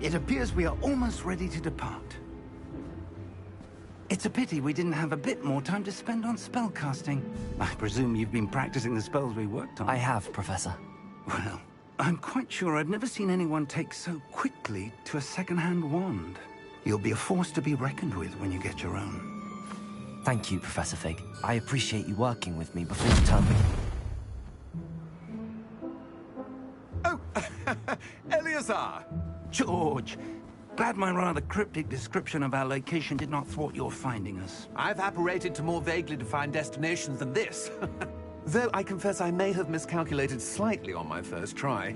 It appears we are almost ready to depart. It's a pity we didn't have a bit more time to spend on spellcasting. I presume you've been practicing the spells we worked on. I have, Professor. Well, I'm quite sure I've never seen anyone take so quickly to a second-hand wand. You'll be a force to be reckoned with when you get your own. Thank you, Professor Fig. I appreciate you working with me before the term begins. Oh, Eleazar! George! Glad my rather cryptic description of our location did not thwart your finding us. I've apparated to more vaguely defined destinations than this. Though I confess I may have miscalculated slightly on my first try.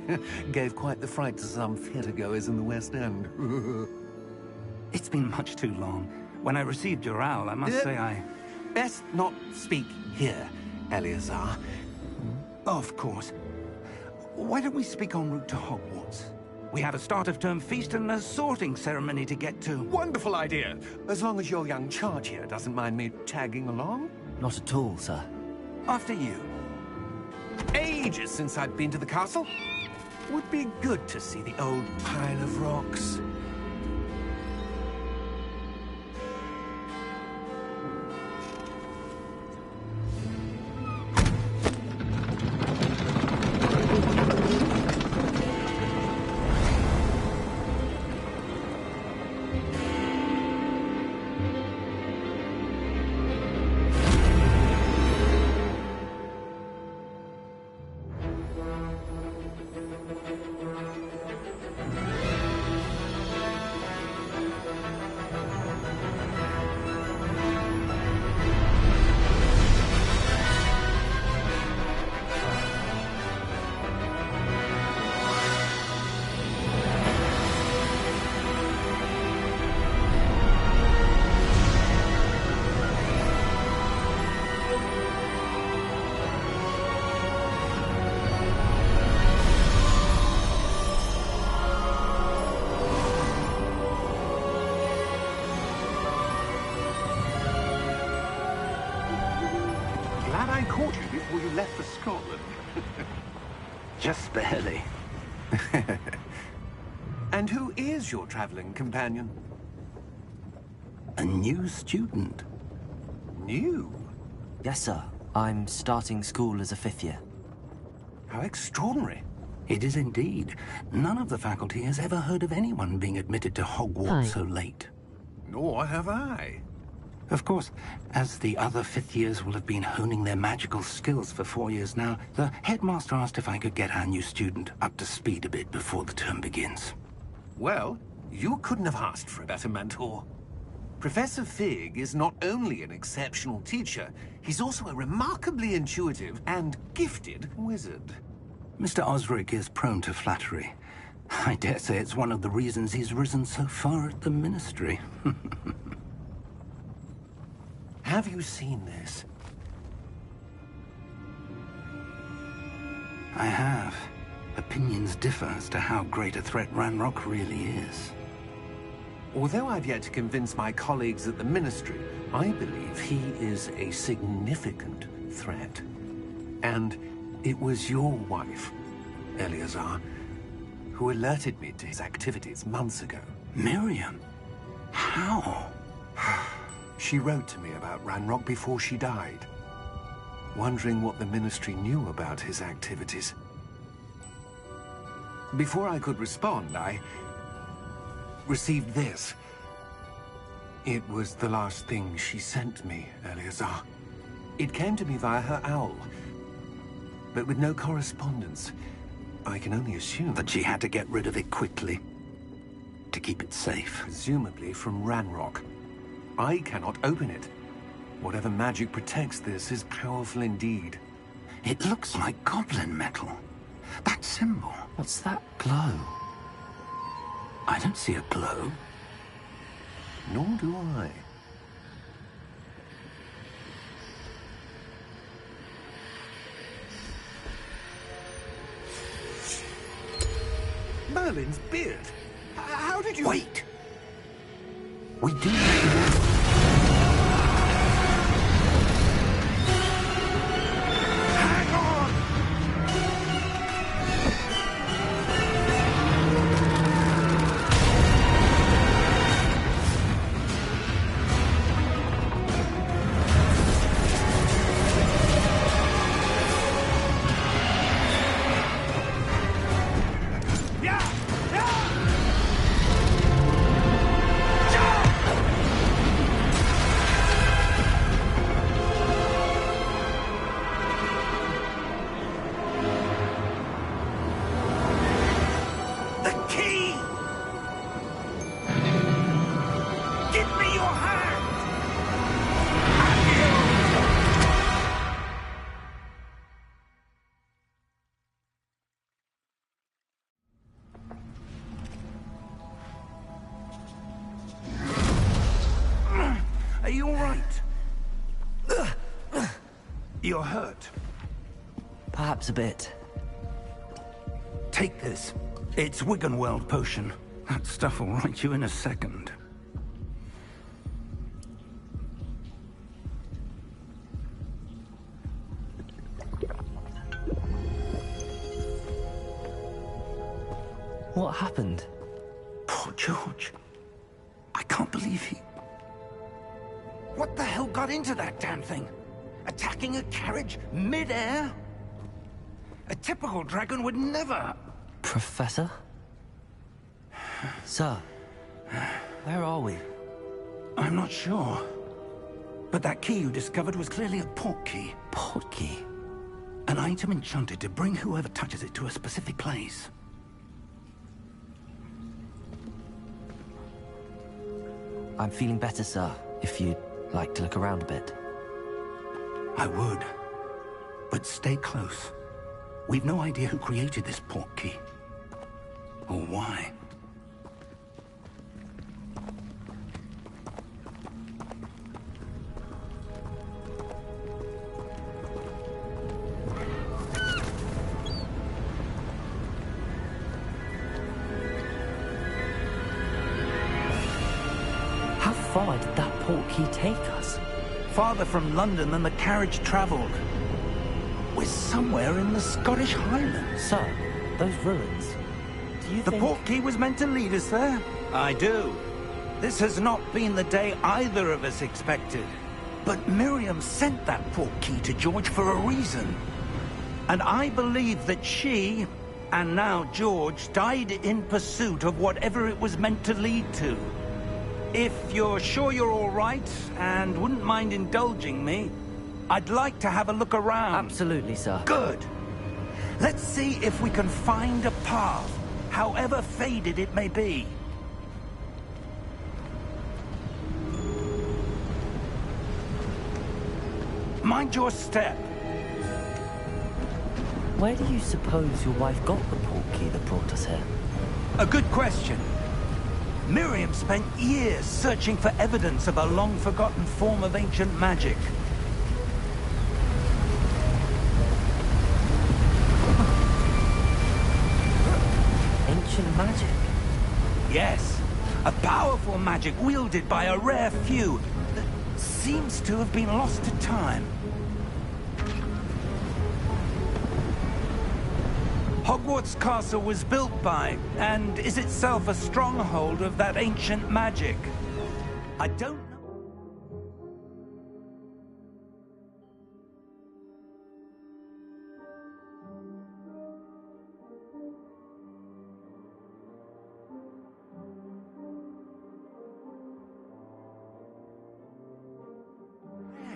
Gave quite the fright to some theatergoers in the West End. It's been much too long. When I received your owl, I must say I... Best not speak here, Eleazar. Of course. Why don't we speak en route to Hogwarts? We have a start-of-term feast and a sorting ceremony to get to. Wonderful idea! As long as your young charge here doesn't mind me tagging along. Not at all, sir. After you. Ages since I've been to the castle. Would be good to see the old pile of rocks. Glad I caught you before you left for Scotland. Just barely. And who is your traveling companion? A new student. New? Yes, sir. I'm starting school as a 5th year. How extraordinary. It is indeed. None of the faculty has ever heard of anyone being admitted to Hogwarts so late. Nor have I. Of course, as the other 5th years will have been honing their magical skills for 4 years now, the headmaster asked if I could get our new student up to speed a bit before the term begins. Well, you couldn't have asked for a better mentor. Professor Fig is not only an exceptional teacher, he's also a remarkably intuitive and gifted wizard. Mr. Osric is prone to flattery. I dare say it's one of the reasons he's risen so far at the Ministry. Have you seen this? I have. Opinions differ as to how great a threat Ranrock really is. Although I've yet to convince my colleagues at the Ministry, I believe he is a significant threat. And it was your wife, Eleazar, who alerted me to his activities months ago. Miriam? How? She wrote to me about Ranrock before she died, wondering what the Ministry knew about his activities. Before I could respond, I received this. It was the last thing she sent me, Eleazar. It came to me via her owl, but with no correspondence. I can only assume That she had to get rid of it quickly, to keep it safe. presumably from Ranrock. I cannot open it. Whatever magic protects this is powerful indeed. It looks like goblin metal. That symbol. What's that glow? I don't see a glow. Nor do I. Merlin's beard. How did you... Wait! We do... Hang on! You're hurt. Perhaps a bit. Take this. It's Wiggenweld potion. That stuff will right you in a second. What happened? Poor George. I can't believe he... What the hell got into that damn thing? Attacking a carriage mid-air? A typical dragon would never... Professor? Sir, where are we? I'm not sure. But that key you discovered was clearly a port key. Port key? An item enchanted to bring whoever touches it to a specific place. I'm feeling better, sir, if you'd like to look around a bit. I would. But stay close. We've no idea who created this port key. Or why. How far did that port key take us? Farther from London than the carriage traveled. We're somewhere in the Scottish Highlands. Sir, those ruins. Do you The think... port key was meant to lead us there? I do. This has not been the day either of us expected. But Miriam sent that port key to George for a reason. And I believe that she, and now George, died in pursuit of whatever it was meant to lead to. If you're sure you're all right, and wouldn't mind indulging me, I'd like to have a look around. Absolutely, sir. Good. Let's see if we can find a path, however faded it may be. Mind your step. Where do you suppose your wife got the port key that brought us here? A good question. Miriam spent years searching for evidence of a long-forgotten form of ancient magic. Ancient magic? Yes, a powerful magic wielded by a rare few that seems to have been lost to time. Hogwarts Castle was built by, and is itself a stronghold of that ancient magic. I don't know.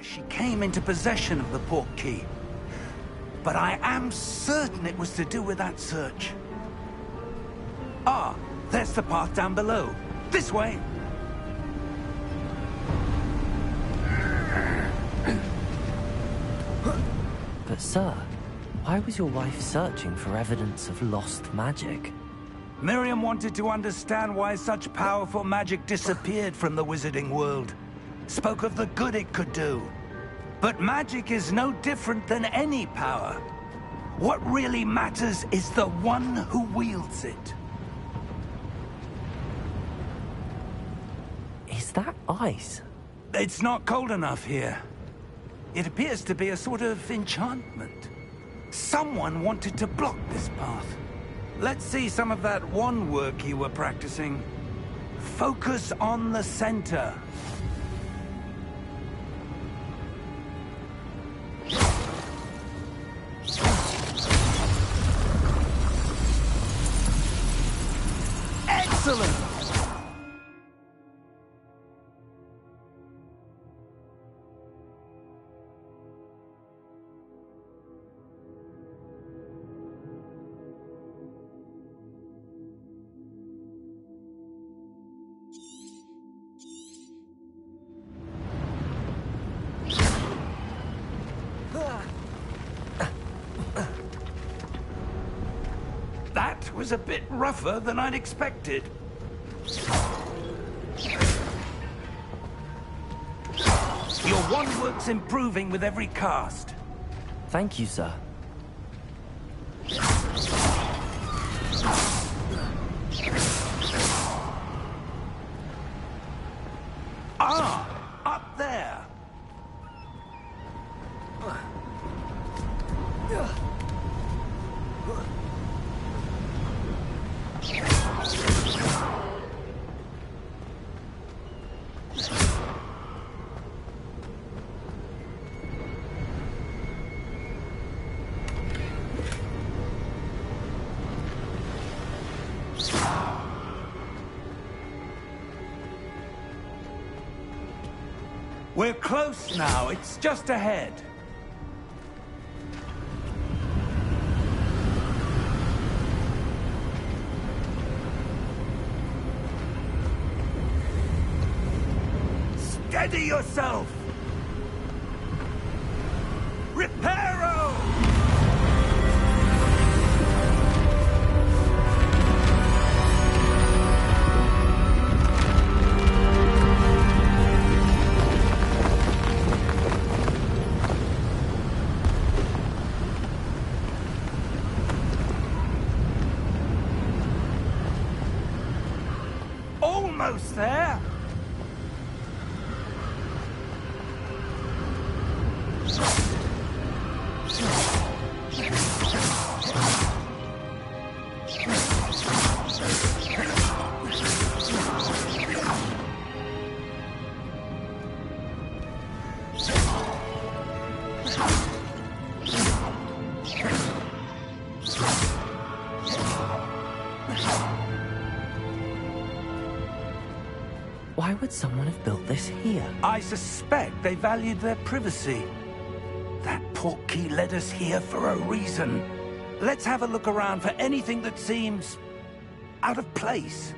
She came into possession of the port key. But I am certain it was to do with that search. Ah, there's the path down below. This way. But sir, why was your wife searching for evidence of lost magic? Miriam wanted to understand why such powerful magic disappeared from the wizarding world. Spoke of the good it could do. But magic is no different than any power. What really matters is the one who wields it. Is that ice? It's not cold enough here. It appears to be a sort of enchantment. Someone wanted to block this path. Let's see some of that wand work you were practicing. Focus on the center. Excellent! That was a bit rougher than I'd expected. Your wand work's improving with every cast. Thank you, sir. Ah! Up there! We're close now. It's just ahead. Steady yourself! Reparo! Almost there! Why would someone have built this here? I suspect they valued their privacy. That portkey led us here for a reason. Let's have a look around for anything that seems out of place.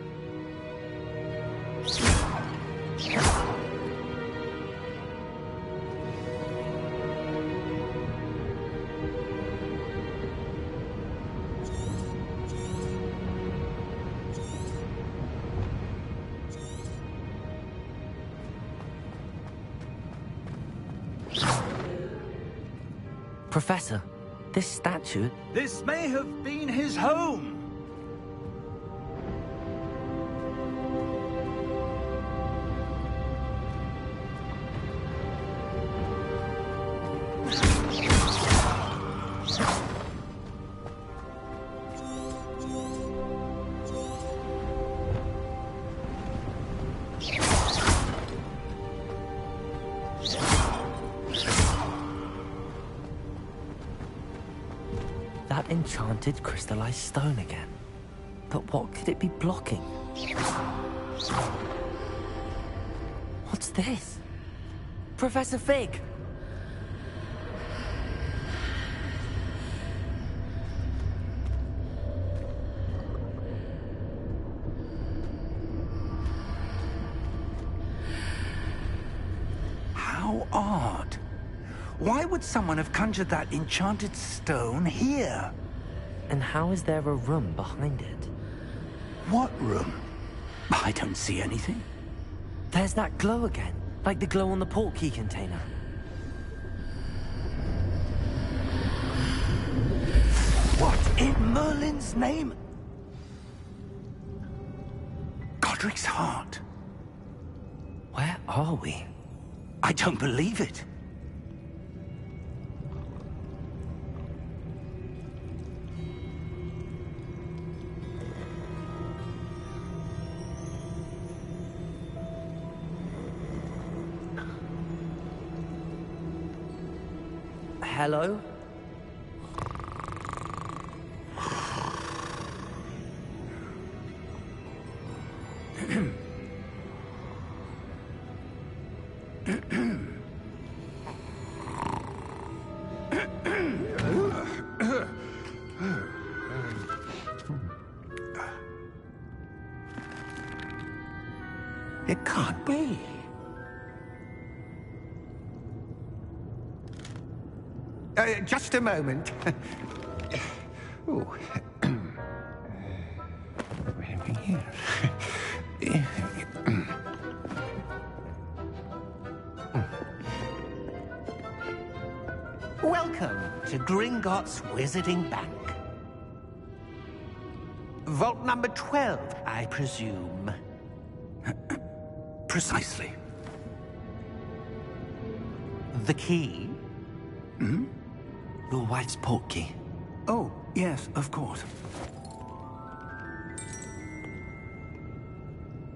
Professor, this statue... This may have been his home. That enchanted crystallized stone again. But what could it be blocking? What's this? Professor Fig! How odd. Why would someone have conjured that enchanted stone here? And how is there a room behind it? What room? I don't see anything. There's that glow again, like the glow on the portkey container. What in Merlin's name? Godric's heart. Where are we? I don't believe it. Hello? It can't be. Just a moment. Oh. Here. Welcome Gringotts Wizarding Bank. Vault number 12, I presume. Precisely. The key? Hmm? Your wife's portkey. Oh, yes, of course.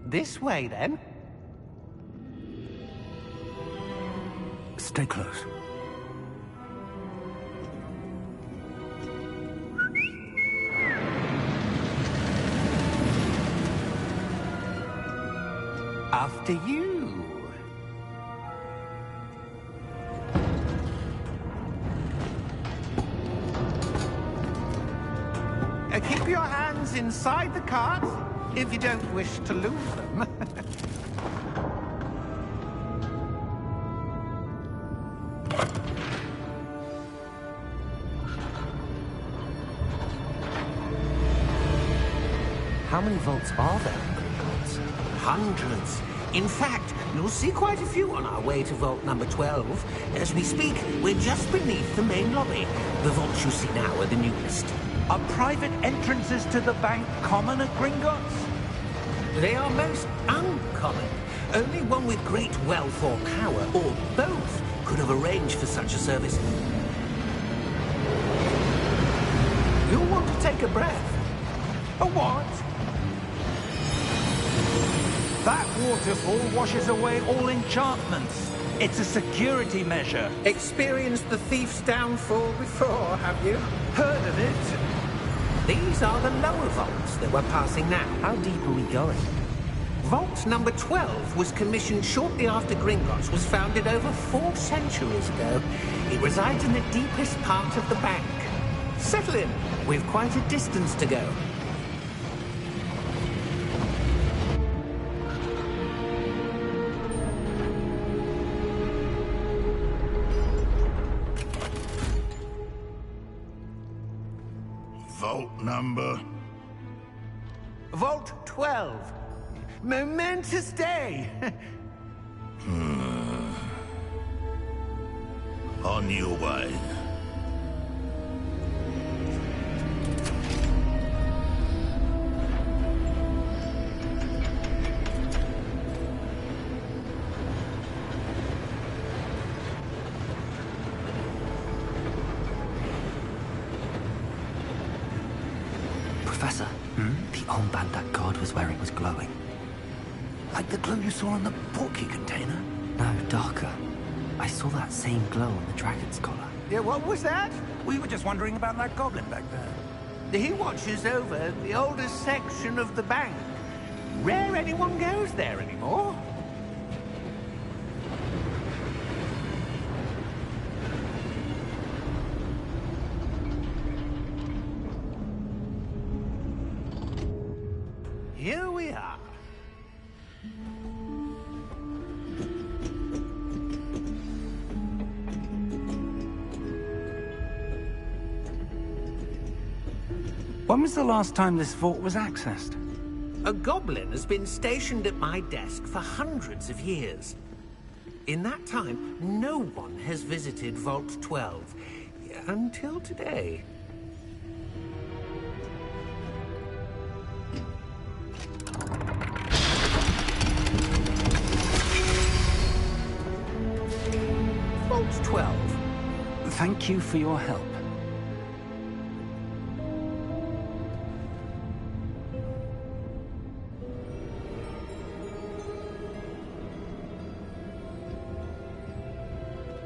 This way, then. Stay close. After you. Keep your hands inside the cart if you don't wish to lose them. How many vaults are there in Gringotts? Hundreds. In fact, you'll see quite a few on our way to vault number 12. As we speak, we're just beneath the main lobby. The vaults you see now are the newest. Are private entrances to the bank common at Gringotts? They are most uncommon. Only one with great wealth or power, or both, could have arranged for such a service. You'll want to take a breath. A what? That waterfall washes away all enchantments. It's a security measure. Experienced the thief's downfall before, have you? Heard of it? These are the lower vaults that we're passing now. How deep are we going? Vault number 12 was commissioned shortly after Gringotts was founded over 4 centuries ago. It resides in the deepest part of the bank. Settle in. We've quite a distance to go. Vault number? Vault 12. Momentous day. On your way. Professor, the armband that guard was wearing was glowing. Like the glow you saw in the portkey container? No, darker. I saw that same glow on the dragon's collar. Yeah, what was that? We were just wondering about that goblin back there. He watches over the oldest section of the bank. Rare anyone goes there anymore. Here we are. When was the last time this vault was accessed? A goblin has been stationed at my desk for hundreds of years. In that time, no one has visited Vault 12. Until today. Vault 12. Thank you for your help.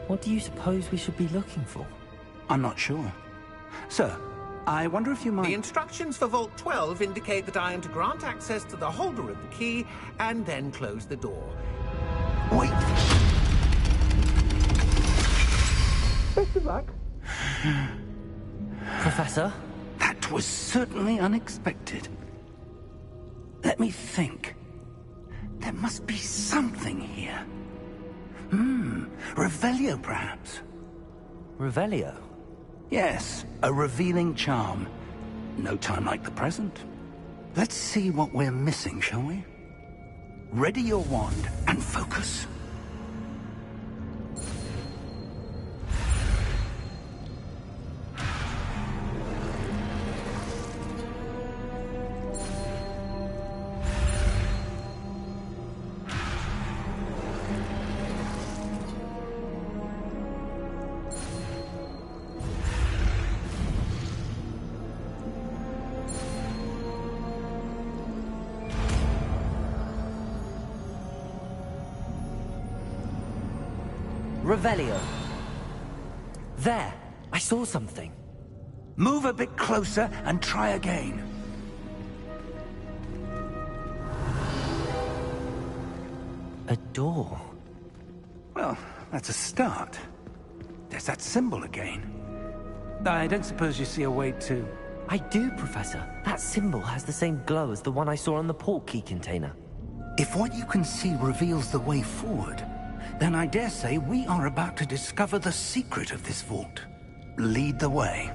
What do you suppose we should be looking for? I'm not sure. Sir, I wonder if you might... The instructions for Vault 12 indicate that I am to grant access to the holder of the key and then close the door. Wait! Best of luck. Professor? That was certainly unexpected. Let me think. There must be something here. Revelio, perhaps? Revelio? Yes, a revealing charm. No time like the present. Let's see what we're missing, shall we? Ready your wand and focus. Revelio. There! I saw something. Move a bit closer and try again. A door. Well, that's a start. There's that symbol again. I don't suppose you see a way to... I do, Professor. That symbol has the same glow as the one I saw on the portkey container. If what you can see reveals the way forward, then I dare say we are about to discover the secret of this vault. Lead the way.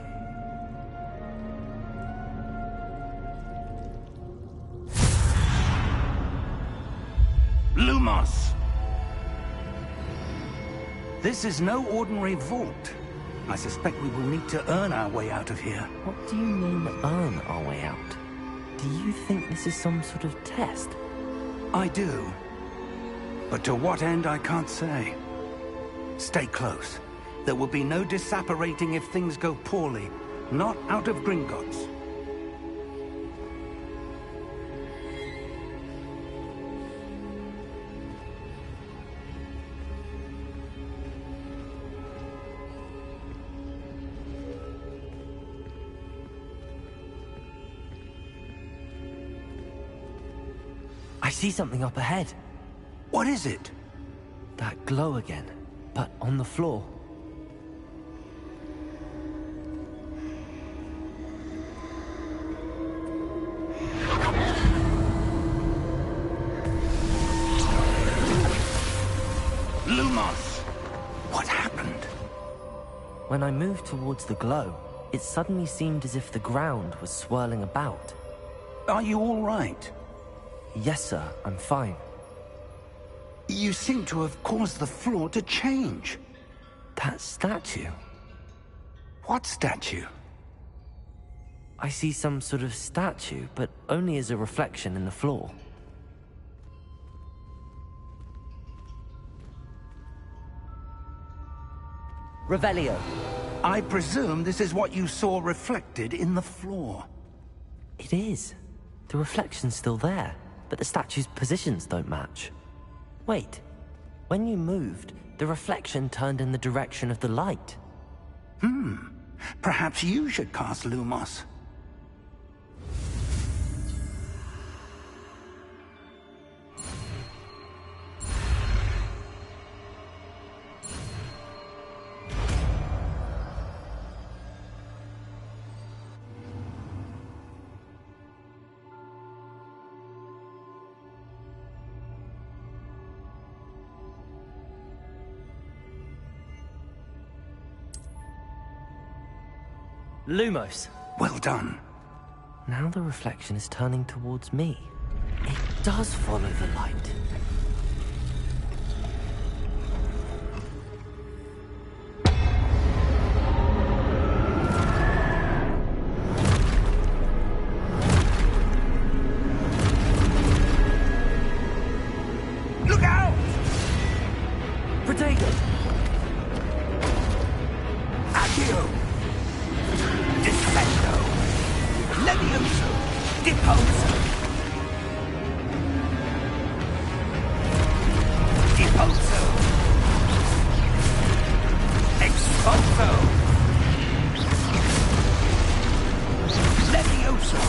Lumos! This is no ordinary vault. I suspect we will need to earn our way out of here. What do you mean, earn our way out? Do you think this is some sort of test? I do. But to what end, I can't say. Stay close. There will be no disapparating if things go poorly. Not out of Gringotts. I see something up ahead. What is it? That glow again, but on the floor. Lumos! What happened? When I moved towards the glow, it suddenly seemed as if the ground was swirling about. Are you all right? Yes, sir, I'm fine. You seem to have caused the floor to change. That statue? What statue? I see some sort of statue, but only as a reflection in the floor. Revelio. I presume this is what you saw reflected in the floor. It is. The reflection's still there, but the statue's positions don't match. Wait. When you moved, the reflection turned in the direction of the light. Perhaps you should cast Lumos. Lumos. Well done. Now the reflection is turning towards me. It does follow the light. Look out! Protego! Accio! Defendo! Levioso! Deposo! Deposo! Expulso! Levioso!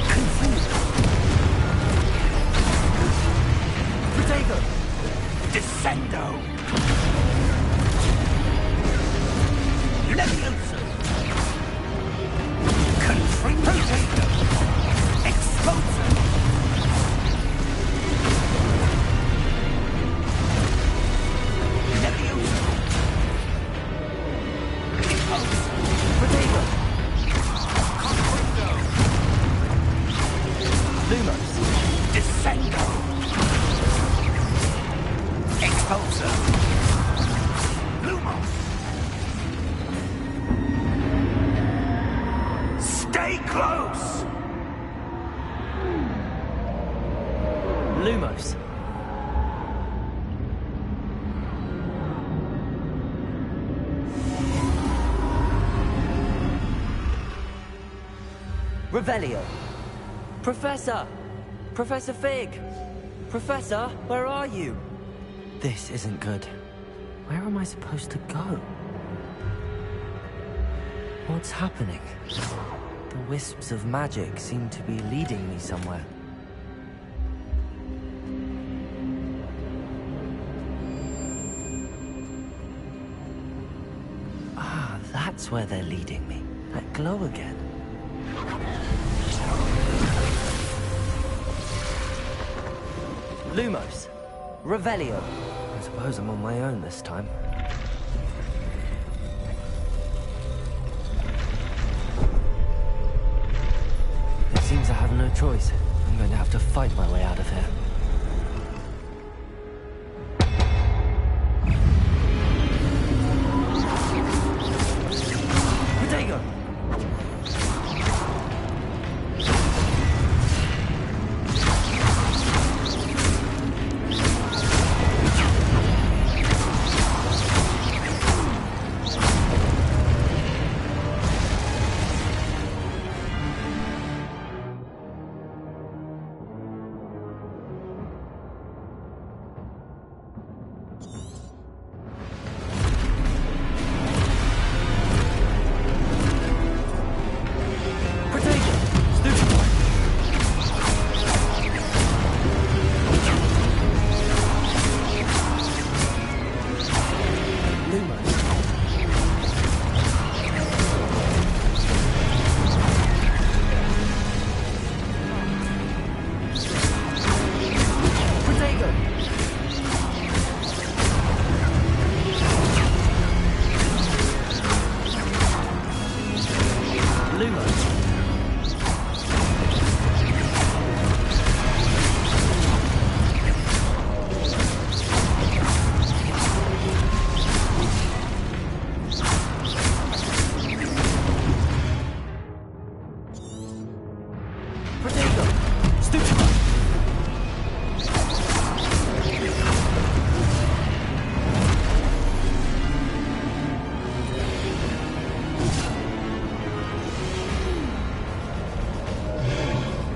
Confuso! Protego! Descendo! Levioso! Confringo! Expulso! Levioso! Expulso! Protego! Confringo! Lumos! Descendo! Expulso! Lumos! Stay close! Lumos! Revelio! Professor! Professor Fig! Professor, where are you? This isn't good. Where am I supposed to go? What's happening? The wisps of magic seem to be leading me somewhere. Ah, that's where they're leading me. That glow again. Lumos. Revelio. I suppose I'm on my own this time. It seems I have no choice. I'm going to have to fight my way out of here. Protego!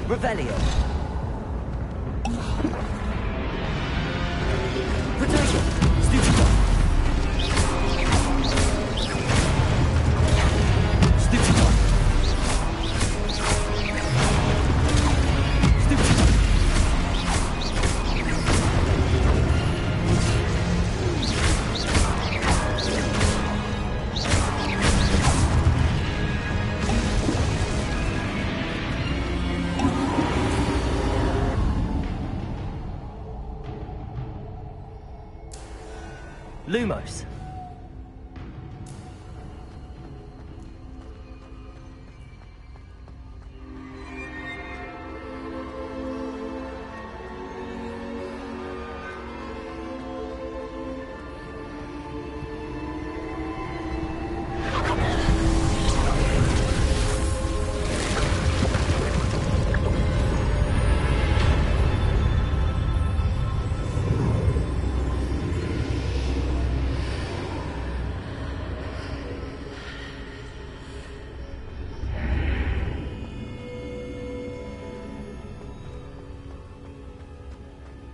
Revelio. Protego. Stupido. Stupido. Stupido. Lumos.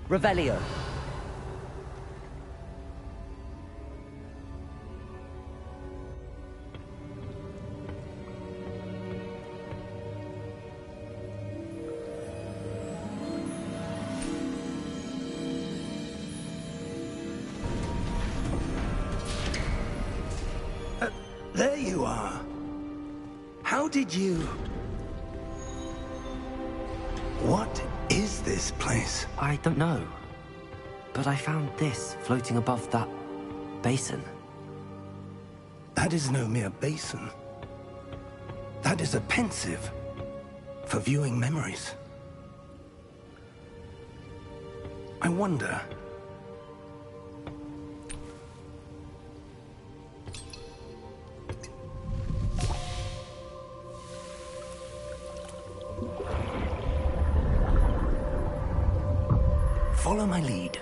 Revelio. There you are. How did you... What is this place? I don't know. But I found this floating above that basin. That is no mere basin. That is a pensive for viewing memories. I wonder... Follow my lead.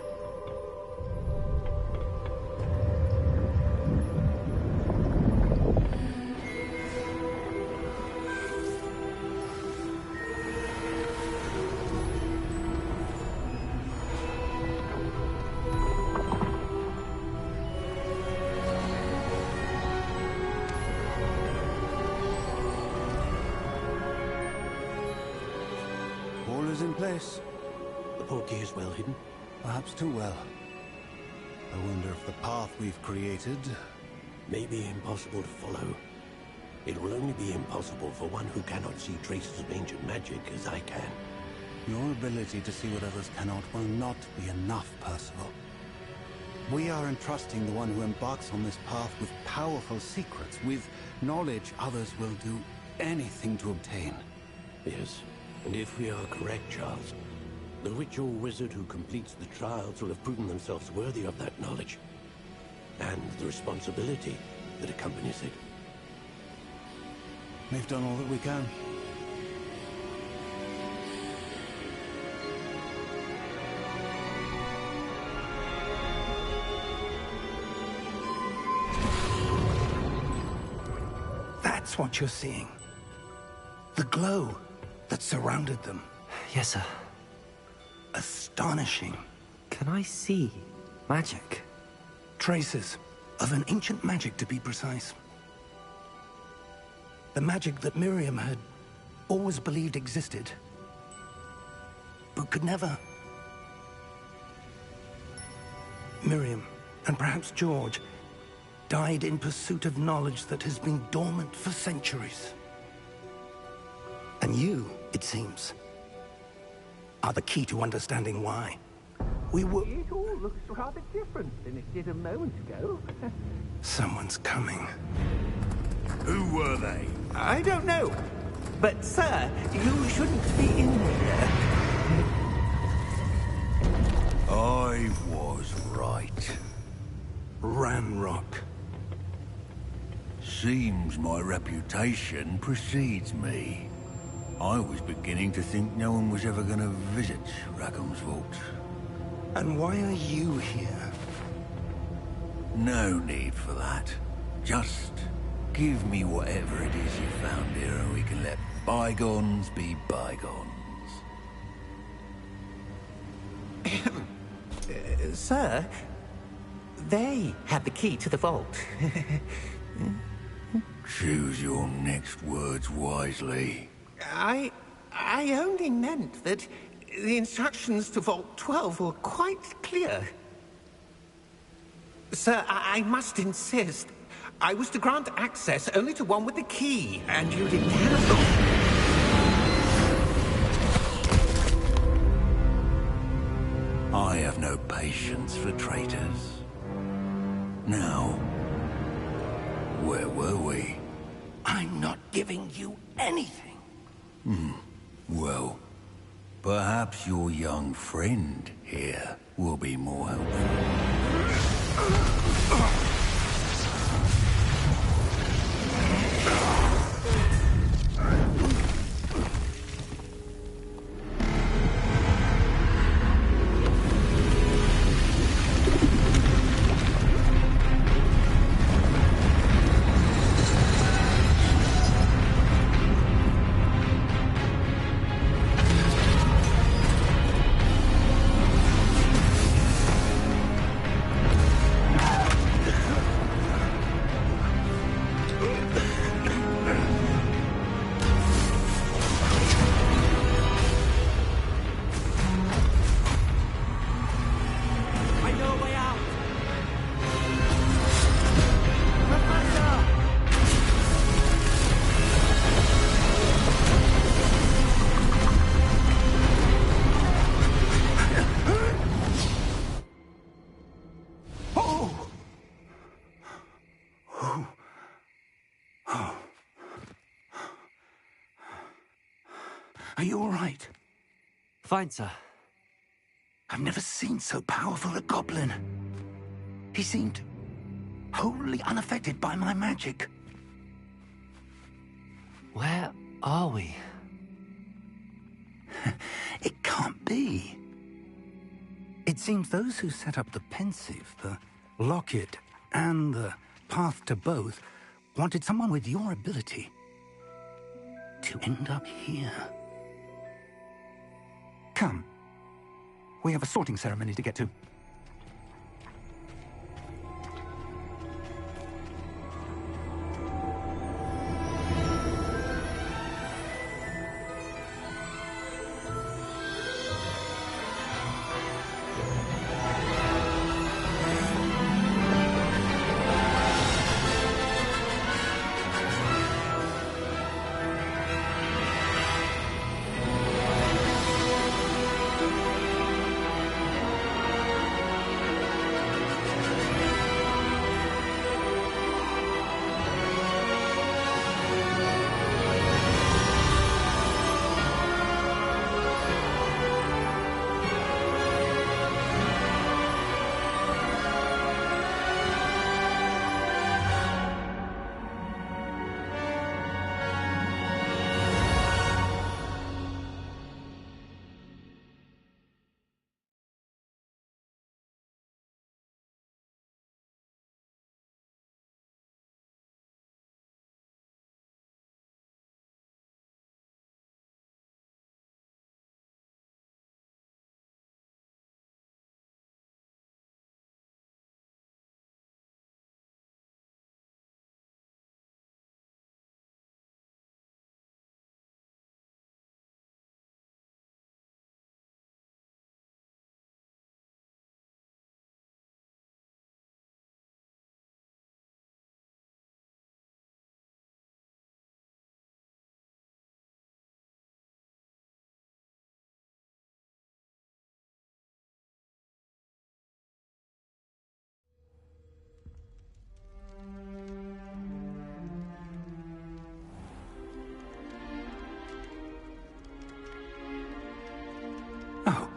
place. The portkey is well hidden? Perhaps too well. I wonder if the path we've created... May be impossible to follow. It will only be impossible for one who cannot see traces of ancient magic as I can. Your ability to see what others cannot will not be enough, Percival. We are entrusting the one who embarks on this path with powerful secrets, with knowledge others will do anything to obtain. Yes, and if we are correct, Charles, the witch or wizard who completes the trials will have proven themselves worthy of that knowledge, and the responsibility that accompanies it. We've done all that we can. That's what you're seeing. The glow that surrounded them. Yes, sir. Astonishing. Can I see magic? Traces of an ancient magic, to be precise. The magic that Miriam had always believed existed, but could never. Miriam, and perhaps George, died in pursuit of knowledge that has been dormant for centuries. And you, it seems, are the key to understanding why. We were... It all looks rather different than it did a moment ago. Someone's coming. Who were they? I don't know. But, sir, you shouldn't be in there. I was right. Ramrock. Seems my reputation precedes me. I was beginning to think no one was ever going to visit Rackham's vault. And why are you here? No need for that. Just give me whatever it is you found here and we can let bygones be bygones. Sir, they had the key to the vault. Choose your next words wisely. I only meant that the instructions to Vault 12 were quite clear. Sir, I must insist. I was to grant access only to one with the key, and you didn't have... I have no patience for traitors. Now, where were we? I'm not giving you anything. Well, perhaps your young friend here will be more helpful. Are you all right? Fine, sir. I've never seen so powerful a goblin. He seemed wholly unaffected by my magic. Where are we? It can't be. It seems those who set up the pensive, the locket, and the path to both wanted someone with your ability to end up here. Come. We have a sorting ceremony to get to.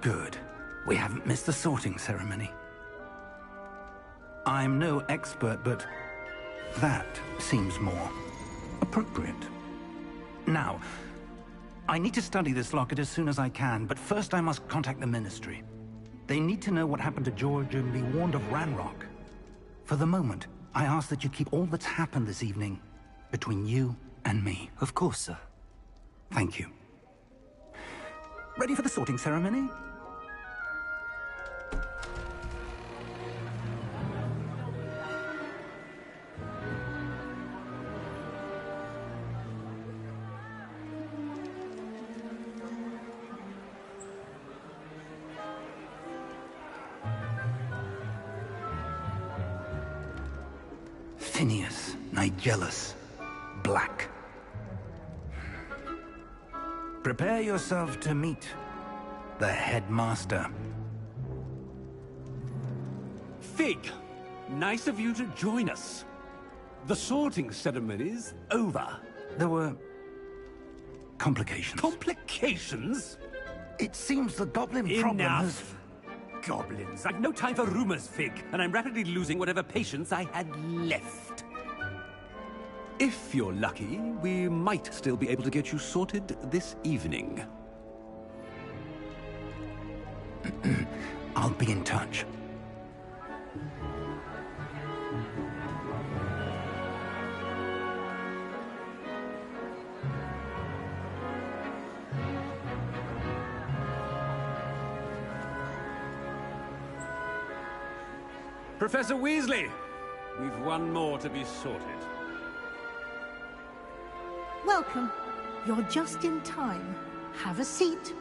Good. We haven't missed the sorting ceremony. I'm no expert, but that seems more appropriate. Now, I need to study this locket as soon as I can, but first I must contact the Ministry. They need to know what happened to George and be warned of Ranrock. For the moment, I ask that you keep all that's happened this evening between you and me. Of course, sir. Thank you. Ready for the sorting ceremony? Phineas, Nigellus, Black. Prepare yourself to meet the headmaster. Fig, nice of you to join us. The sorting ceremony's over. There were complications. Complications? It seems the goblin problem has... Enough! Goblins. I've no time for rumors, Fig, and I'm rapidly losing whatever patience I had left. If you're lucky, we might still be able to get you sorted this evening. I'll be in touch. Professor Weasley, we've one more to be sorted. Welcome. You're just in time. Have a seat.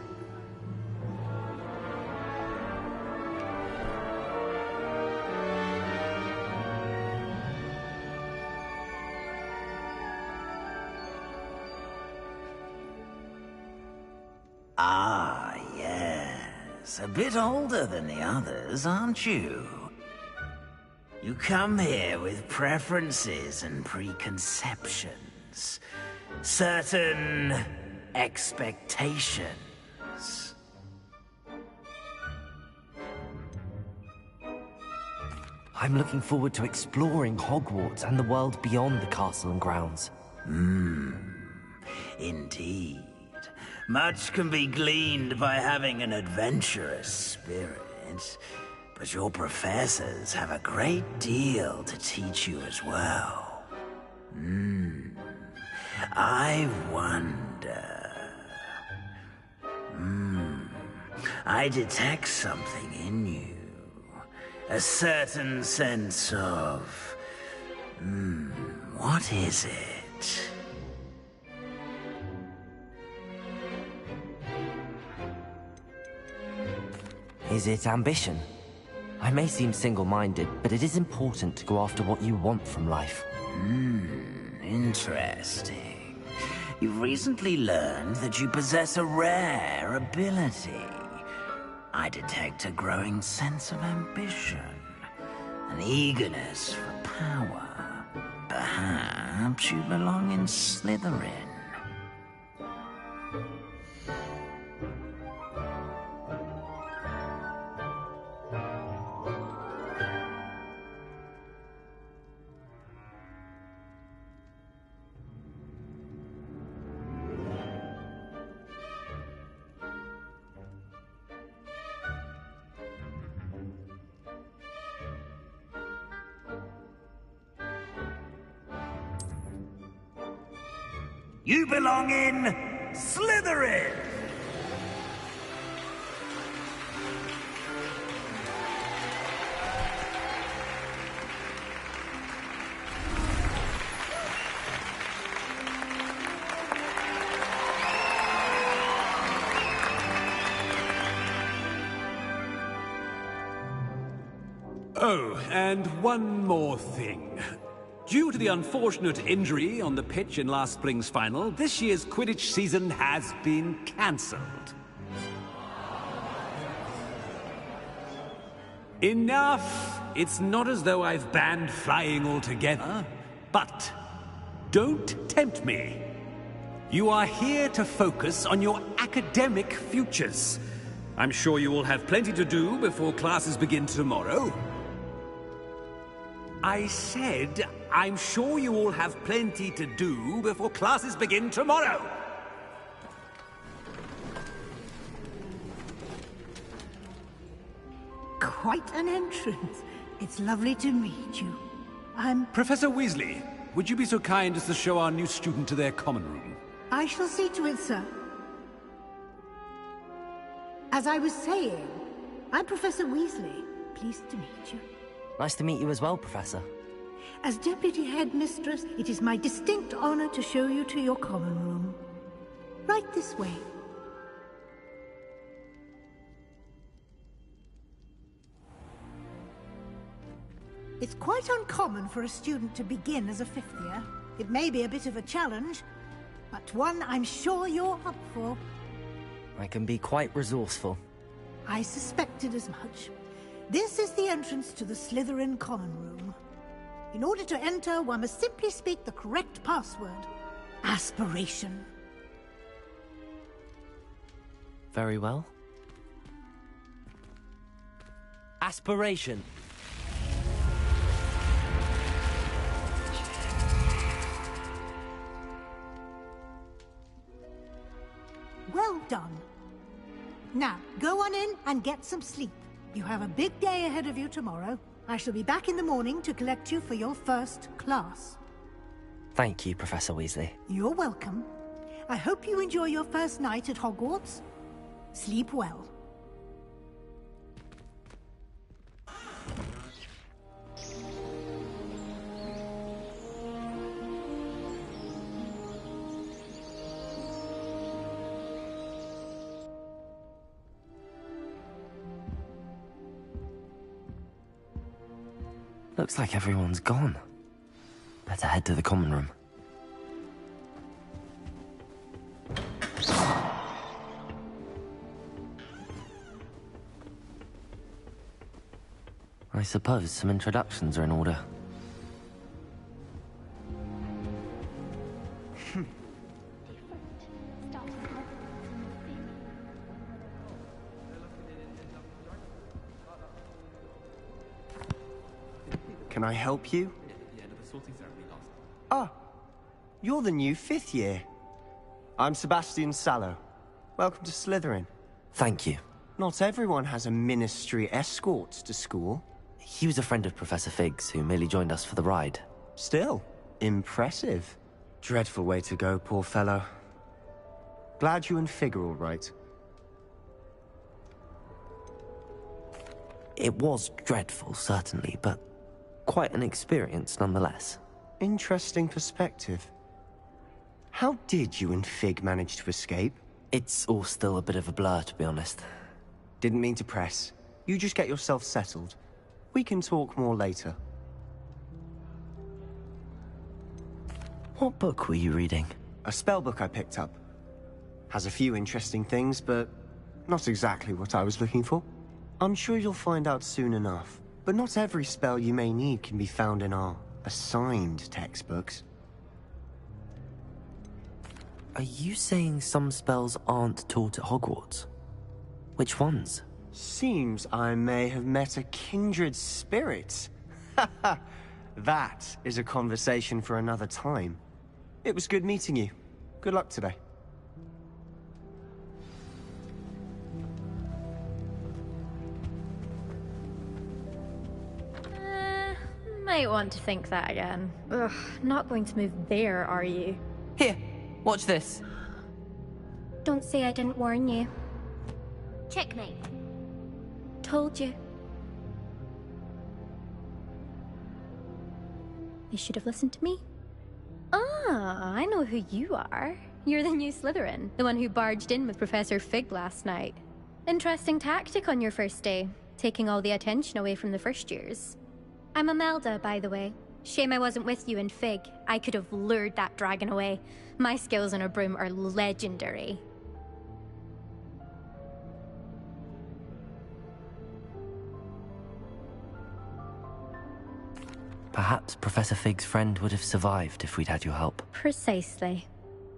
Ah, yes. A bit older than the others, aren't you? You come here with preferences and preconceptions. Certain expectations. I'm looking forward to exploring Hogwarts and the world beyond the castle and grounds. Indeed. Much can be gleaned by having an adventurous spirit. But your professors have a great deal to teach you as well. I wonder... I detect something in you. A certain sense of... what is it? Is it ambition? I may seem single-minded, but it is important to go after what you want from life. Interesting. You've recently learned that you possess a rare ability. I detect a growing sense of ambition, an eagerness for power. Perhaps you belong in Slytherin. You belong in Slytherin! Oh, and one more thing. Due to the unfortunate injury on the pitch in last spring's final, this year's Quidditch season has been cancelled. Enough! It's not as though I've banned flying altogether, but don't tempt me. You are here to focus on your academic futures. I'm sure you all have plenty to do before classes begin tomorrow. I said, I'm sure you all have plenty to do before classes begin tomorrow. Quite an entrance. It's lovely to meet you. Professor Weasley, would you be so kind as to show our new student to their common room? I shall see to it, sir. As I was saying, I'm Professor Weasley. Pleased to meet you. Nice to meet you as well, Professor. As Deputy Headmistress, it is my distinct honor to show you to your common room. Right this way. It's quite uncommon for a student to begin as a fifth year. It may be a bit of a challenge, but one I'm sure you're up for. I can be quite resourceful. I suspected as much. This is the entrance to the Slytherin common room. In order to enter, one must simply speak the correct password. Aspiration. Very well. Aspiration. Well done. Now, go on in and get some sleep. You have a big day ahead of you tomorrow. I shall be back in the morning to collect you for your first class. Thank you, Professor Weasley. You're welcome. I hope you enjoy your first night at Hogwarts. Sleep well. Looks like everyone's gone. Better head to the common room. I suppose some introductions are in order. Can I help you? Ah, you're the new fifth year. I'm Sebastian Sallow. Welcome to Slytherin. Thank you. Not everyone has a ministry escort to school. He was a friend of Professor Fig's who merely joined us for the ride. Still, impressive. Dreadful way to go, poor fellow. Glad you and Fig are all right. It was dreadful, certainly, but quite an experience nonetheless. Interesting perspective. How did you and Fig manage to escape? It's all still a bit of a blur, to be honest. Didn't mean to press. You just get yourself settled. We can talk more later. What book were you reading? A spellbook I picked up. Has a few interesting things, but not exactly what I was looking for. I'm sure you'll find out soon enough. But not every spell you may need can be found in our assigned textbooks. Are you saying some spells aren't taught at Hogwarts? Which ones? Seems I may have met a kindred spirit. That is a conversation for another time. It was good meeting you. Good luck today. Might want to think that again. Ugh, not going to move there, are you? Here, watch this. Don't say I didn't warn you. Checkmate. Told you. You should have listened to me. Ah, I know who you are. You're the new Slytherin, the one who barged in with Professor Fig last night. Interesting tactic on your first day, taking all the attention away from the first years. I'm Imelda, by the way. Shame I wasn't with you in Fig. I could have lured that dragon away. My skills on a broom are legendary. Perhaps Professor Fig's friend would have survived if we'd had your help. Precisely.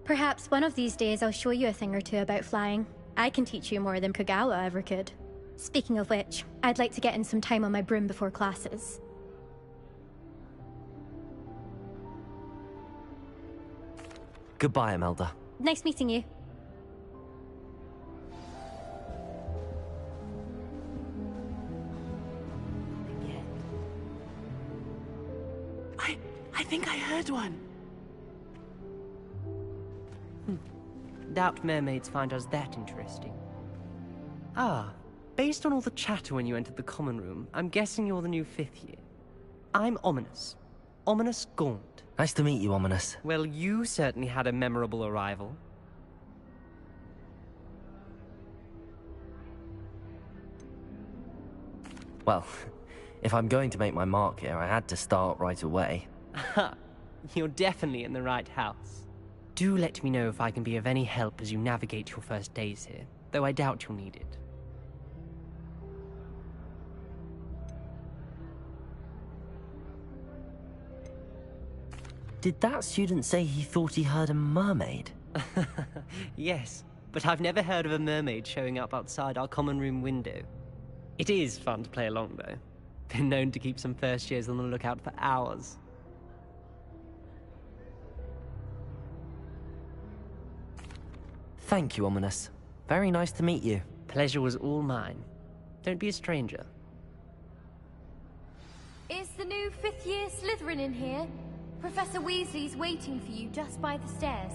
Perhaps one of these days I'll show you a thing or two about flying. I can teach you more than Kagawa ever could. Speaking of which, I'd like to get in some time on my broom before classes. Goodbye, Imelda. Nice meeting you. I think I heard one. Doubt mermaids find us that interesting. Ah, based on all the chatter when you entered the common room, I'm guessing you're the new 5th year. I'm Ominous. Ominous Gaunt. Nice to meet you, Ominous. Well, you certainly had a memorable arrival. Well, if I'm going to make my mark here, I had to start right away. Aha, you're definitely in the right house. Do let me know if I can be of any help as you navigate your first days here, though I doubt you'll need it. Did that student say he thought he heard a mermaid? Yes, but I've never heard of a mermaid showing up outside our common room window. It is fun to play along, though. Been known to keep some first years on the lookout for hours. Thank you, Ominous. Very nice to meet you. Pleasure was all mine. Don't be a stranger. Is the new 5th year Slytherin in here? Professor Weasley's waiting for you just by the stairs.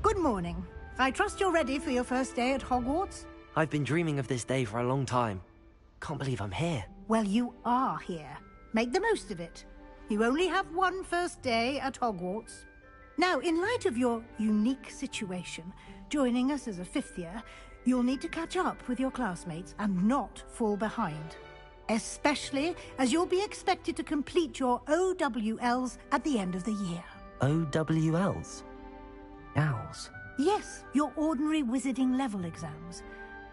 Good morning. I trust you're ready for your first day at Hogwarts? I've been dreaming of this day for a long time. Can't believe I'm here. Well, you are here. Make the most of it. You only have one first day at Hogwarts. Now, in light of your unique situation, joining us as a fifth year, you'll need to catch up with your classmates and not fall behind. Especially as you'll be expected to complete your OWLs at the end of the year. OWLs? Owls? Yes, your ordinary wizarding level exams.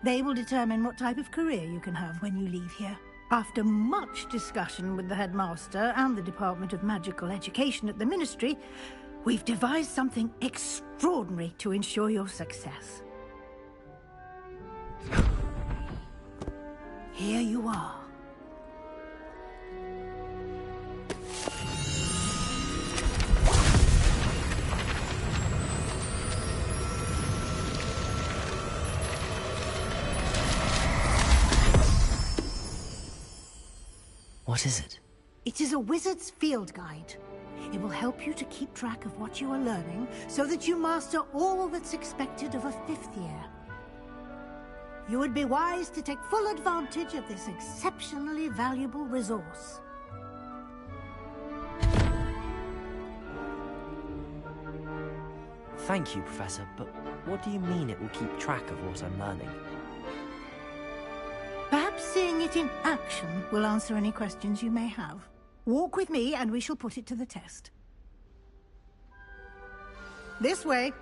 They will determine what type of career you can have when you leave here. After much discussion with the headmaster and the Department of Magical Education at the Ministry, we've devised something extraordinary to ensure your success. Here you are. What is it? It is a wizard's field guide. It will help you to keep track of what you are learning so that you master all that's expected of a fifth year. You would be wise to take full advantage of this exceptionally valuable resource. Thank you, Professor, but what do you mean it will keep track of what I'm learning? Perhaps seeing it in action will answer any questions you may have. Walk with me and we shall put it to the test. This way.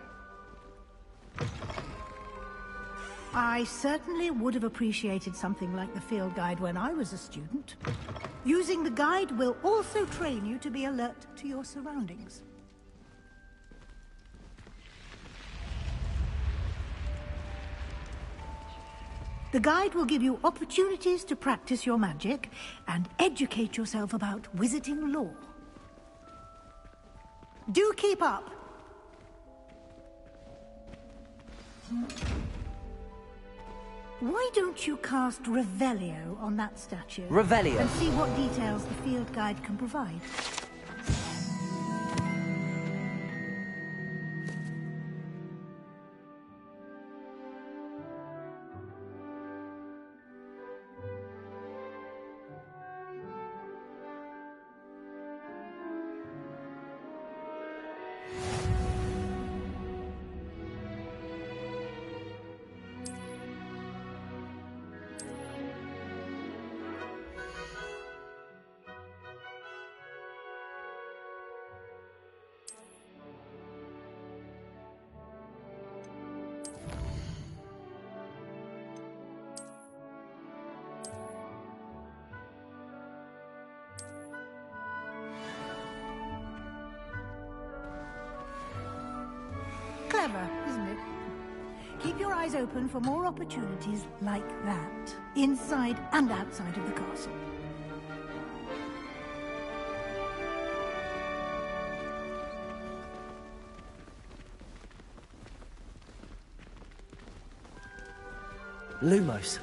I certainly would have appreciated something like the field guide when I was a student. Using the guide will also train you to be alert to your surroundings. The guide will give you opportunities to practice your magic and educate yourself about wizarding lore. Do keep up! Why don't you cast Revelio on that statue? Revelio? And see what details the field guide can provide. Clever, isn't it? Keep your eyes open for more opportunities like that, inside and outside of the castle. Lumos.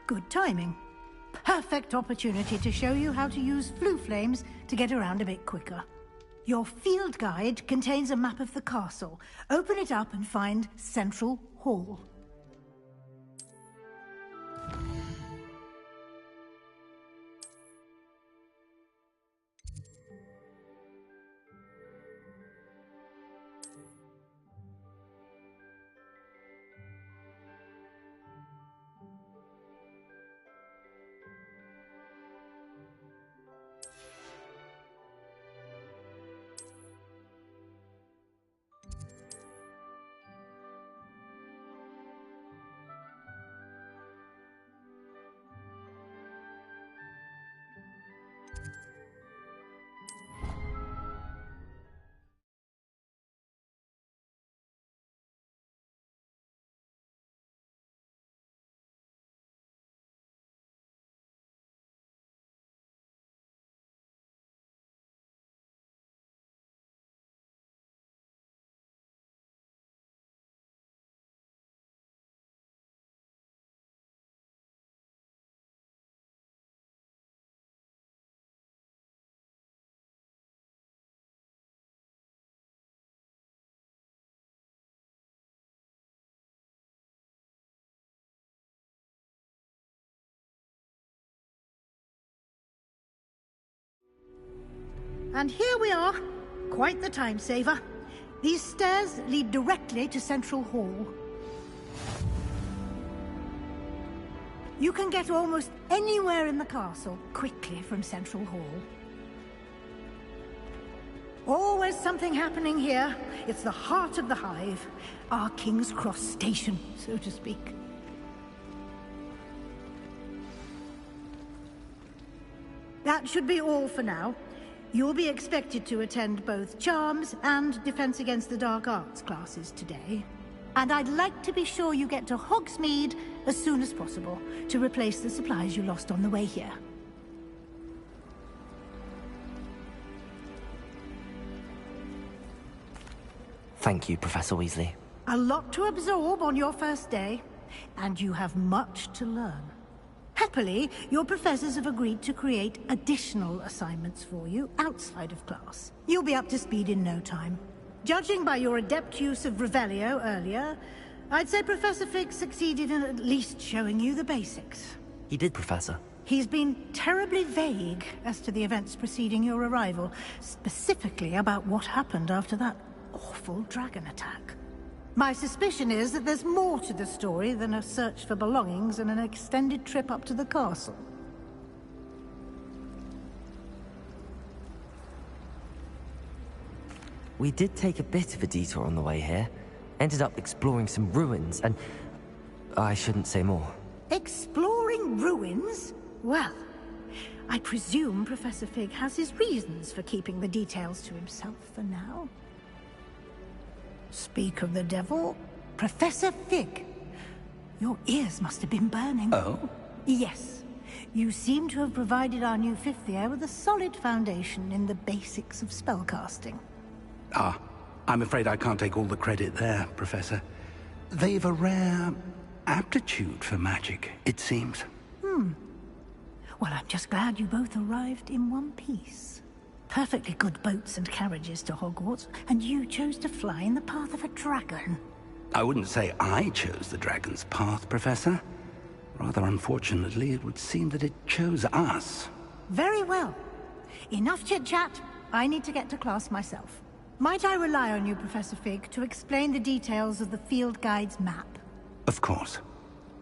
Good timing. Perfect opportunity to show you how to use flue flames to get around a bit quicker. Your field guide contains a map of the castle. Open it up and find Central Hall. And here we are. Quite the time saver. These stairs lead directly to Central Hall. You can get almost anywhere in the castle quickly from Central Hall. Always something happening here. It's the heart of the hive. Our King's Cross station, so to speak. That should be all for now. You'll be expected to attend both Charms and Defense Against the Dark Arts classes today. And I'd like to be sure you get to Hogsmeade as soon as possible to replace the supplies you lost on the way here. Thank you, Professor Weasley. A lot to absorb on your first day, and you have much to learn. Happily, your professors have agreed to create additional assignments for you outside of class. You'll be up to speed in no time. Judging by your adept use of Revelio earlier, I'd say Professor Fig succeeded in at least showing you the basics. He did, Professor. He's been terribly vague as to the events preceding your arrival, specifically about what happened after that awful dragon attack. My suspicion is that there's more to the story than a search for belongings and an extended trip up to the castle. We did take a bit of a detour on the way here. Ended up exploring some ruins, and I shouldn't say more. Exploring ruins? Well, I presume Professor Fig has his reasons for keeping the details to himself for now. Speak of the devil, Professor Fig. Your ears must have been burning. Oh? Yes. You seem to have provided our new fifth year with a solid foundation in the basics of spellcasting. Ah, I'm afraid I can't take all the credit there, Professor. They've a rare aptitude for magic, it seems. Well, I'm just glad you both arrived in one piece. Perfectly good boats and carriages to Hogwarts, and you chose to fly in the path of a dragon. I wouldn't say I chose the dragon's path, Professor. Rather unfortunately, it would seem that it chose us. Very well. Enough chit-chat. I need to get to class myself. Might I rely on you, Professor Fig, to explain the details of the field guide's map? Of course.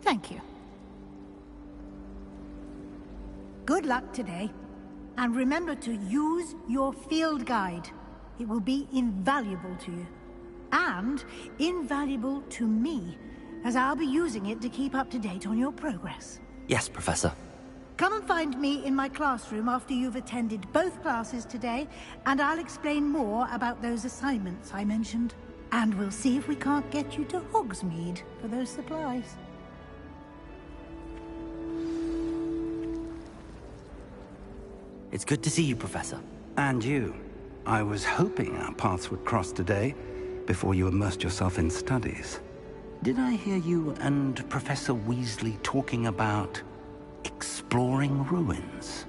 Thank you. Good luck today. And remember to use your field guide. It will be invaluable to you. And invaluable to me, as I'll be using it to keep up to date on your progress. Yes, Professor. Come and find me in my classroom after you've attended both classes today, and I'll explain more about those assignments I mentioned. And we'll see if we can't get you to Hogsmeade for those supplies. It's good to see you, Professor. And you. I was hoping our paths would cross today, before you immersed yourself in studies. Did I hear you and Professor Weasley talking about exploring ruins.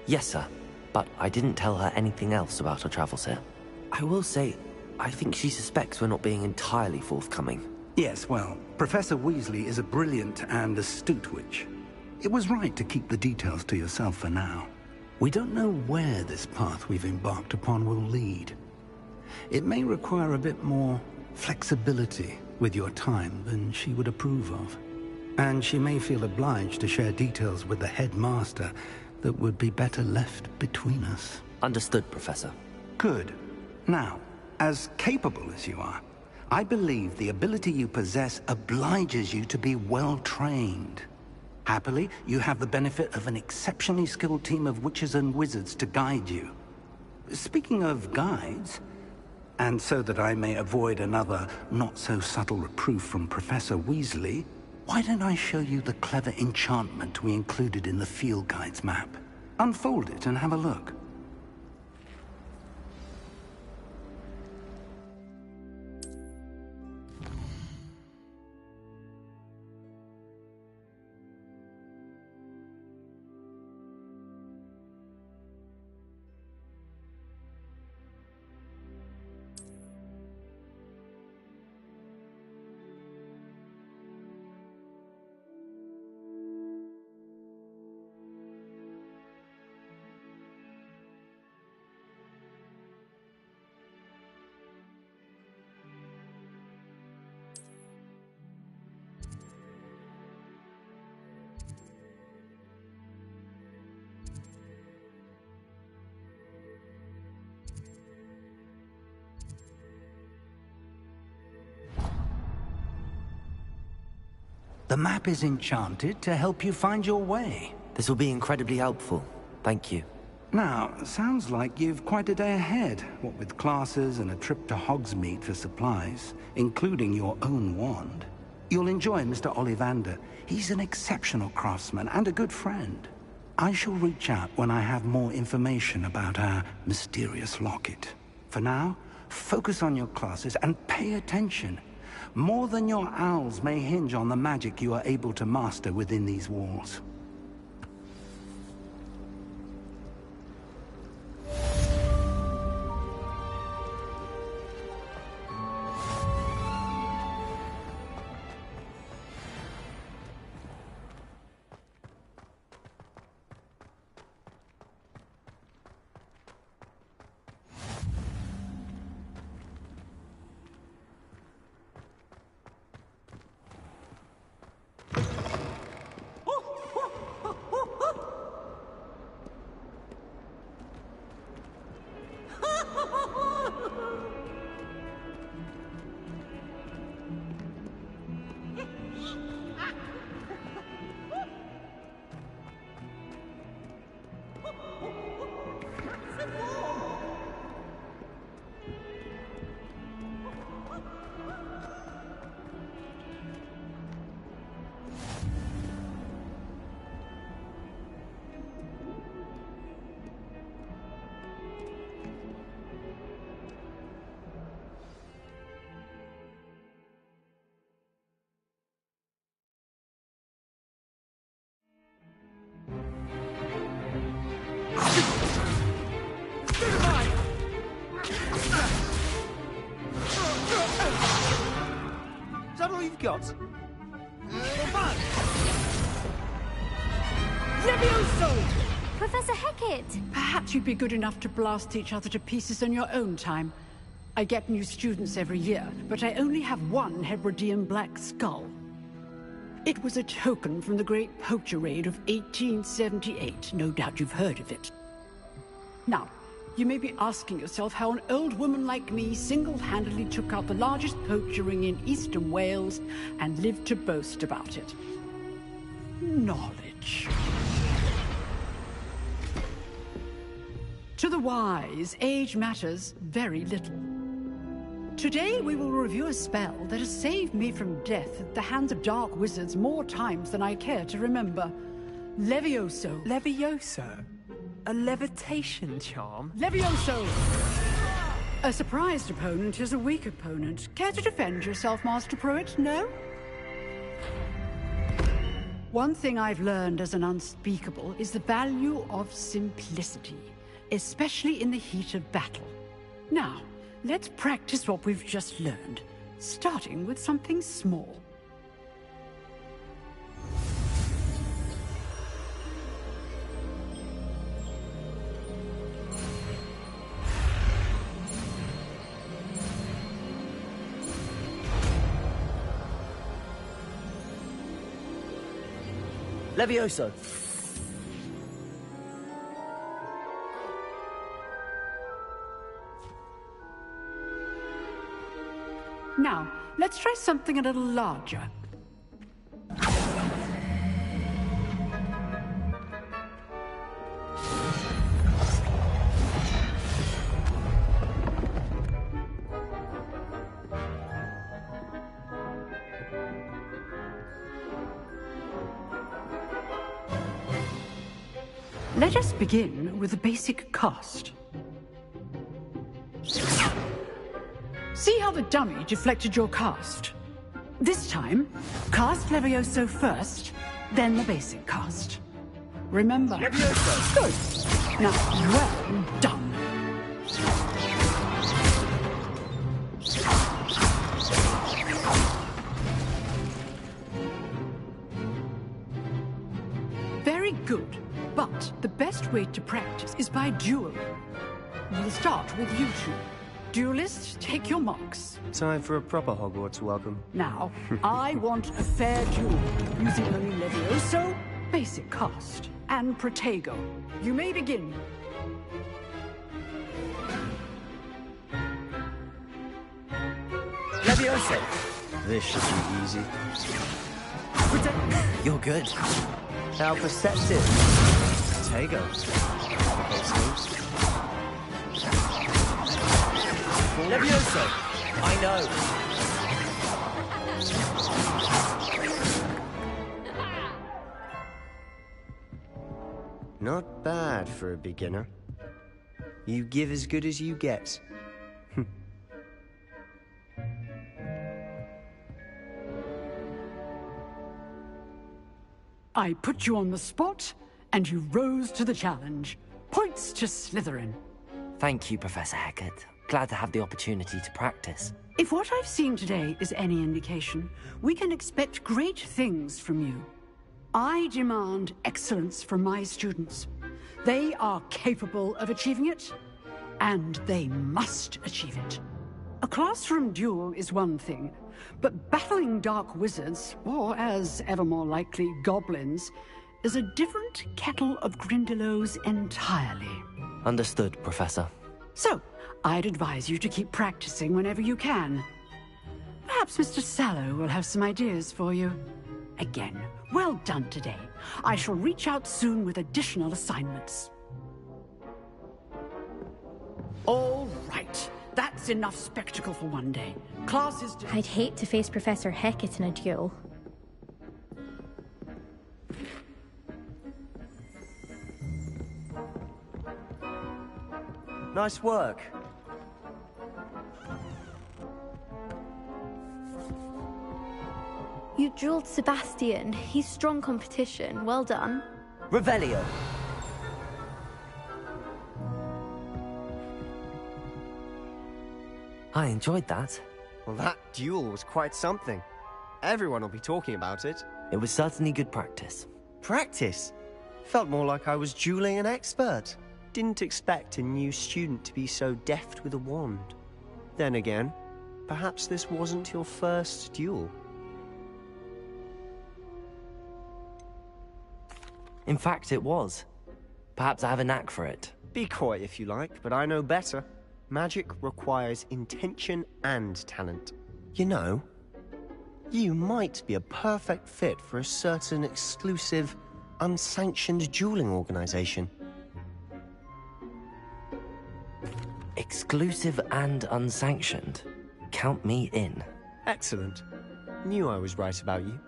Yes, sir. But I didn't tell her anything else about her travels here. I will say, I think she suspects we're not being entirely forthcoming. Yes, well, Professor Weasley is a brilliant and astute witch. It was right to keep the details to yourself for now. We don't know where this path we've embarked upon will lead. It may require a bit more flexibility with your time than she would approve of. And she may feel obliged to share details with the headmaster that would be better left between us. Understood, Professor. Good. Now, as capable as you are, I believe the ability you possess obliges you to be well-trained. Happily, you have the benefit of an exceptionally skilled team of witches and wizards to guide you. Speaking of guides, and so that I may avoid another not-so-subtle reproof from Professor Weasley, why don't I show you the clever enchantment we included in the field guide's map? Unfold it and have a look. The map is enchanted to help you find your way. This will be incredibly helpful. Thank you. Now, sounds like you've quite a day ahead, what with classes and a trip to Hogsmeade for supplies, including your own wand. You'll enjoy Mr. Ollivander. He's an exceptional craftsman and a good friend. I shall reach out when I have more information about our mysterious locket. For now, focus on your classes and pay attention. More than your owls may hinge on the magic you are able to master within these walls. Is that all you've got? Levioso! Professor Hecat! Perhaps you'd be good enough to blast each other to pieces in your own time. I get new students every year, but I only have one Hebridean black skull. It was a token from the Great Poacher Raid of 1878. No doubt you've heard of it. Now, you may be asking yourself how an old woman like me single-handedly took out the largest poacher ring in eastern Wales and lived to boast about it. Knowledge. To the wise, age matters very little. Today we will review a spell that has saved me from death at the hands of dark wizards more times than I care to remember. Levioso. Levioso? A levitation charm? Levioso! A surprised opponent is a weak opponent. Care to defend yourself, Master Pruitt? No? One thing I've learned as an unspeakable is the value of simplicity, especially in the heat of battle. Now, let's practice what we've just learned, starting with something small. Levioso! Now, let's try something a little larger. Let us begin with the basic cast. See how the dummy deflected your cast? This time, cast Levioso first, then the basic cast. Remember? Levioso! Good! Now, well done! Very good. But the best way to practice is by dueling. We'll start with you two. Duelists, take your marks. Time for a proper Hogwarts welcome. Now, I want a fair duel, using only Levioso, basic cast, and Protego. You may begin. Levioso! This should be easy. You're good. How perceptive. Protego. Levioso! I know. Not bad for a beginner. You give as good as you get. I put you on the spot, and you rose to the challenge. Points to Slytherin. Thank you, Professor Hecat. Glad to have the opportunity to practice. If what I've seen today is any indication, we can expect great things from you. I demand excellence from my students. They are capable of achieving it, and they must achieve it. A classroom duel is one thing, but battling dark wizards, or as ever more likely, goblins, is a different kettle of Grindylows entirely. Understood, Professor. So, I'd advise you to keep practicing whenever you can. Perhaps Mr. Sallow will have some ideas for you. Again, well done today. I shall reach out soon with additional assignments. All right. That's enough spectacle for one day. Class is... I'd hate to face Professor Hecat in a duel. Nice work. You dueled Sebastian. He's strong competition. Well done. Revelio. I enjoyed that. Well, that duel was quite something. Everyone will be talking about it. It was certainly good practice. Practice? Felt more like I was dueling an expert. Didn't expect a new student to be so deft with a wand. Then again, perhaps this wasn't your first duel. In fact, it was. Perhaps I have a knack for it. Be coy if you like, but I know better. Magic requires intention and talent. You know, you might be a perfect fit for a certain exclusive, unsanctioned dueling organization. Exclusive and unsanctioned? Count me in. Excellent. Knew I was right about you.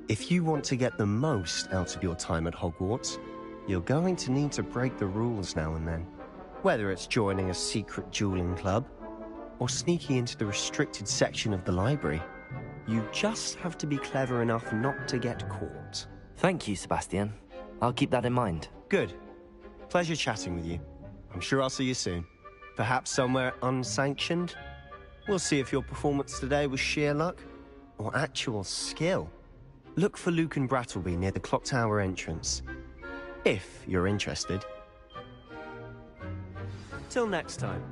If you want to get the most out of your time at Hogwarts, you're going to need to break the rules now and then. Whether it's joining a secret dueling club, or sneaking into the restricted section of the library, you just have to be clever enough not to get caught. Thank you, Sebastian. I'll keep that in mind. Good. Pleasure chatting with you. I'm sure I'll see you soon. Perhaps somewhere unsanctioned? We'll see if your performance today was sheer luck or actual skill. Look for Luke and Brattleby near the clock tower entrance. If you're interested. Till next time.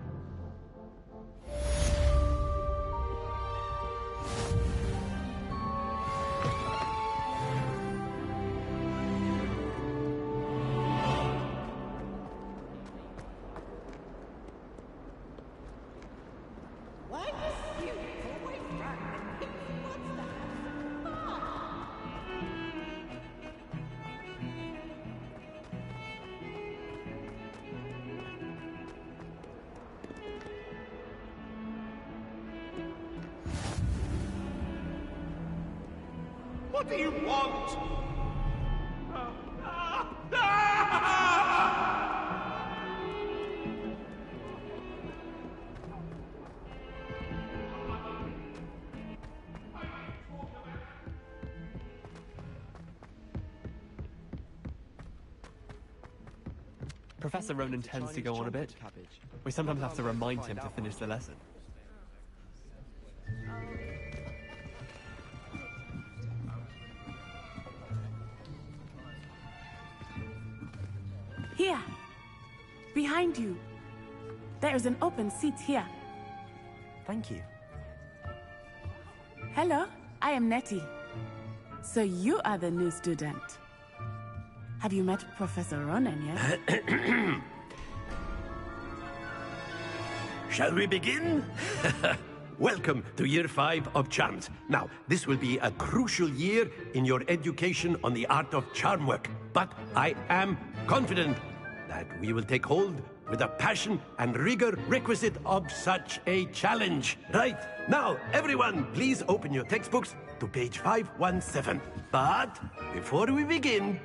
What do you want? Professor Ronan tends to go on a bit. We sometimes have to remind him to finish the lesson. Here. Behind you. There is an open seat here. Thank you. Hello, I am Nettie. So you are the new student. Have you met Professor Ronan yet? Shall we begin? Welcome to Year 5 of Charms. Now, this will be a crucial year in your education on the art of charm work. But I am confident that we will take hold with the passion and rigor requisite of such a challenge. Right, now, everyone, please open your textbooks to page 517. But before we begin,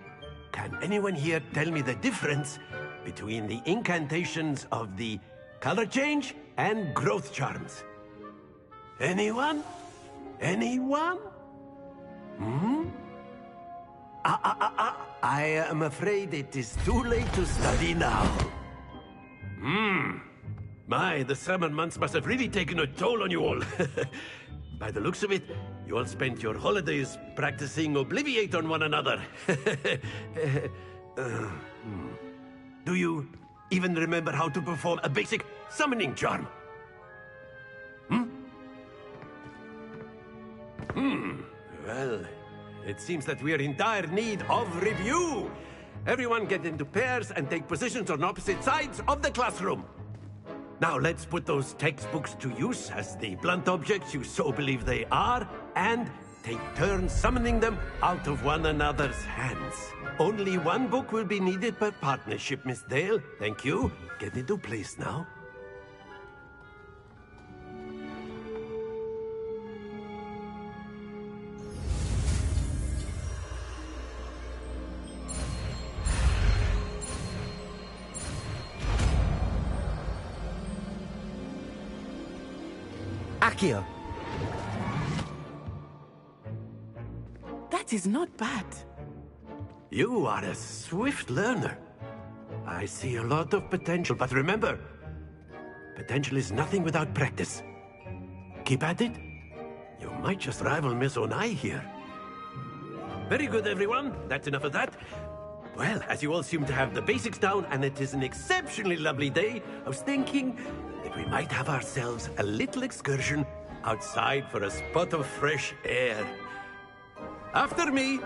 can anyone here tell me the difference between the incantations of the color change and growth charms? Anyone? Anyone? I am afraid it is too late to study now. My, the summer months must have really taken a toll on you all. By the looks of it, you all spent your holidays practicing Obliviate on one another. Do you even remember how to perform a basic summoning charm? Well, it seems that we are in dire need of review. Everyone get into pairs and take positions on opposite sides of the classroom. Now let's put those textbooks to use as the blunt objects you so believe they are, and take turns summoning them out of one another's hands. Only one book will be needed per partnership, Miss Dale. Thank you. Get into place now. Accio. That is not bad. You are a swift learner. I see a lot of potential, but remember, potential is nothing without practice. Keep at it. You might just rival Miss Onai here. Very good, everyone. That's enough of that. Well, as you all seem to have the basics down, and it is an exceptionally lovely day, I was thinking that we might have ourselves a little excursion outside for a spot of fresh air. After me.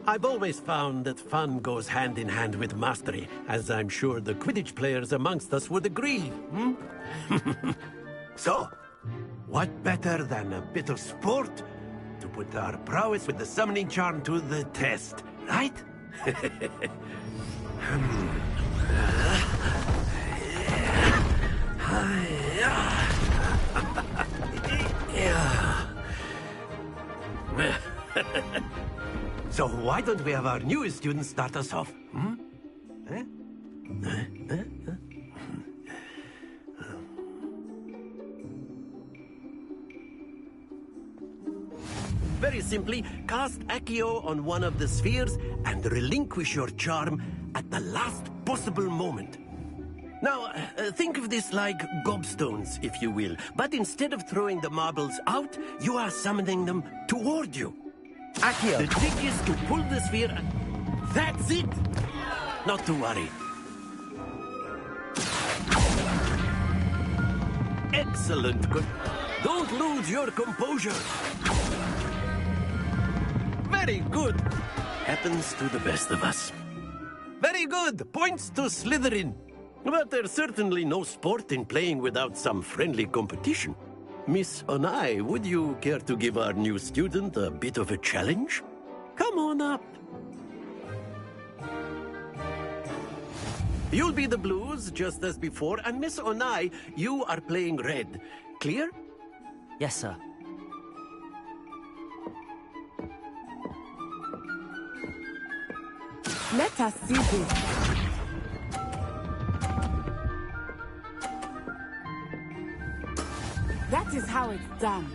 I've always found that fun goes hand in hand with mastery, as I'm sure the Quidditch players amongst us would agree. So, what better than a bit of sport to put our prowess with the summoning charm to the test, right? So why don't we have our newest student start us off? Very simply, cast Accio on one of the spheres and relinquish your charm at the last possible moment. Now, think of this like gobstones, if you will. But instead of throwing the marbles out, you are summoning them toward you. Accio! The trick is to pull the sphere and... That's it! Not to worry. Excellent. Don't lose your composure. Very good. Happens to the best of us. Very good. Points to Slytherin. But there's certainly no sport in playing without some friendly competition. Miss Onai, would you care to give our new student a bit of a challenge? Come on up. You'll be the blues, just as before, and Miss Onai, you are playing red. Clear? Yes, sir. Let us see this. That is how it's done.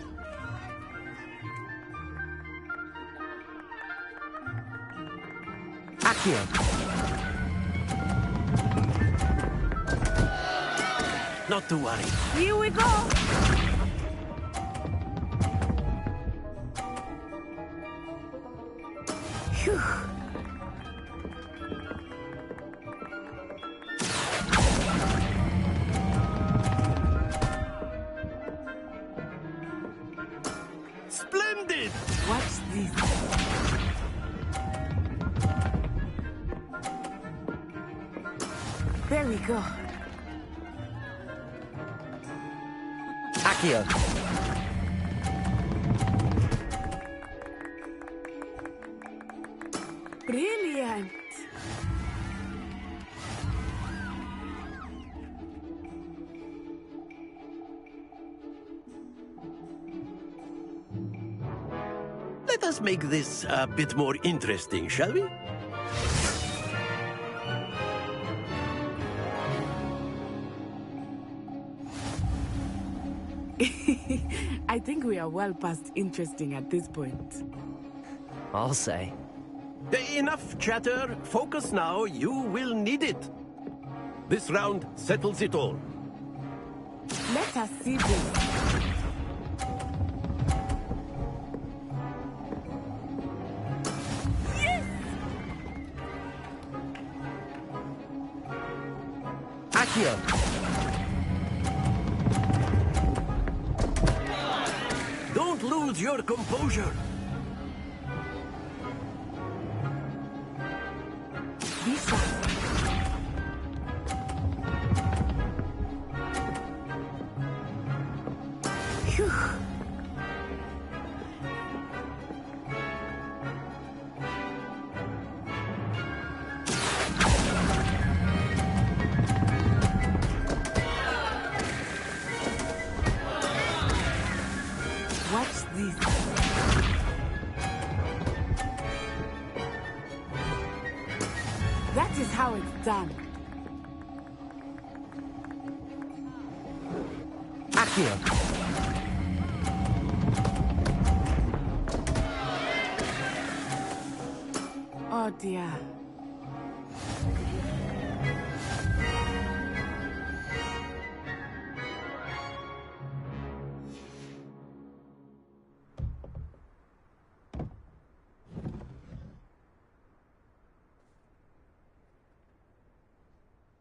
Accio! Not to worry. Here we go! Phew. Splendid! Watch this. There we go. Accio! Brilliant! Let us make this a bit more interesting, shall we? I think we are well past interesting at this point. I'll say. Enough chatter. Focus now. You will need it. This round settles it all. Let us see this. Accio! Don't lose your composure. Visa. Phew. Watch this. That is how it's done. Accio! Oh dear.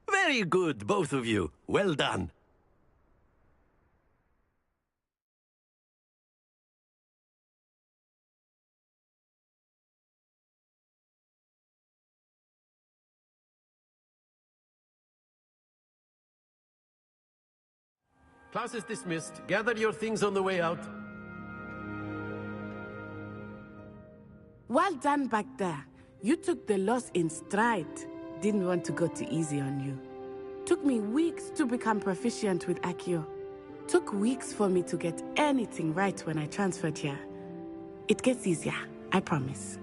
Very good, both of you. Well done. Class is dismissed. Gather your things on the way out. Well done back there. You took the loss in stride. Didn't want to go too easy on you. Took me weeks to become proficient with Accio. Took weeks for me to get anything right when I transferred here. It gets easier, I promise.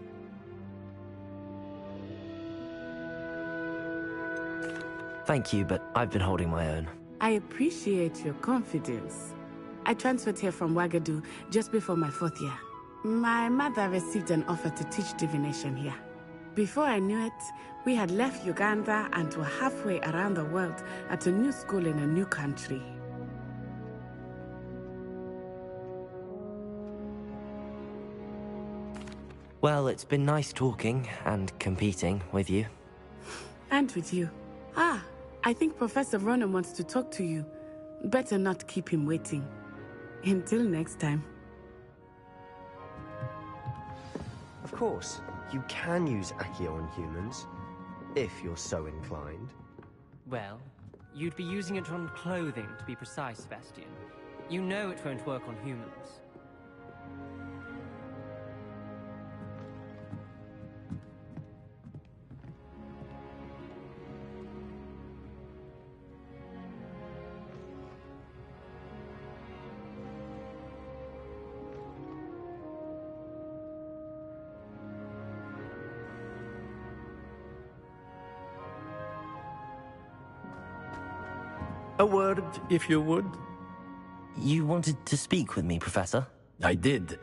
Thank you, but I've been holding my own. I appreciate your confidence. I transferred here from Wagadu just before my 4th year. My mother received an offer to teach divination here. Before I knew it, we had left Uganda and were halfway around the world at a new school in a new country. Well, it's been nice talking and competing with you. And with you. Ah, I think Professor Ronan wants to talk to you. Better not keep him waiting. Until next time. Of course, you can use Accio on humans, if you're so inclined. Well, you'd be using it on clothing, to be precise, Sebastian. You know it won't work on humans. A word, if you would. You wanted to speak with me, Professor? I did.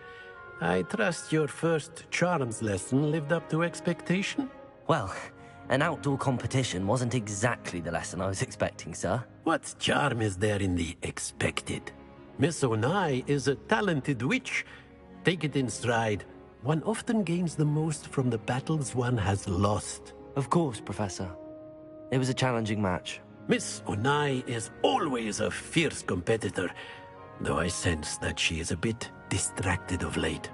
I trust your first charms lesson lived up to expectation? Well, an outdoor competition wasn't exactly the lesson I was expecting, sir. What charm is there in the expected? Miss Onai is a talented witch. Take it in stride. One often gains the most from the battles one has lost. Of course, Professor. It was a challenging match. Miss Onai is always a fierce competitor, though I sense that she is a bit distracted of late.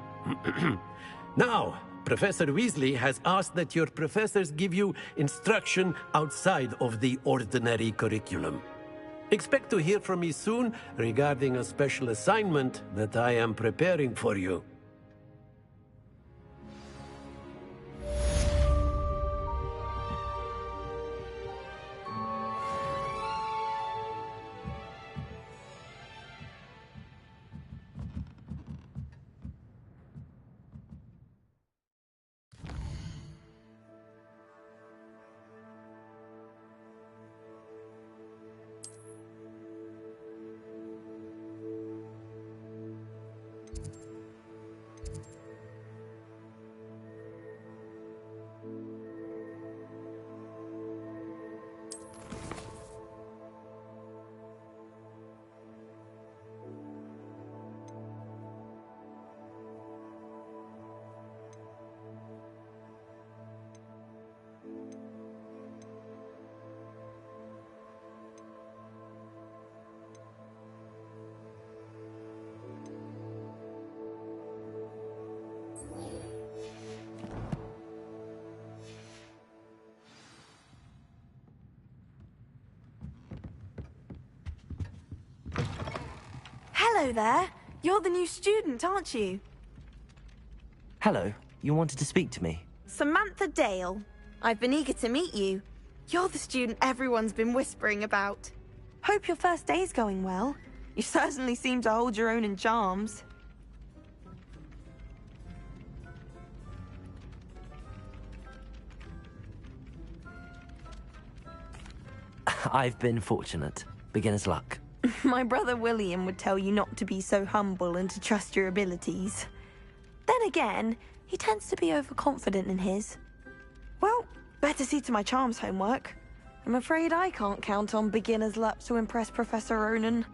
Now, Professor Weasley has asked that your professors give you instruction outside of the ordinary curriculum. Expect to hear from me soon regarding a special assignment that I am preparing for you. Hello there. You're the new student, aren't you? Hello, you wanted to speak to me? Samantha Dale. I've been eager to meet you. You're the student everyone's been whispering about. Hope your first day's going well. You certainly seem to hold your own in charms. I've been fortunate. Beginner's luck. My brother William would tell you not to be so humble and to trust your abilities. Then again, he tends to be overconfident in his. Well, better see to my charms homework. I'm afraid I can't count on beginner's luck to impress Professor Ronan.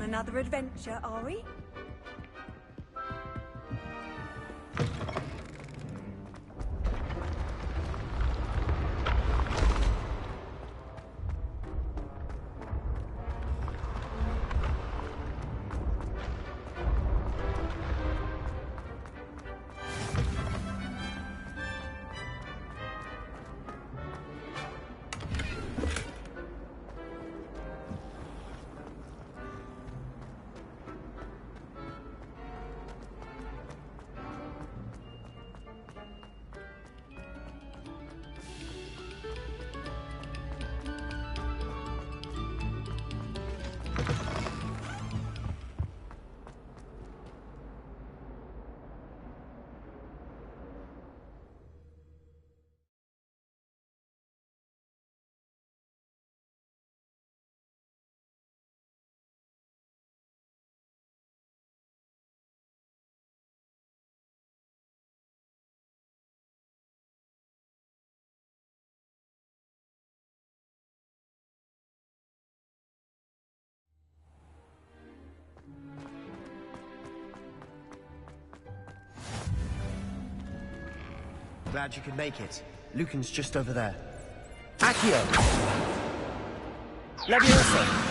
another adventure, are we? Glad you could make it. Lucan's just over there. Accio! Leviosa!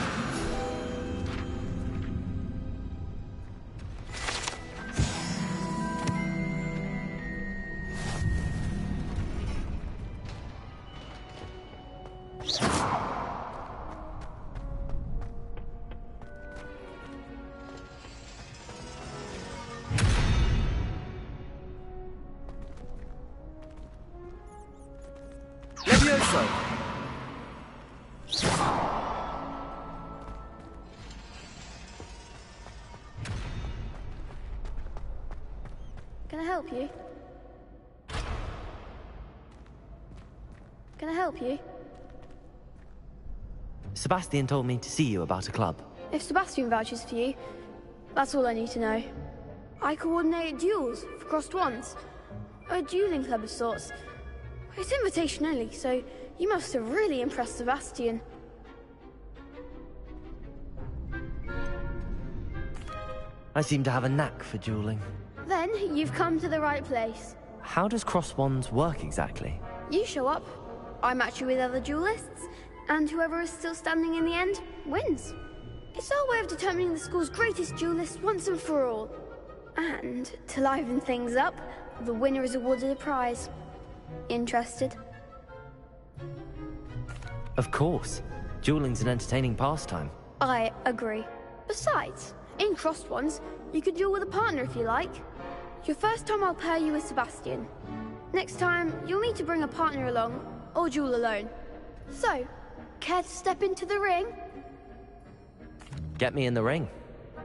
Can I help you? Can I help you? Sebastian told me to see you about a club. If Sebastian vouches for you, that's all I need to know. I coordinate duels for crossed wands. A dueling club of sorts. It's invitation only, so you must have really impressed Sebastian. I seem to have a knack for dueling. Then you've come to the right place. How does cross wands work exactly? You show up, I match you with other duelists, and whoever is still standing in the end wins. It's our way of determining the school's greatest duelist once and for all. And to liven things up, the winner is awarded a prize. Interested? Of course. Dueling's an entertaining pastime. I agree. Besides, in crossed ones, you could duel with a partner if you like. Your first time I'll pair you with Sebastian. Next time, you'll need to bring a partner along, or duel alone. So, care to step into the ring? Get me in the ring.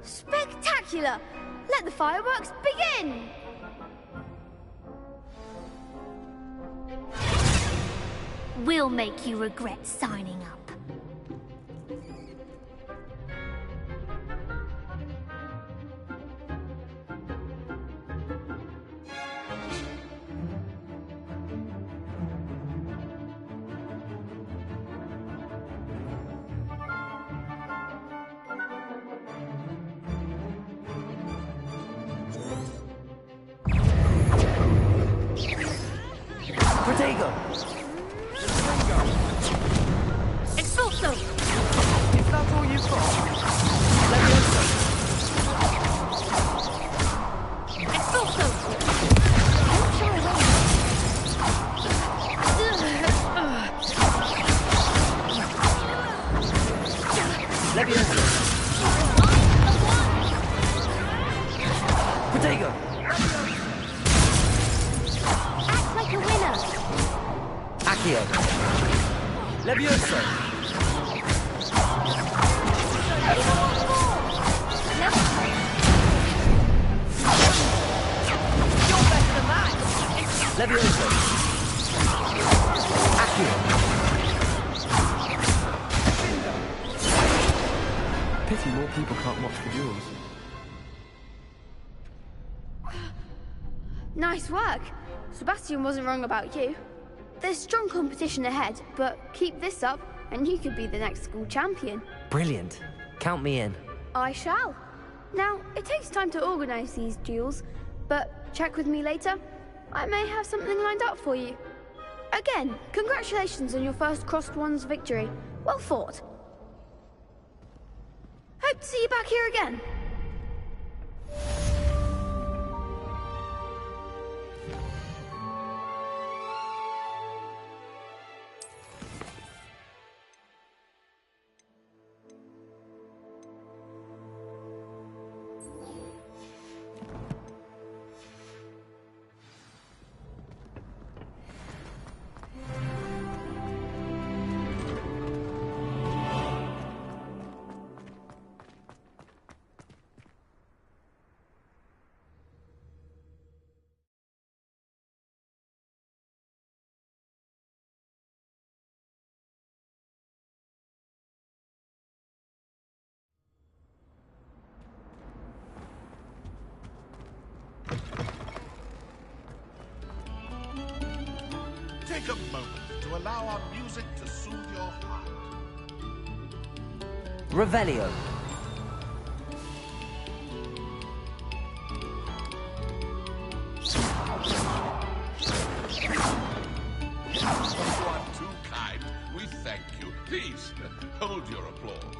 Spectacular! Let the fireworks begin! We'll make you regret signing up. Protego! Expulso! Is that all you've got? Expulso! Leviosa! Protego! Act like a winner! Accio! Leviosa! You're better than that! Leviosa! Accio! Pity more people can't watch the duels. Nice work. Sebastian wasn't wrong about you. There's strong competition ahead, but keep this up and you could be the next school champion. Brilliant. Count me in. I shall. Now, it takes time to organize these duels, but check with me later. I may have something lined up for you. Again, congratulations on your first Crossed Ones victory. Well fought. Hope to see you back here again. Take a moment to allow our music to soothe your heart. Revelio. You are too kind. We thank you. Please, hold your applause.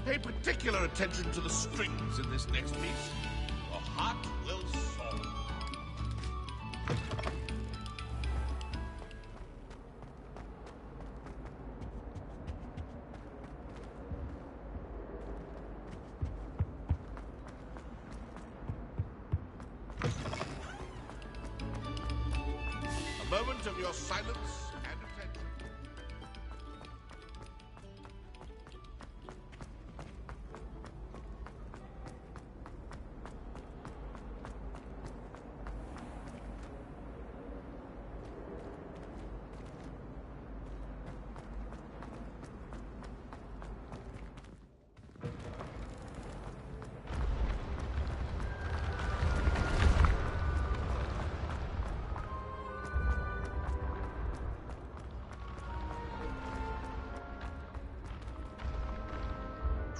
Pay particular attention to the strings in this next piece. Your heart will soar. A moment of your silence and attention.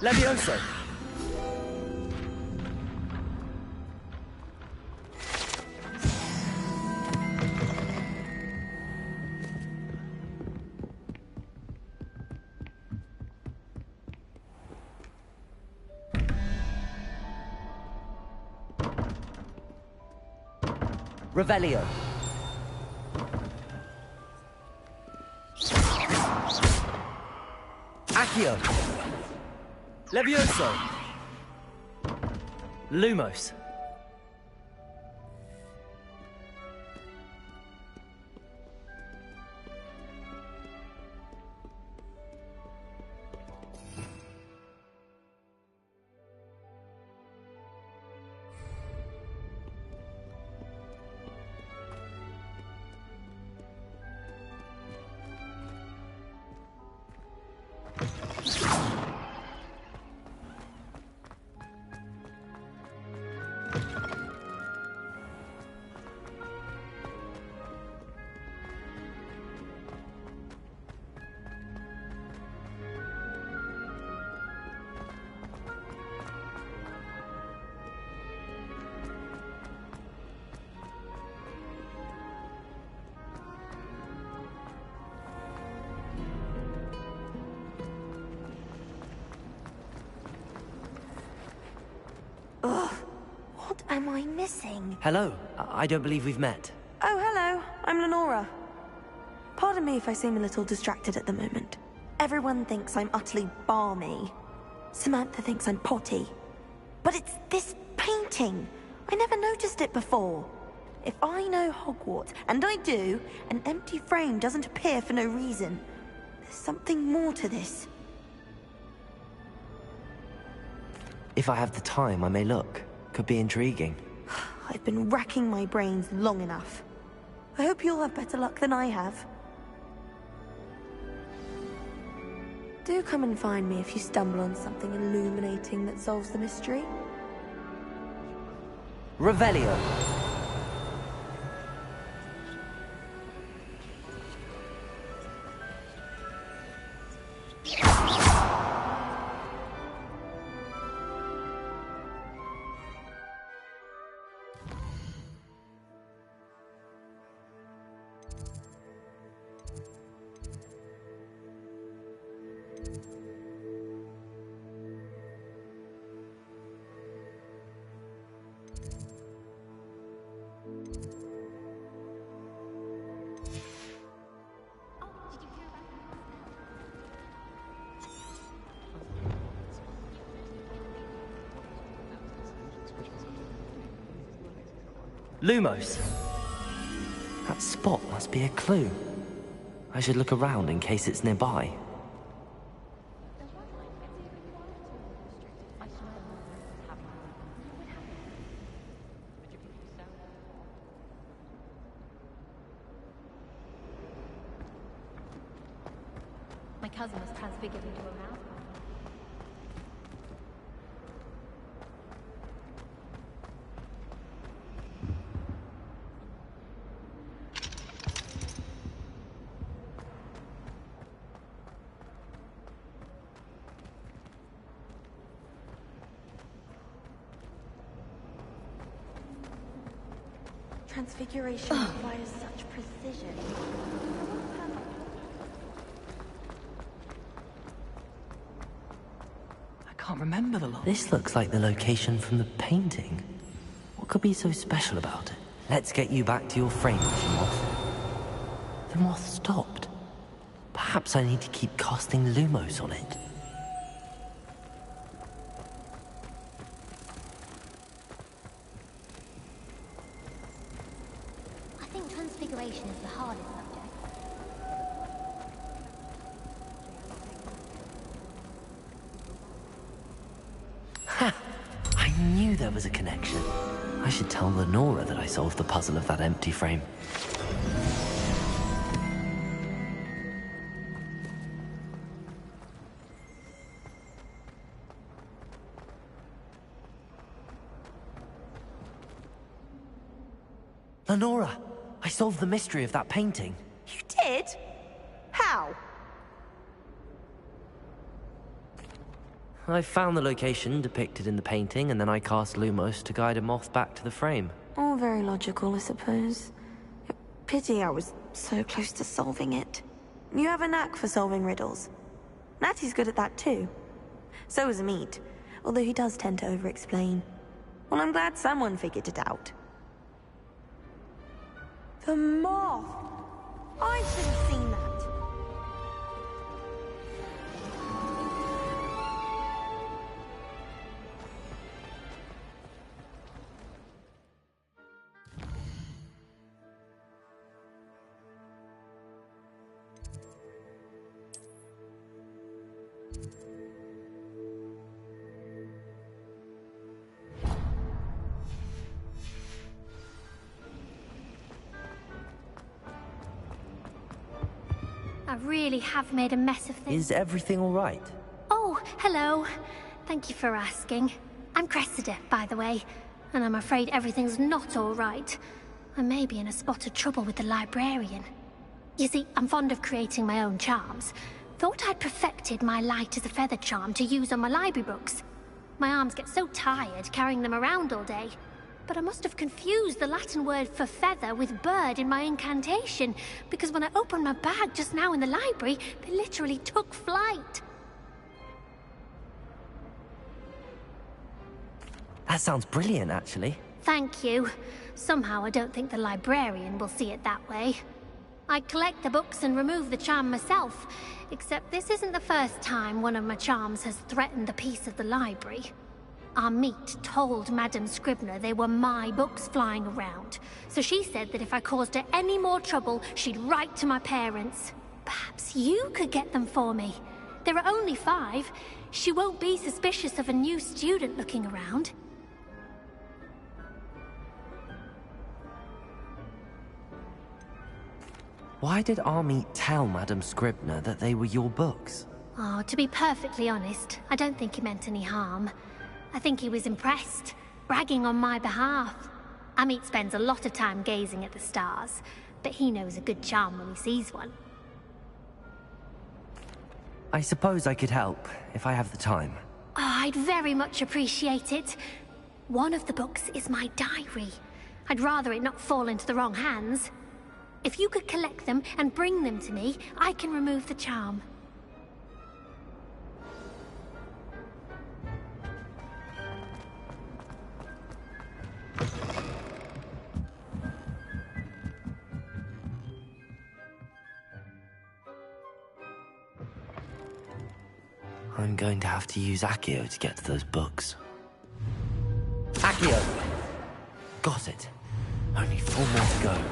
Levioso. Revelio. Accio. Levioso. Lumos. What am I missing? Hello. I don't believe we've met. Oh, hello. I'm Lenora. Pardon me if I seem a little distracted at the moment. Everyone thinks I'm utterly balmy. Samantha thinks I'm potty. But it's this painting. I never noticed it before. If I know Hogwarts, and I do, an empty frame doesn't appear for no reason. There's something more to this. If I have the time, I may look. Could be intriguing. I've been racking my brains long enough. I hope you'll have better luck than I have. Do come and find me if you stumble on something illuminating that solves the mystery. Revelio. Lumos. That spot must be a clue. I should look around in case it's nearby. My cousin was transfigured into a mouse. Transfiguration requires such precision. I can't remember the lot. This looks like the location from the painting. What could be so special about it? Let's get you back to your frame, moth. The moth stopped. Perhaps I need to keep casting Lumos on it. I think transfiguration is the hardest subject. Ha! I knew there was a connection. I should tell Lenora that I solved the puzzle of that empty frame. Lenora! I solved the mystery of that painting. You did? How? I found the location depicted in the painting, and then I cast Lumos to guide a moth back to the frame. All very logical, I suppose. Pity I was so close to solving it. You have a knack for solving riddles. Natty's good at that too. So is Meat, although he does tend to over-explain. Well, I'm glad someone figured it out. The moth! I should have seen that. I really have made a mess of things. Is everything all right? Oh, hello. Thank you for asking. I'm Cressida, by the way, and I'm afraid everything's not all right. I may be in a spot of trouble with the librarian. You see, I'm fond of creating my own charms. Thought I'd perfected my light as a feather charm to use on my library books. My arms get so tired carrying them around all day. But I must have confused the Latin word for feather with bird in my incantation, because when I opened my bag just now in the library, they literally took flight. That sounds brilliant, actually. Thank you. Somehow I don't think the librarian will see it that way. I collect the books and remove the charm myself, except this isn't the first time one of my charms has threatened the peace of the library. Our Meat told Madame Scribner they were my books flying around, so she said that if I caused her any more trouble, she'd write to my parents. Perhaps you could get them for me. There are only 5. She won't be suspicious of a new student looking around. Why did Army tell Madam Scribner that they were your books? Oh, to be perfectly honest, I don't think he meant any harm. I think he was impressed, bragging on my behalf. Amit spends a lot of time gazing at the stars, but he knows a good charm when he sees one. I suppose I could help, if I have the time. Oh, I'd very much appreciate it. One of the books is my diary. I'd rather it not fall into the wrong hands. If you could collect them and bring them to me, I can remove the charm. I'm going to have to use Accio to get to those books. Accio! Got it. Only 4 more to go.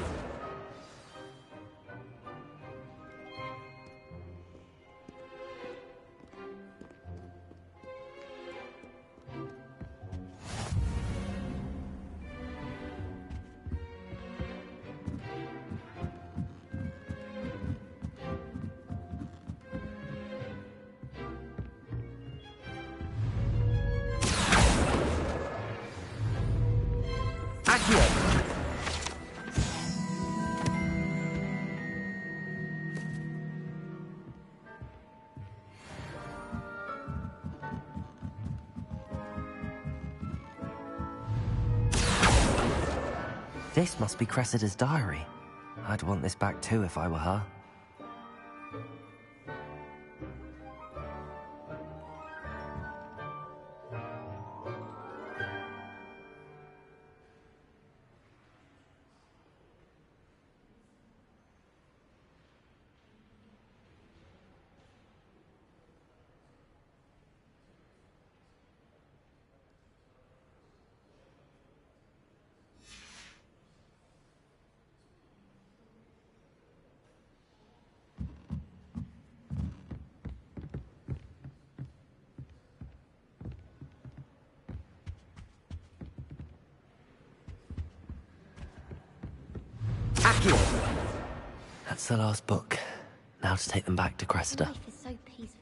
This must be Cressida's diary. I'd want this back too if I were her. That's the last book. Now to take them back to Cressida. Life is so peaceful.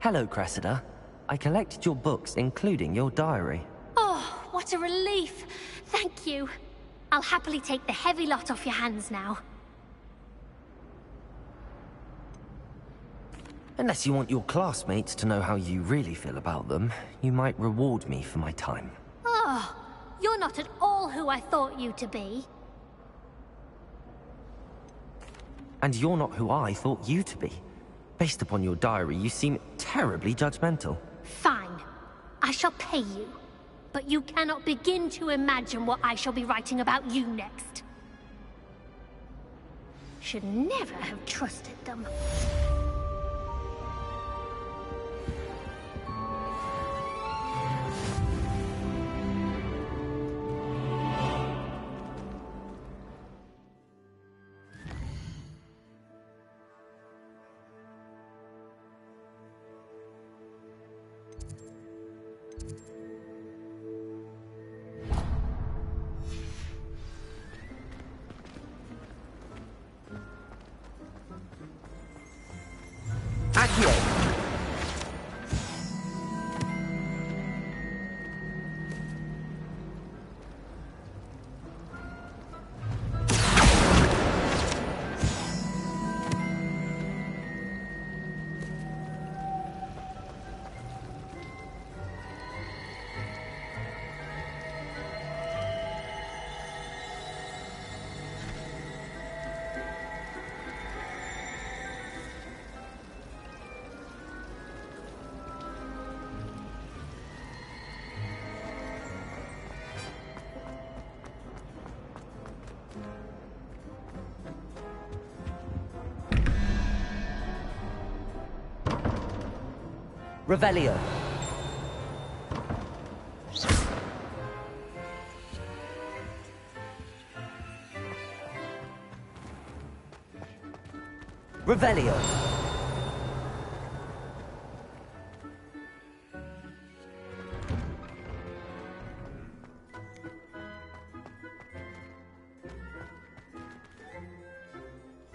Hello, Cressida. I collected your books, including your diary. Oh, what a relief. Thank you. I'll happily take the heavy lot off your hands now. Unless you want your classmates to know how you really feel about them, you might reward me for my time. Oh, you're not at all who I thought you to be. And you're not who I thought you to be. Based upon your diary, you seem terribly judgmental. Fine. I shall pay you. But you cannot begin to imagine what I shall be writing about you next. Should never have trusted them. Revelio. Revelio.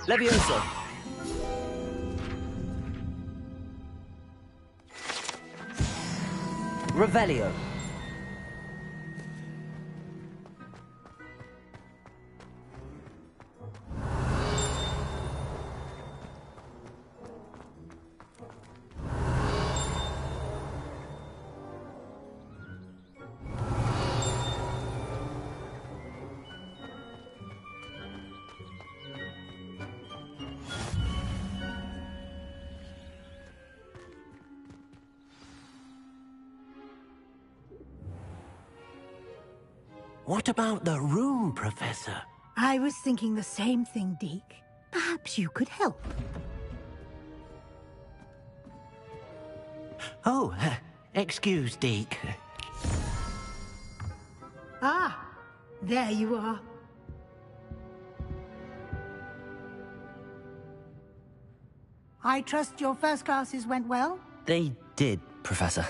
Levioso. Revelio. What about the room, Professor? I was thinking the same thing, Deke. Perhaps you could help. Oh, excuse, Deke. Ah, there you are. I trust your first classes went well? They did, Professor.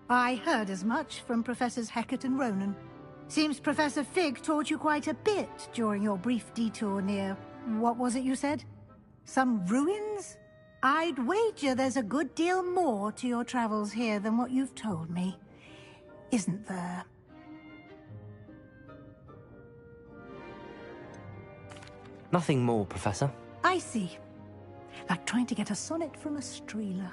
I heard as much from Professors Hecat and Ronan. Seems Professor Fig taught you quite a bit during your brief detour near... what was it you said? Some ruins? I'd wager there's a good deal more to your travels here than what you've told me. Isn't there? Nothing more, Professor. I see. Like trying to get a sonnet from a streeler.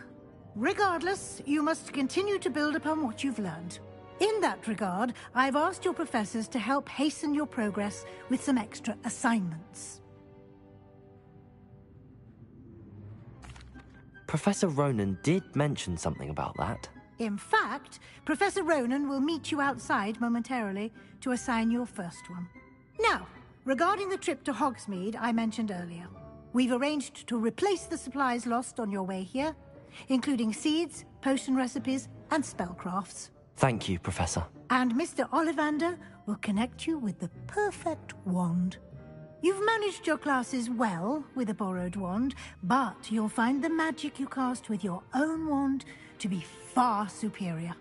Regardless, you must continue to build upon what you've learned. In that regard, I've asked your professors to help hasten your progress with some extra assignments. Professor Ronan did mention something about that. In fact, Professor Ronan will meet you outside momentarily to assign your first one. Now, regarding the trip to Hogsmeade I mentioned earlier, we've arranged to replace the supplies lost on your way here, including seeds, potion recipes, and spellcrafts. Thank you, Professor. And Mr. Ollivander will connect you with the perfect wand. You've managed your classes well with a borrowed wand, but you'll find the magic you cast with your own wand to be far superior.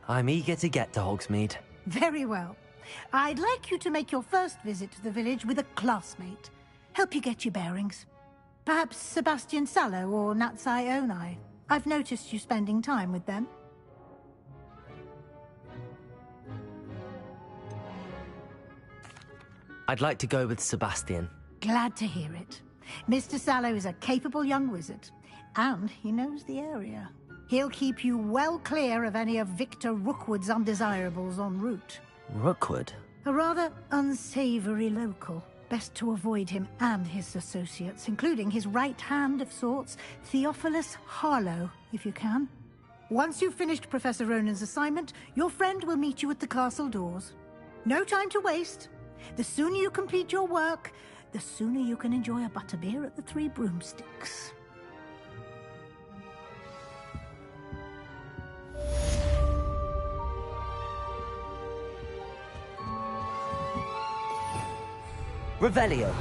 I'm eager to get to Hogsmeade. Very well. I'd like you to make your first visit to the village with a classmate. Help you get your bearings. Perhaps Sebastian Sallow or Natsai Onai. I've noticed you spending time with them. I'd like to go with Sebastian. Glad to hear it. Mr. Sallow is a capable young wizard, and he knows the area. He'll keep you well clear of any of Victor Rookwood's undesirables en route. Rookwood? A rather unsavory local. Best to avoid him and his associates, including his right hand of sorts, Theophilus Harlow, if you can. Once you've finished Professor Ronan's assignment, your friend will meet you at the castle doors. No time to waste. The sooner you complete your work, the sooner you can enjoy a butterbeer at the Three Broomsticks. Revelio.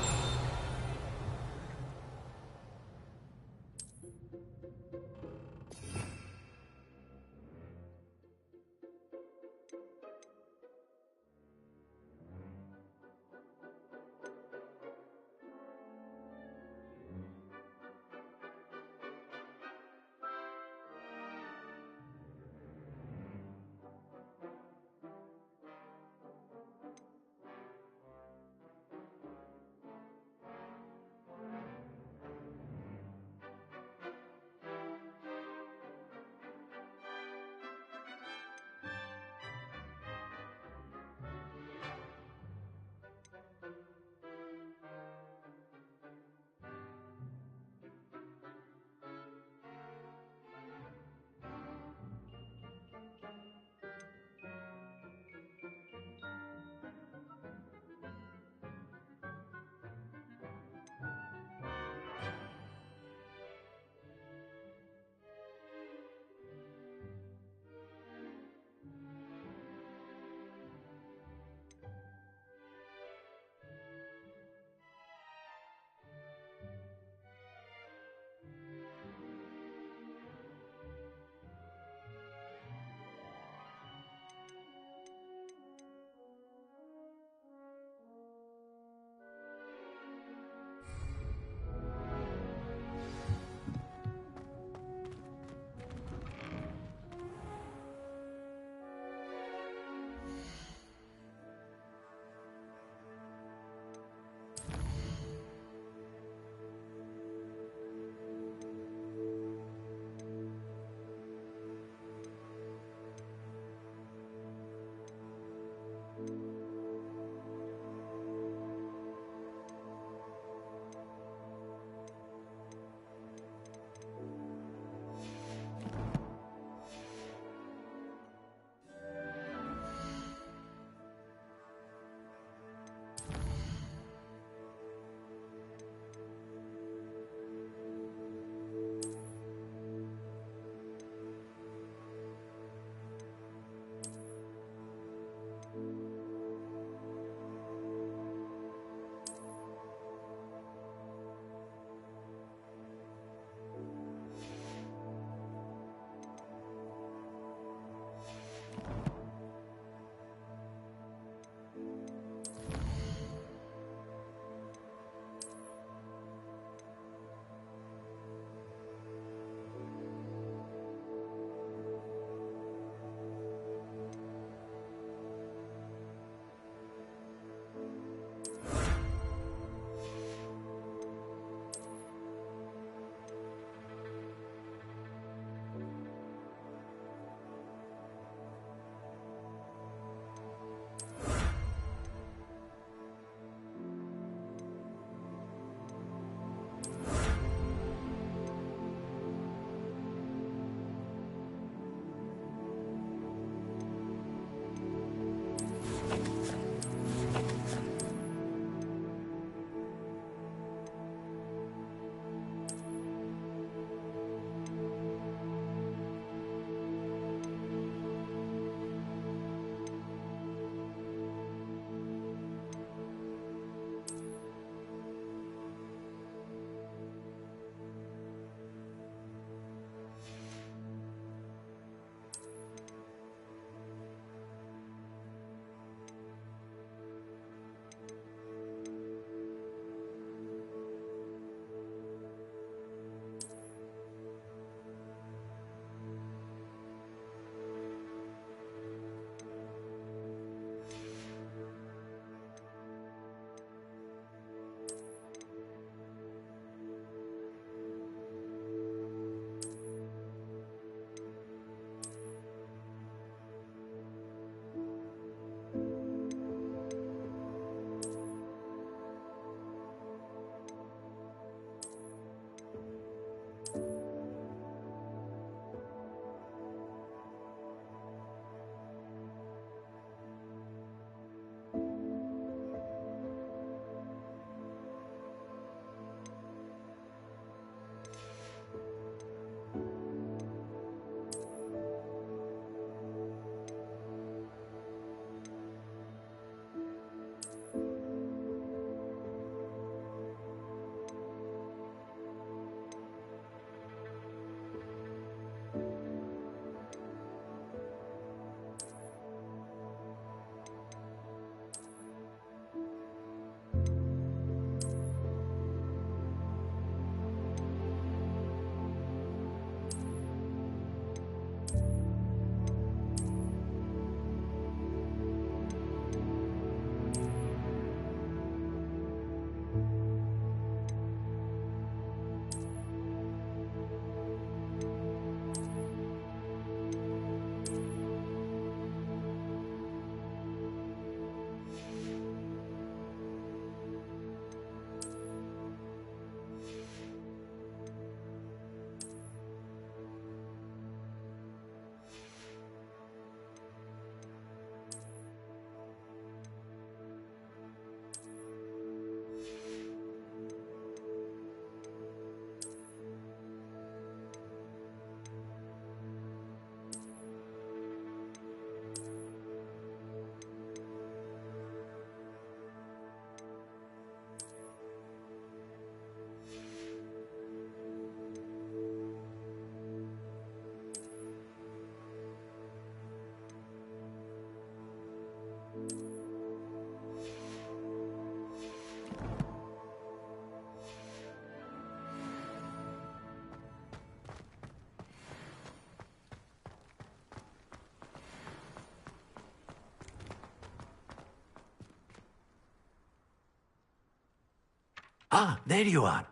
Ah, there you are.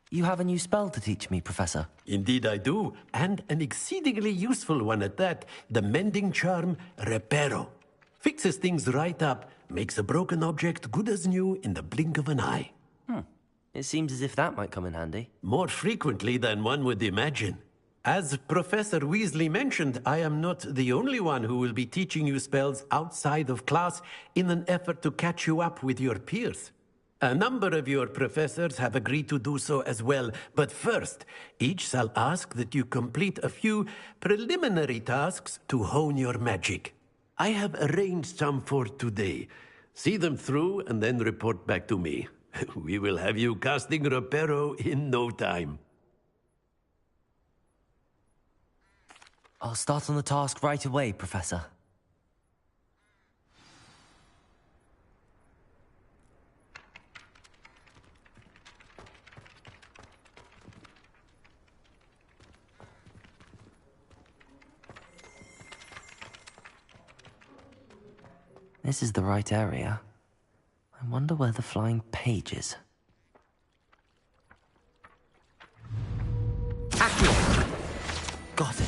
You have a new spell to teach me, Professor. Indeed I do, and an exceedingly useful one at that. The mending charm, Reparo. Fixes things right up, makes a broken object good as new in the blink of an eye. It seems as if that might come in handy. More frequently than one would imagine. As Professor Weasley mentioned, I am not the only one who will be teaching you spells outside of class in an effort to catch you up with your peers. A number of your professors have agreed to do so as well, but first, each shall ask that you complete a few preliminary tasks to hone your magic. I have arranged some for today. See them through and then report back to me. We will have you casting Reparo in no time. I'll start on the task right away, Professor. This is the right area. I wonder where the flying page is. Accio! Got it.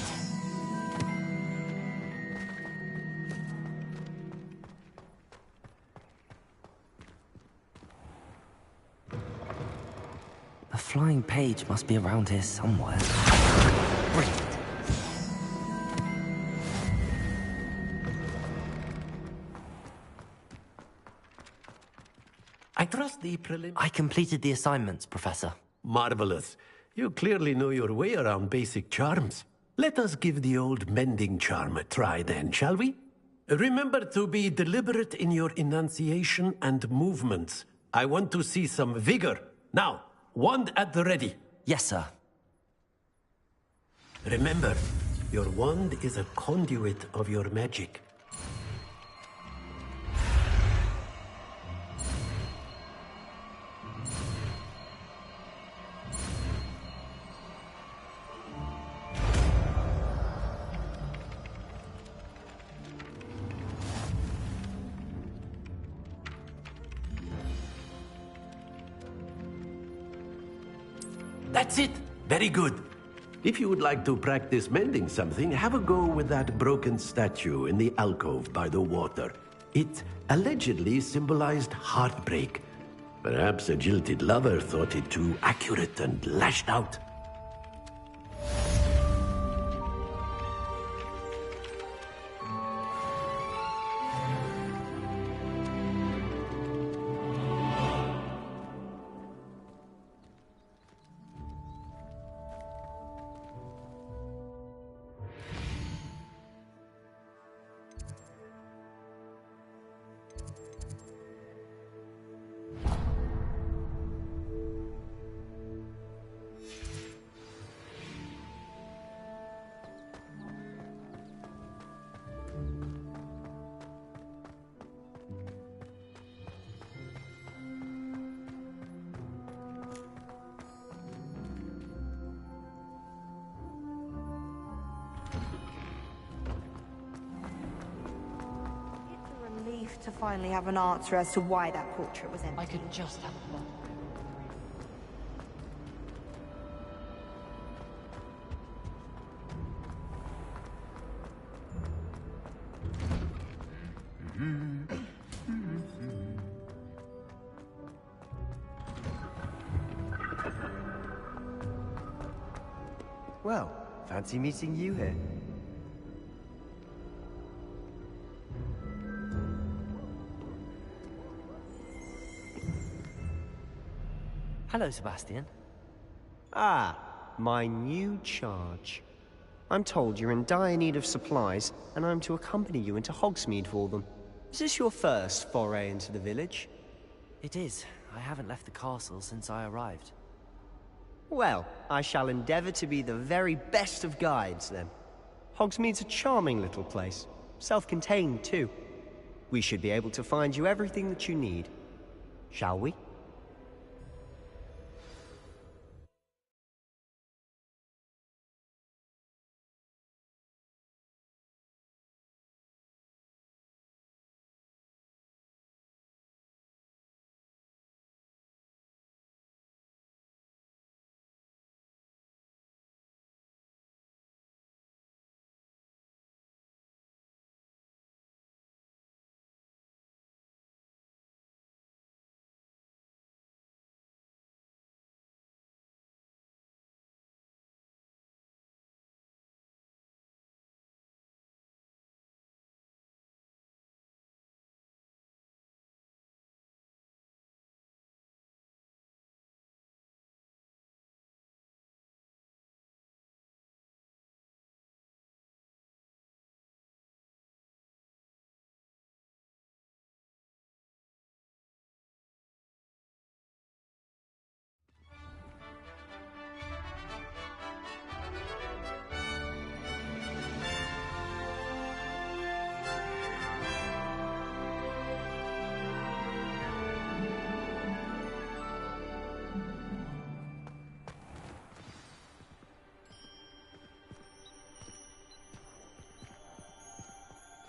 The flying page must be around here somewhere. Brilliant. I trust the I completed the assignments, Professor. Marvelous. You clearly know your way around basic charms. Let us give the old mending charm a try then, shall we? Remember to be deliberate in your enunciation and movements. I want to see some vigor. Now, wand at the ready. Yes, sir. Remember, your wand is a conduit of your magic. That's it. Very good. If you would like to practice mending something, have a go with that broken statue in the alcove by the water. It allegedly symbolized heartbreak. Perhaps a jilted lover thought it too accurate and lashed out. To finally have an answer as to why that portrait was empty. I could just have a look. Well, fancy meeting you here. Hello, Sebastian. Ah, my new charge. I'm told you're in dire need of supplies, and I'm to accompany you into Hogsmeade for them. Is this your first foray into the village? It is. I haven't left the castle since I arrived. Well, I shall endeavor to be the very best of guides, then. Hogsmeade's a charming little place. Self-contained, too. We should be able to find you everything that you need. Shall we?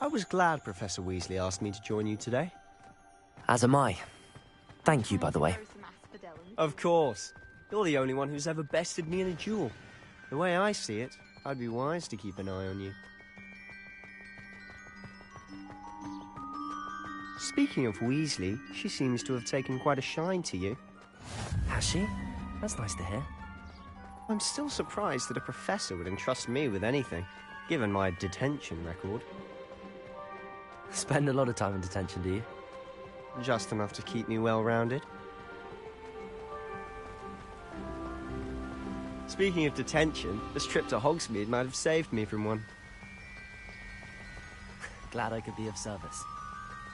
I was glad Professor Weasley asked me to join you today. As am I. Thank you, by the way. Of course. You're the only one who's ever bested me in a duel. The way I see it, I'd be wise to keep an eye on you. Speaking of Weasley, she seems to have taken quite a shine to you. Has she? That's nice to hear. I'm still surprised that a professor would entrust me with anything, given my detention record. Spend a lot of time in detention, do you? Just enough to keep me well-rounded. Speaking of detention, this trip to Hogsmeade might have saved me from one. Glad I could be of service.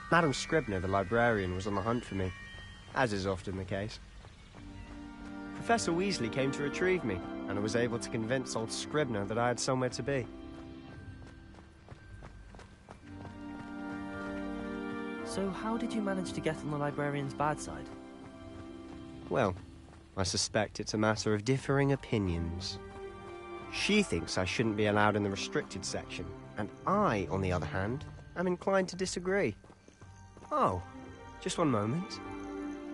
Madam Scribner, the librarian, was on the hunt for me, as is often the case. Professor Weasley came to retrieve me, and I was able to convince old Scribner that I had somewhere to be. So how did you manage to get on the librarian's bad side? Well, I suspect it's a matter of differing opinions. She thinks I shouldn't be allowed in the restricted section, and I, on the other hand, am inclined to disagree. Oh, just one moment.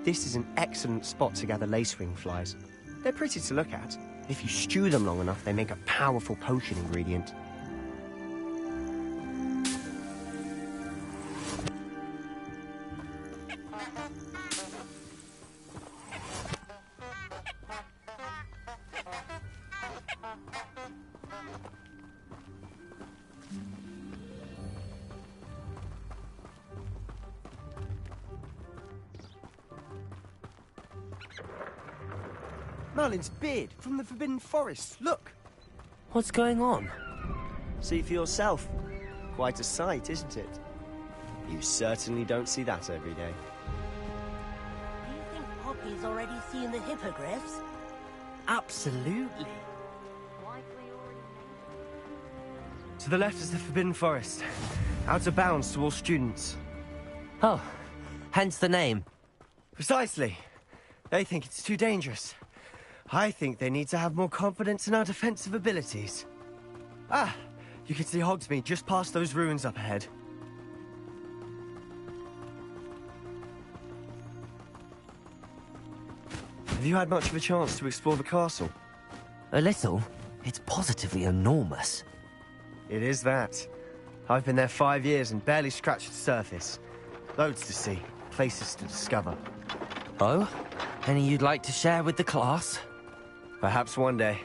This is an excellent spot to gather lacewing flies. They're pretty to look at. If you stew them long enough, they make a powerful potion ingredient. Merlin's beard from the Forbidden Forest. Look! What's going on? See for yourself. Quite a sight, isn't it? You certainly don't see that every day. Do you think Poppy's already seen the hippogriffs? Absolutely. To the left is the Forbidden Forest. Out of bounds to all students. Oh, hence the name. Precisely. They think it's too dangerous. I think they need to have more confidence in our defensive abilities. Ah, you can see Hogsmeade just past those ruins up ahead. Have you had much of a chance to explore the castle? A little. It's positively enormous. It is that. I've been there 5 years and barely scratched the surface. Loads to see, places to discover. Oh? Any you'd like to share with the class? Perhaps one day.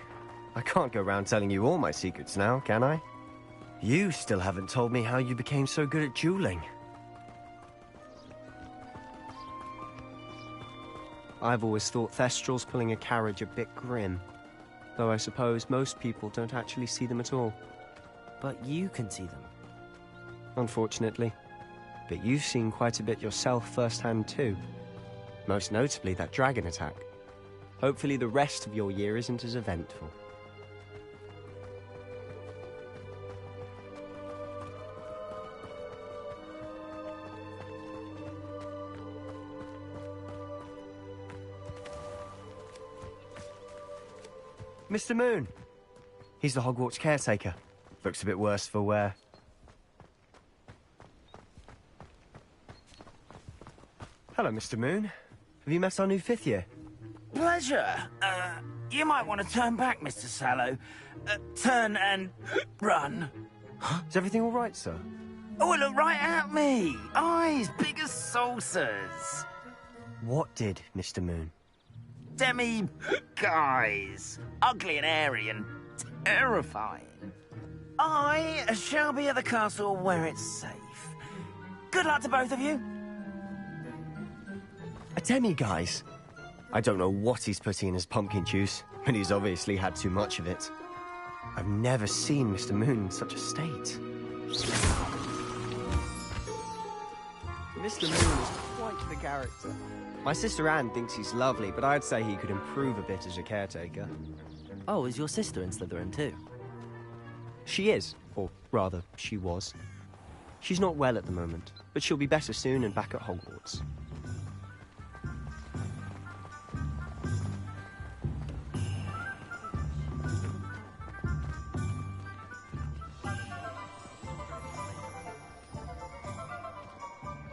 I can't go around telling you all my secrets now, can I? You still haven't told me how you became so good at dueling. I've always thought Thestrals pulling a carriage a bit grim. Though I suppose most people don't actually see them at all. But you can see them. Unfortunately. But you've seen quite a bit yourself firsthand too. Most notably that dragon attack. Hopefully the rest of your year isn't as eventful. Mr. Moon. He's the Hogwarts caretaker. Looks a bit worse for wear. Hello, Mr. Moon. Have you met our new 5th year? Pleasure. You might want to turn back, Mr. Sallow. Turn and run. Is everything all right, sir? Oh, look right at me. Eyes big as saucers. What did, Mr. Moon? Guys. Ugly and airy and terrifying. I shall be at the castle where it's safe. Good luck to both of you. A demi-guise? I don't know what he's putting in his pumpkin juice, but he's obviously had too much of it. I've never seen Mr. Moon in such a state. Mr. Moon is quite the character. My sister Anne thinks he's lovely, but I'd say he could improve a bit as a caretaker. Oh, is your sister in Slytherin too? She is, or rather, she was. She's not well at the moment, but she'll be better soon and back at Hogwarts.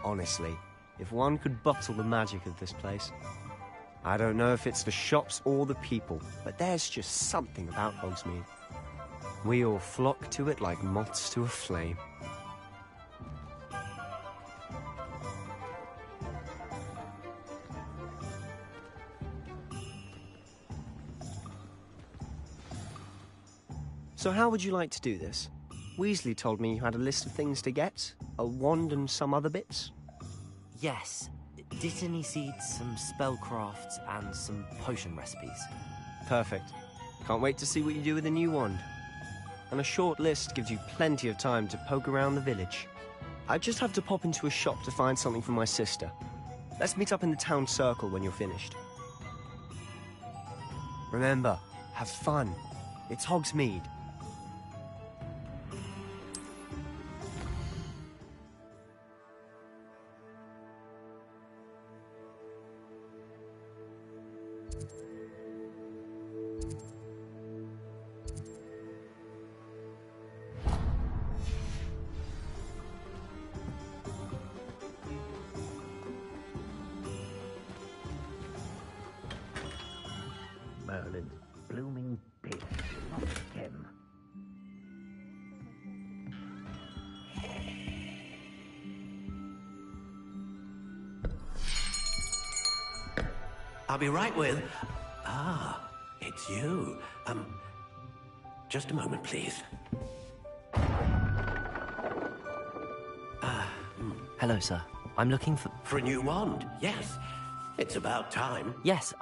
Honestly, if one could bottle the magic of this place. I don't know if it's the shops or the people, but there's just something about Hogsmeade. We all flock to it like moths to a flame. So how would you like to do this? Weasley told me you had a list of things to get, a wand and some other bits. Yes. Dittany seeds, some spellcrafts, and some potion recipes. Perfect. Can't wait to see what you do with the new wand. And a short list gives you plenty of time to poke around the village. I just have to pop into a shop to find something for my sister. Let's meet up in the town circle when you're finished. Remember, have fun. It's Hogsmeade. Merlin's blooming bitch, not him. I'll be right with... Ah, it's you. Just a moment, please. Hello, sir. I'm looking for... For a new wand, yes. It's about time. Yes,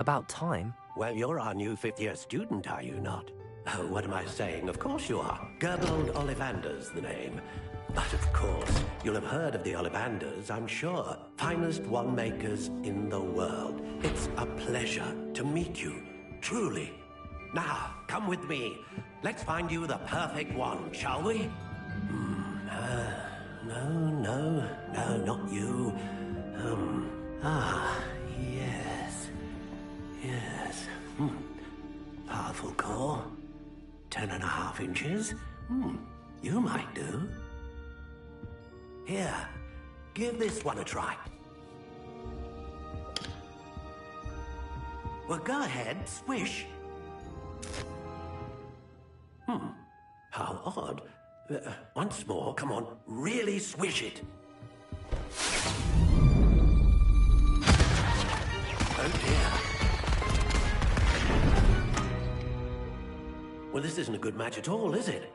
about time? Well, you're our new fifth-year student, are you not? Oh, what am I saying? Of course you are. Gerbold Ollivander's the name. But of course, you'll have heard of the Ollivanders, I'm sure. Finest wand makers in the world. It's a pleasure to meet you, truly. Now, come with me. Let's find you the perfect wand, shall we? No, not you. Yes. Powerful core. 10.5 inches. You might do. Here, give this one a try. Well, go ahead, swish. How odd. Once more, come on, really swish it. Oh dear. Well, this isn't a good match at all, is it?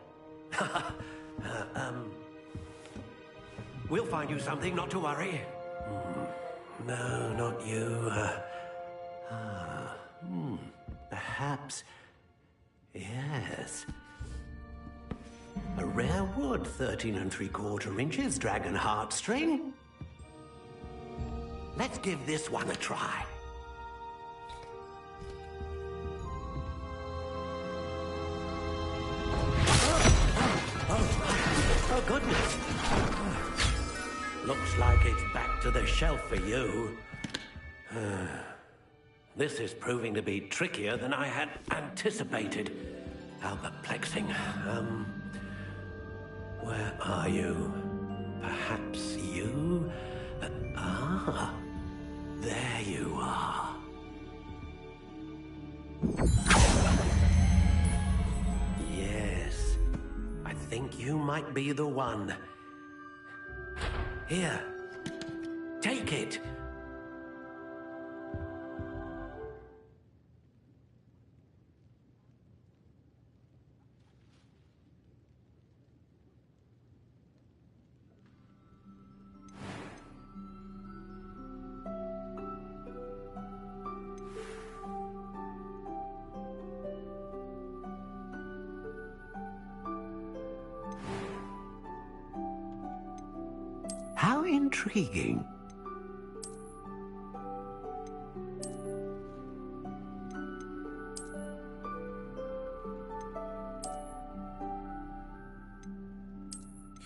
We'll find you something, not to worry. No, not you. Perhaps... Yes. A rare wood, 13 3/4 inches, dragon heartstring. Let's give this one a try. Oh, goodness. Looks like it's back to the shelf for you. This is proving to be trickier than I had anticipated. How perplexing. Where are you? Perhaps you? There you are. Yes, I think you might be the one. Here, take it. How intriguing.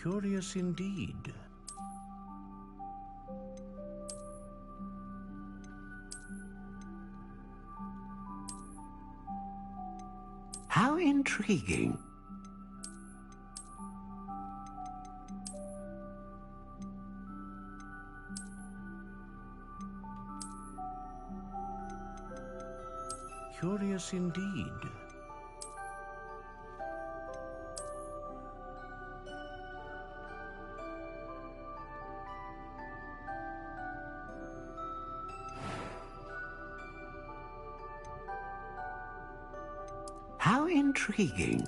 Curious indeed. How intriguing. Curious indeed. How intriguing.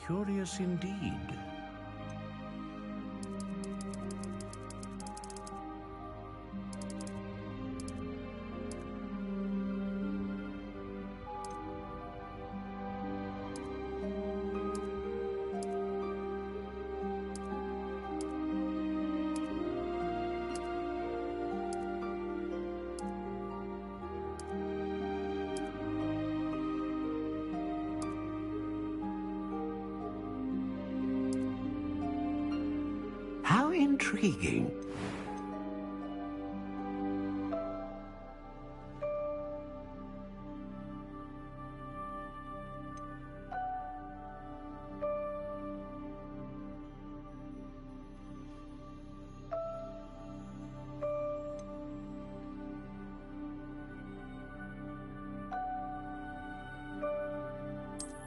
Curious indeed. How intriguing.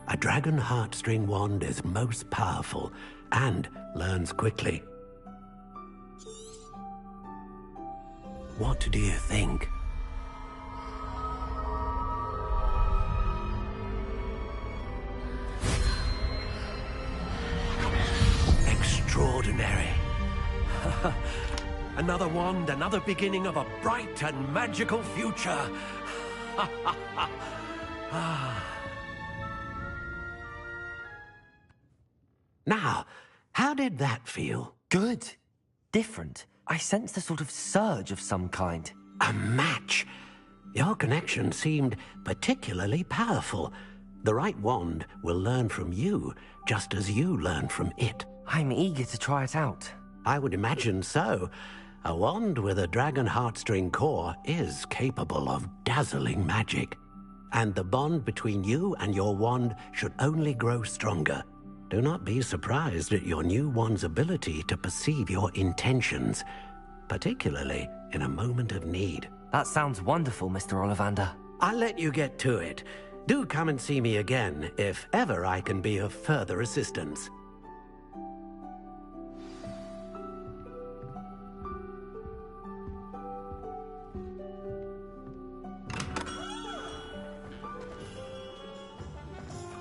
A dragon heartstring wand is most powerful and learns quickly. What do you think? Extraordinary. Another wand, another beginning of a bright and magical future. Now, how did that feel? Good. Different. I sensed a sort of surge of some kind. A match. Your connection seemed particularly powerful. The right wand will learn from you, just as you learn from it. I'm eager to try it out. I would imagine so. A wand with a dragon heartstring core is capable of dazzling magic. And the bond between you and your wand should only grow stronger. Do not be surprised at your new wand's ability to perceive your intentions, particularly in a moment of need. That sounds wonderful, Mr. Ollivander. I'll let you get to it. Do come and see me again if ever I can be of further assistance.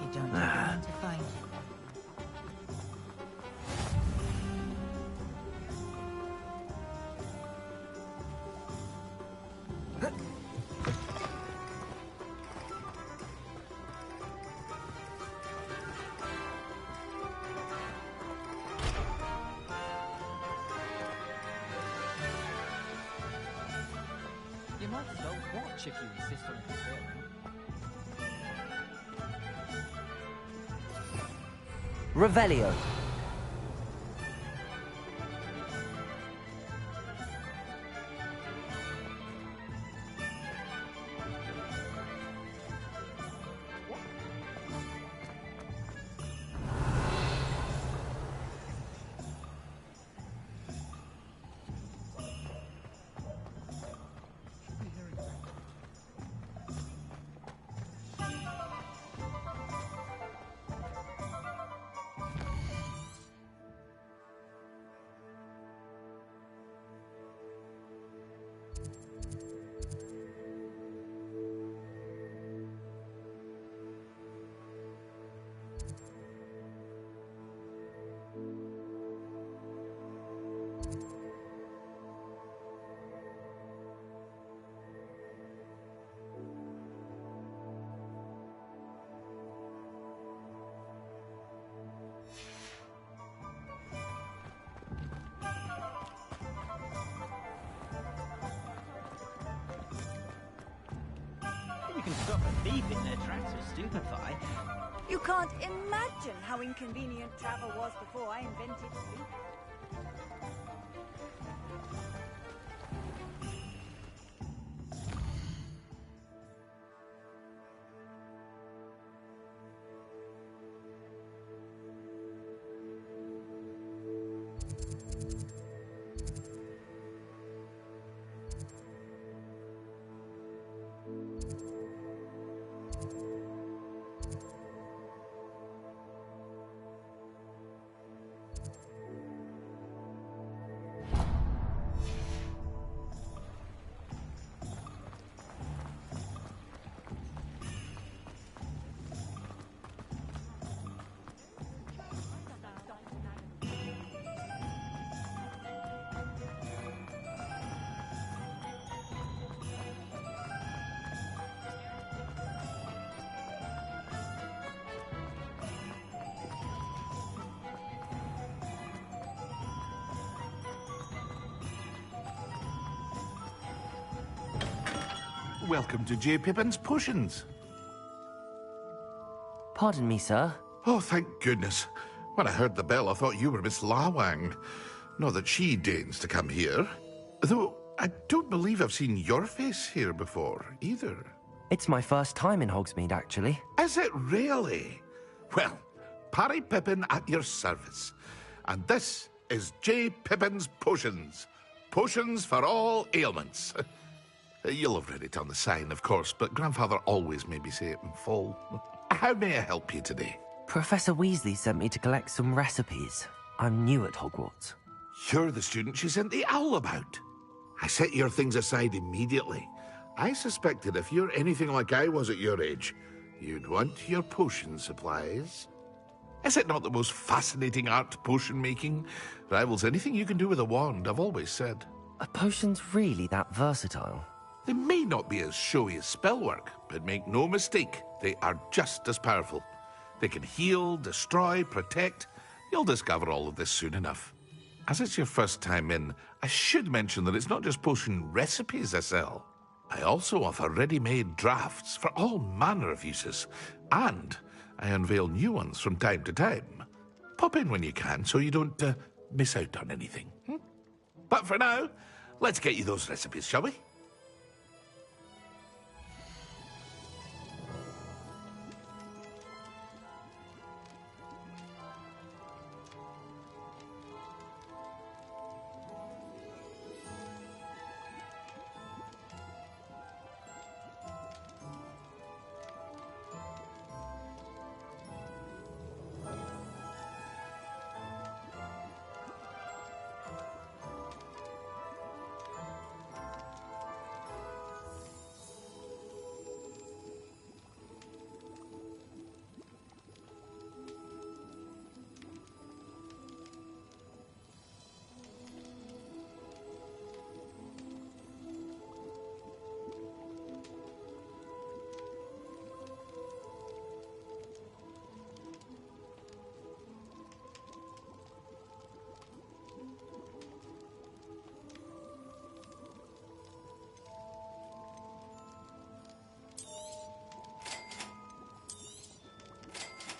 You don't know where to find you. You might as well watch if you insist on interfering. Revelio. You can stop a thief in their tracks or stupefy. You can't imagine how inconvenient travel was before I invented sleep. welcome to J. Pippin's Potions. Pardon me, sir. Oh, thank goodness. When I heard the bell, I thought you were Miss Lawang. Not that she deigns to come here. Though, I don't believe I've seen your face here before, either. It's my first time in Hogsmeade, actually. Is it really? Well, Parry Pippin at your service. And this is J. Pippin's Potions. Potions for all ailments. You'll have read it on the sign, of course, but Grandfather always made me say it in full. How may I help you today? Professor Weasley sent me to collect some recipes. I'm new at Hogwarts. You're the student she sent the owl about. I set your things aside immediately. I suspected if you're anything like I was at your age, you'd want your potion supplies. Is it not the most fascinating art, potion making? Rivals anything you can do with a wand, I've always said. Are potions really that versatile? They may not be as showy as spellwork, but make no mistake, they are just as powerful. They can heal, destroy, protect. You'll discover all of this soon enough. As it's your first time in, I should mention that it's not just potion recipes I sell. I also offer ready-made drafts for all manner of uses, and I unveil new ones from time to time. Pop in when you can so you don't miss out on anything. But for now, let's get you those recipes, shall we?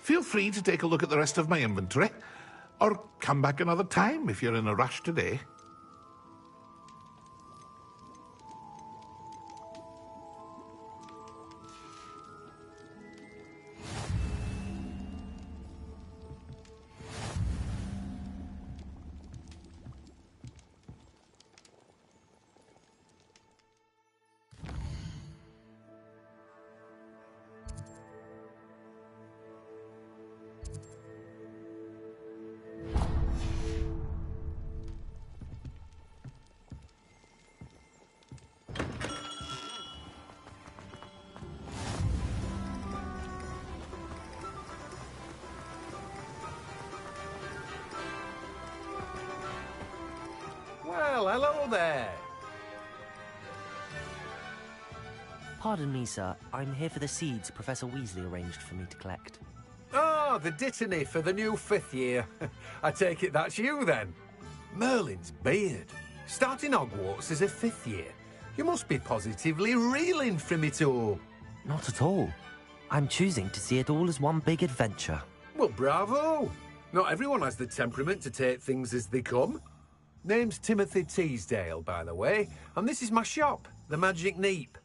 Feel free to take a look at the rest of my inventory, or come back another time if you're in a rush today. Well, hello there. Pardon me, sir. I'm here for the seeds Professor Weasley arranged for me to collect. Oh, the dittany for the new 5th year. I take it that's you, then. Merlin's beard. Starting Hogwarts as a 5th year. You must be positively reeling from it all. Not at all. I'm choosing to see it all as one big adventure. Well, bravo. Not everyone has the temperament to take things as they come. Name's Timothy Teasdale, by the way, and this is my shop, the Magic Neep.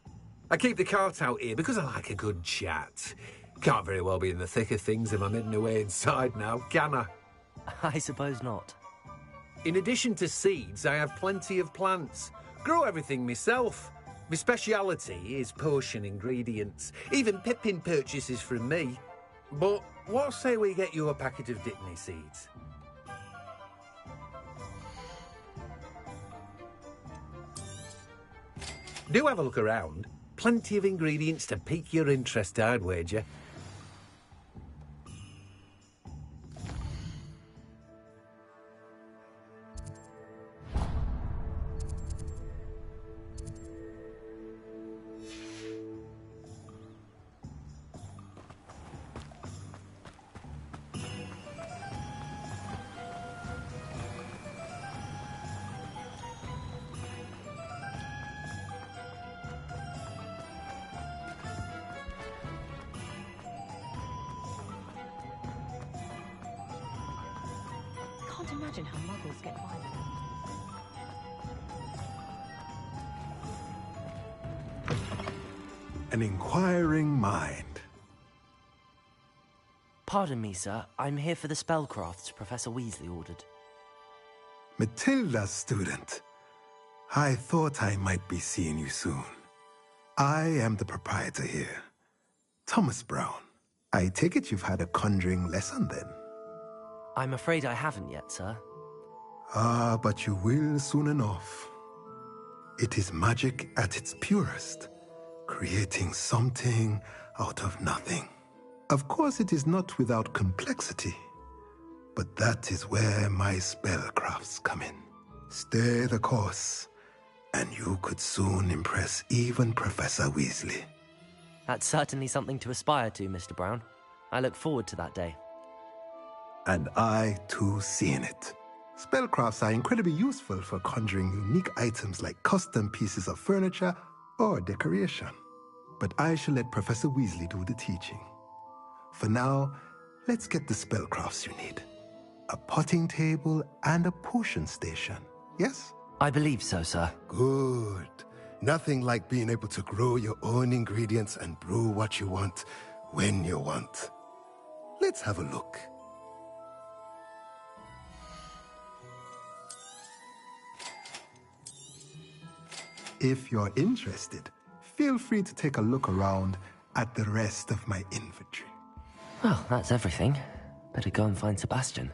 I keep the cart out here because I like a good chat. Can't very well be in the thick of things if I'm hidden away inside now, can I? I suppose not. In addition to seeds, I have plenty of plants. Grow everything myself. My speciality is potion ingredients. Even Pippin purchases from me. But what say we get you a packet of dittany seeds? Do have a look around. Plenty of ingredients to pique your interest, I'd wager. can't imagine how muggles get by with An inquiring mind. Pardon me, sir. I'm here for the spellcrafts Professor Weasley ordered. Matilda's student. I thought I might be seeing you soon. I am the proprietor here, Thomas Brown. I take it you've had a conjuring lesson then? I'm afraid I haven't yet, sir. Ah, but you will soon enough. It is magic at its purest, creating something out of nothing. Of course, it is not without complexity, but that is where my spellcrafts come in. Stay the course, and you could soon impress even Professor Weasley. That's certainly something to aspire to, Mr. Brown. I look forward to that day. And I, too, seeing it. Spellcrafts are incredibly useful for conjuring unique items like custom pieces of furniture or decoration. But I shall let Professor Weasley do the teaching. For now, let's get the spellcrafts you need. A potting table and a potion station, yes? I believe so, sir. Good. Nothing like being able to grow your own ingredients and brew what you want, when you want. Let's have a look. If you're interested, feel free to take a look around at the rest of my inventory. Well, that's everything. Better go and find Sebastian.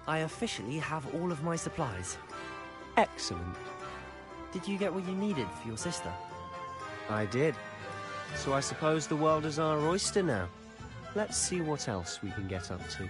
I officially have all of my supplies. Excellent. Did you get what you needed for your sister? I did. So I suppose the world is our oyster now. Let's see what else we can get up to.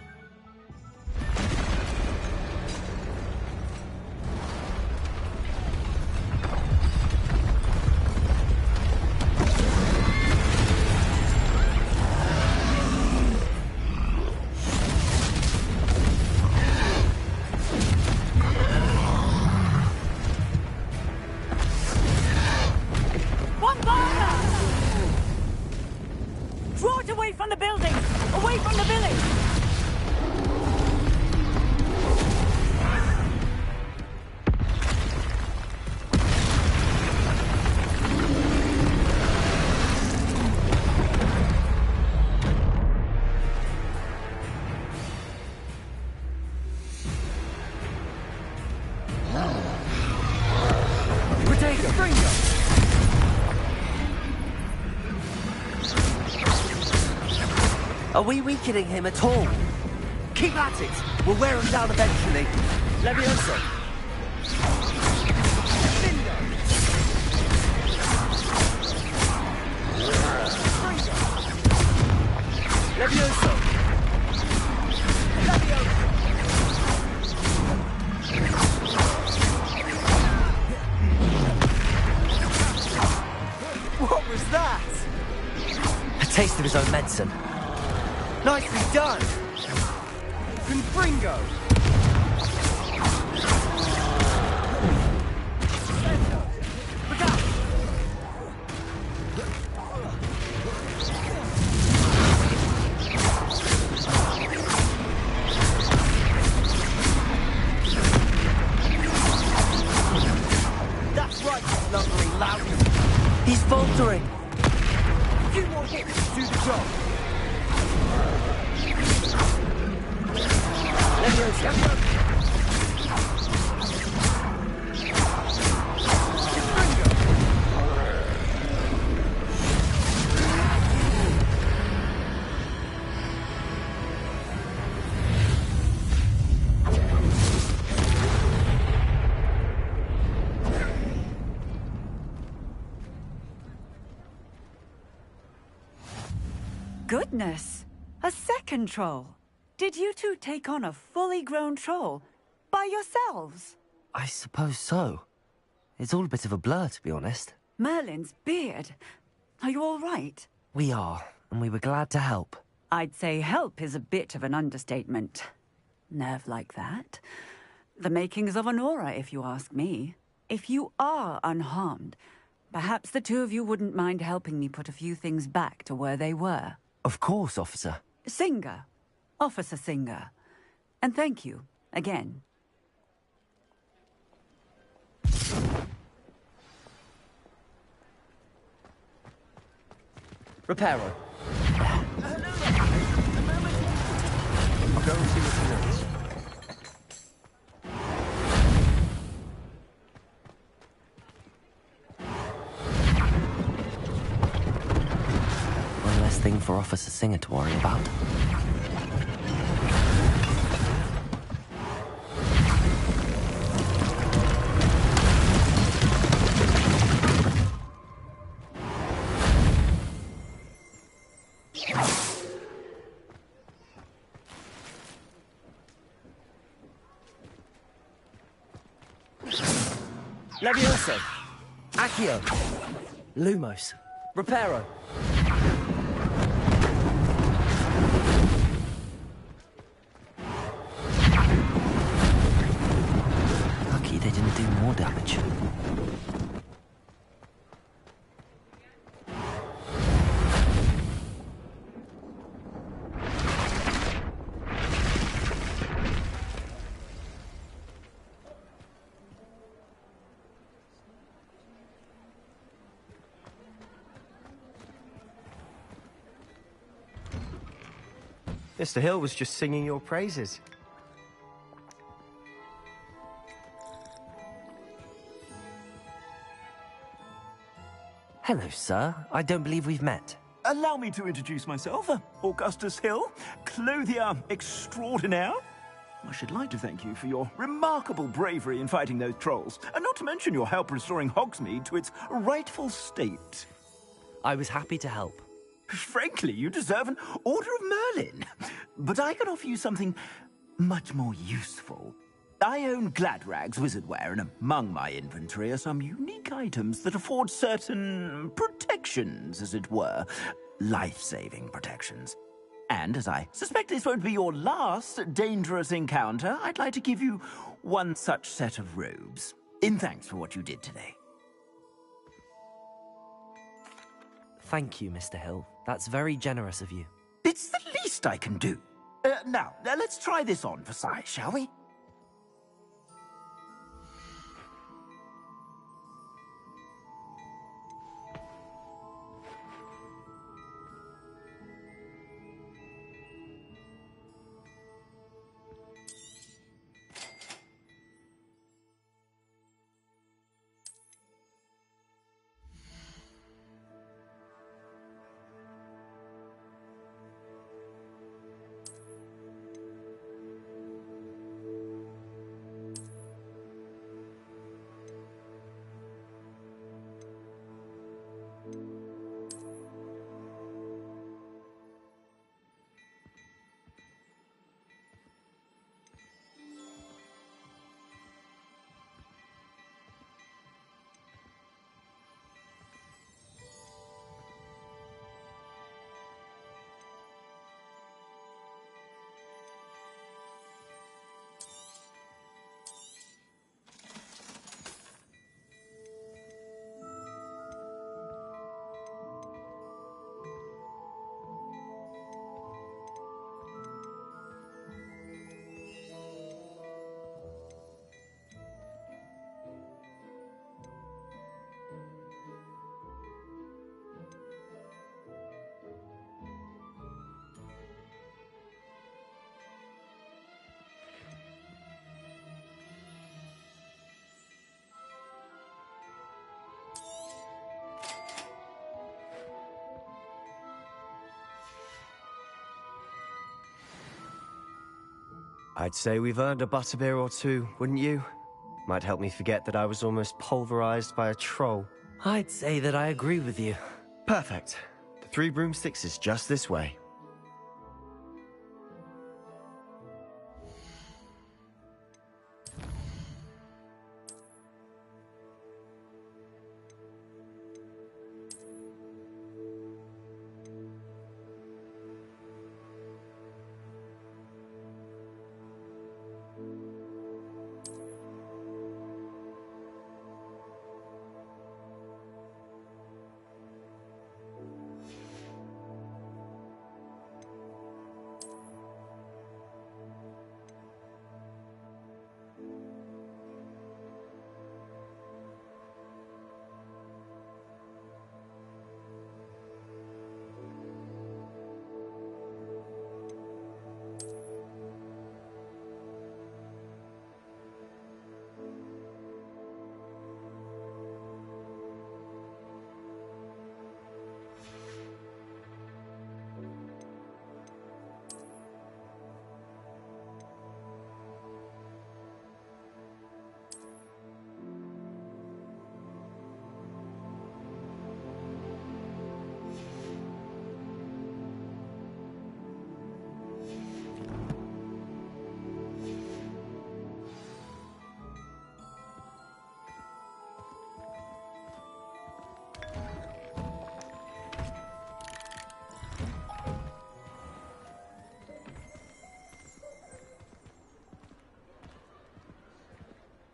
Draw it away from the building! Away from the village! Are we weakening him at all? Keep at it! We'll wear him down eventually. Levioso! Levioso! What was that? A taste of his own medicine. Nicely done! Confringo! That's right, you lumbering lout! He's faltering! A few more hits to do the job! goodness! A second troll. Did you two take on a fully grown troll by yourselves? I suppose so. It's all a bit of a blur, to be honest. Merlin's beard. Are you all right? We are, and we were glad to help. I'd say help is a bit of an understatement. Nerve like that. The makings of an aura, if you ask me. If you are unharmed, perhaps the two of you wouldn't mind helping me put a few things back to where they were. Of course, officer. Singer. Officer Singer. And thank you, again. Reparo. I'll go and see what he knows. One less thing for Officer Singer to worry about. Levioso. Accio. Lumos. Reparo. Lucky they didn't do more damage. Mr. Hill was just singing your praises. Hello, sir. I don't believe we've met. Allow me to introduce myself, Augustus Hill, clothier extraordinaire. I should like to thank you for your remarkable bravery in fighting those trolls, and not to mention your help restoring Hogsmeade to its rightful state. I was happy to help. Frankly, you deserve an Order of Merlin. But I can offer you something much more useful. I own Gladrag's wizardware, and among my inventory are some unique items that afford certain protections, as it were. Life-saving protections. And as I suspect this won't be your last dangerous encounter, I'd like to give you one such set of robes, in thanks for what you did today. Thank you, Mr. Hill. That's very generous of you. It's the least I can do. Now, let's try this on for size, shall we? I'd say we've earned a butterbeer or two, wouldn't you? Might help me forget that I was almost pulverized by a troll. I'd say that I agree with you. Perfect. The Three Broomsticks is just this way.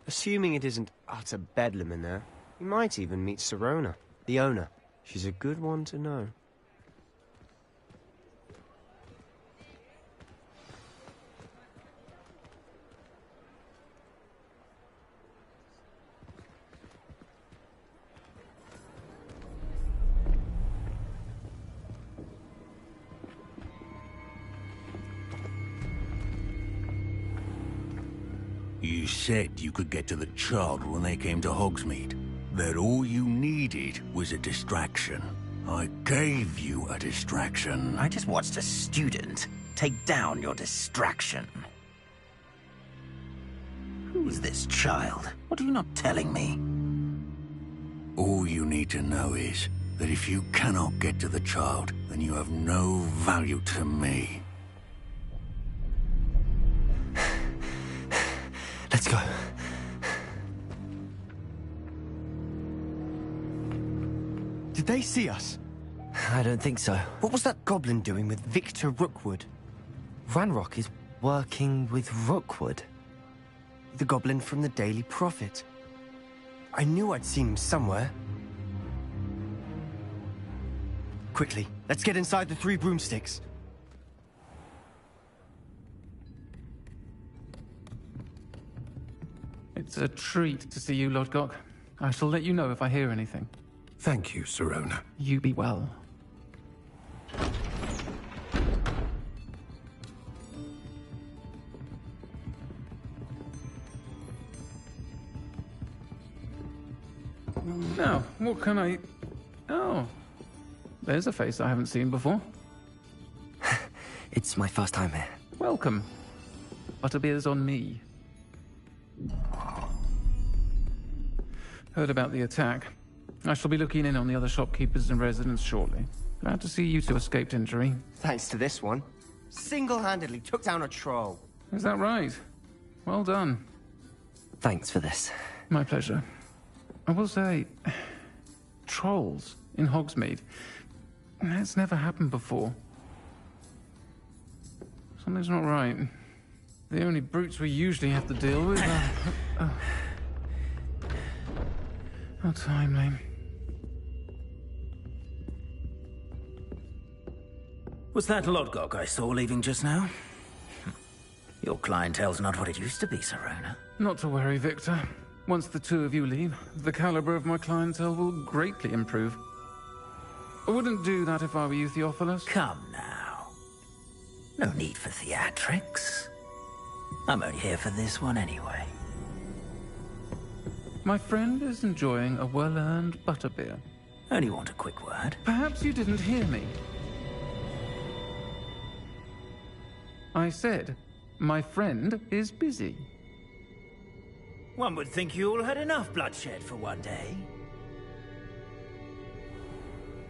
Assuming it isn't utter bedlam in there, you might even meet Sirona, the owner. She's a good one to know. You said you could get to the child when they came to Hogsmeade. That all you needed was a distraction. I gave you a distraction. I just watched a student take down your distraction. Who's this child? What are you not telling me? All you need to know is that if you cannot get to the child, then you have no value to me. Let's go. Did they see us? I don't think so. What was that goblin doing with Victor Rookwood? Ranrock is working with Rookwood. The goblin from the Daily Prophet. I knew I'd seen him somewhere. Quickly, let's get inside the Three Broomsticks. It's a treat to see you, Lodgok. I shall let you know if I hear anything. Thank you, Sirona. You be well. Now, what can I... Oh, there's a face I haven't seen before. It's my first time here. Welcome. Butterbeer's on me. Heard about the attack. I shall be looking in on the other shopkeepers and residents shortly. Glad to see you two escaped injury. Thanks to this one. Single-handedly took down a troll. Is that right? Well done. Thanks for this. My pleasure. I will say, trolls in Hogsmeade. That's never happened before. Something's not right. The only brutes we usually have to deal with are... How timely. Was that Lodgok I saw leaving just now? Your clientele's not what it used to be, Sirona. Not to worry, Victor. Once the two of you leave, the caliber of my clientele will greatly improve. I wouldn't do that if I were you, Theophilus. Come now. No need for theatrics. I'm only here for this one anyway. My friend is enjoying a well-earned butterbeer. Only want a quick word. Perhaps you didn't hear me. I said, my friend is busy. One would think you all had enough bloodshed for one day.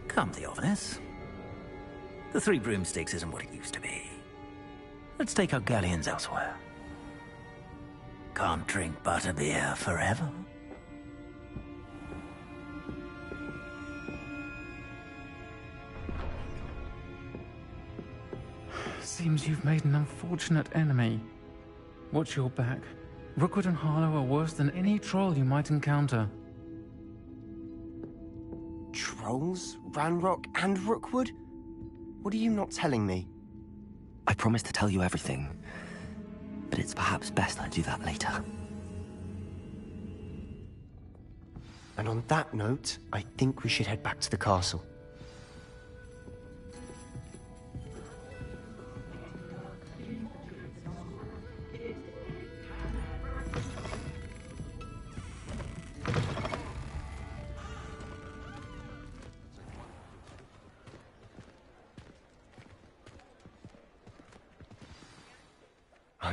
Come, Theophilus. The Three Broomsticks isn't what it used to be. Let's take our galleons elsewhere. Can't drink butterbeer forever. Seems you've made an unfortunate enemy. Watch your back. Rookwood and Harlow are worse than any troll you might encounter. Trolls? Ranrock and Rookwood? What are you not telling me? I promised to tell you everything, but it's perhaps best I do that later. And on that note, I think we should head back to the castle.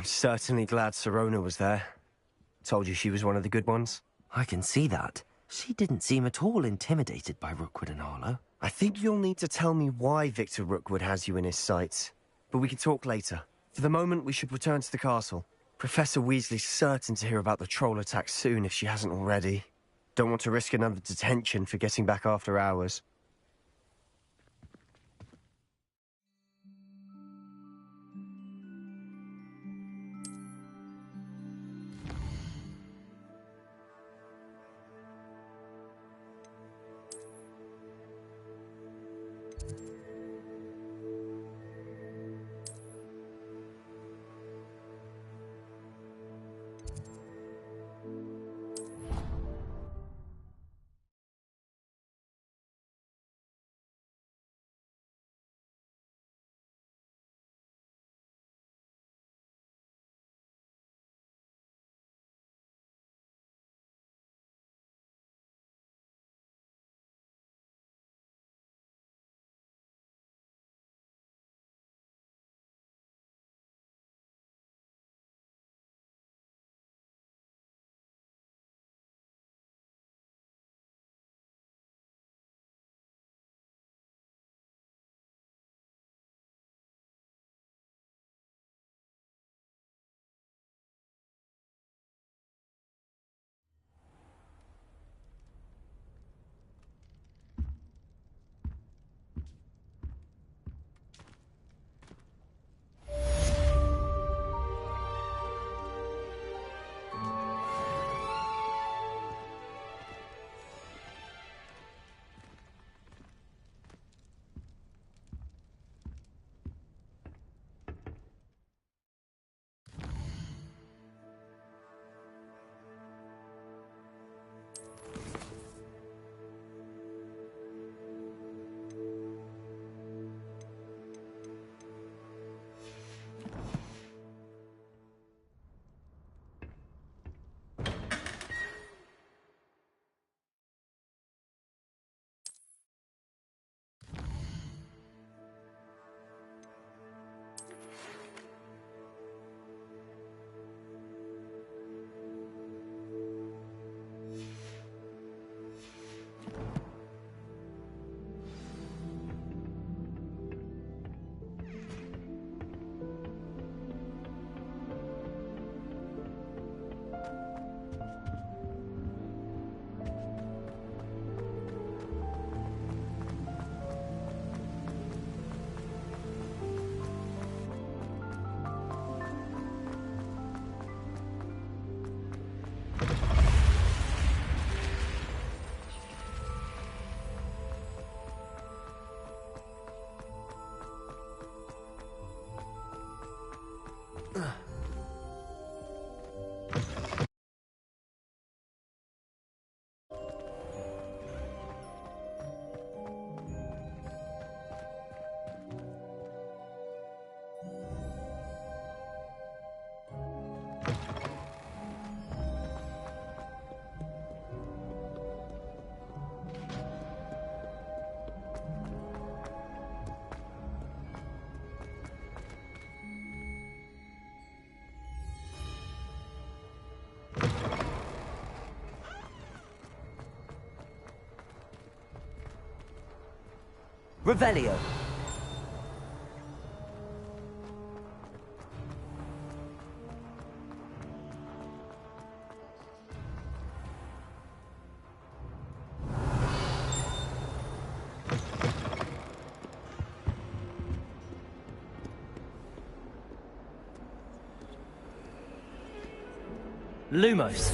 I'm certainly glad Sirona was there. Told you she was one of the good ones. I can see that. She didn't seem at all intimidated by Rookwood and Harlow. I think you'll need to tell me why Victor Rookwood has you in his sights. But we can talk later. For the moment, we should return to the castle. Professor Weasley's certain to hear about the troll attack soon if she hasn't already. Don't want to risk another detention for getting back after hours. Revelio. Lumos.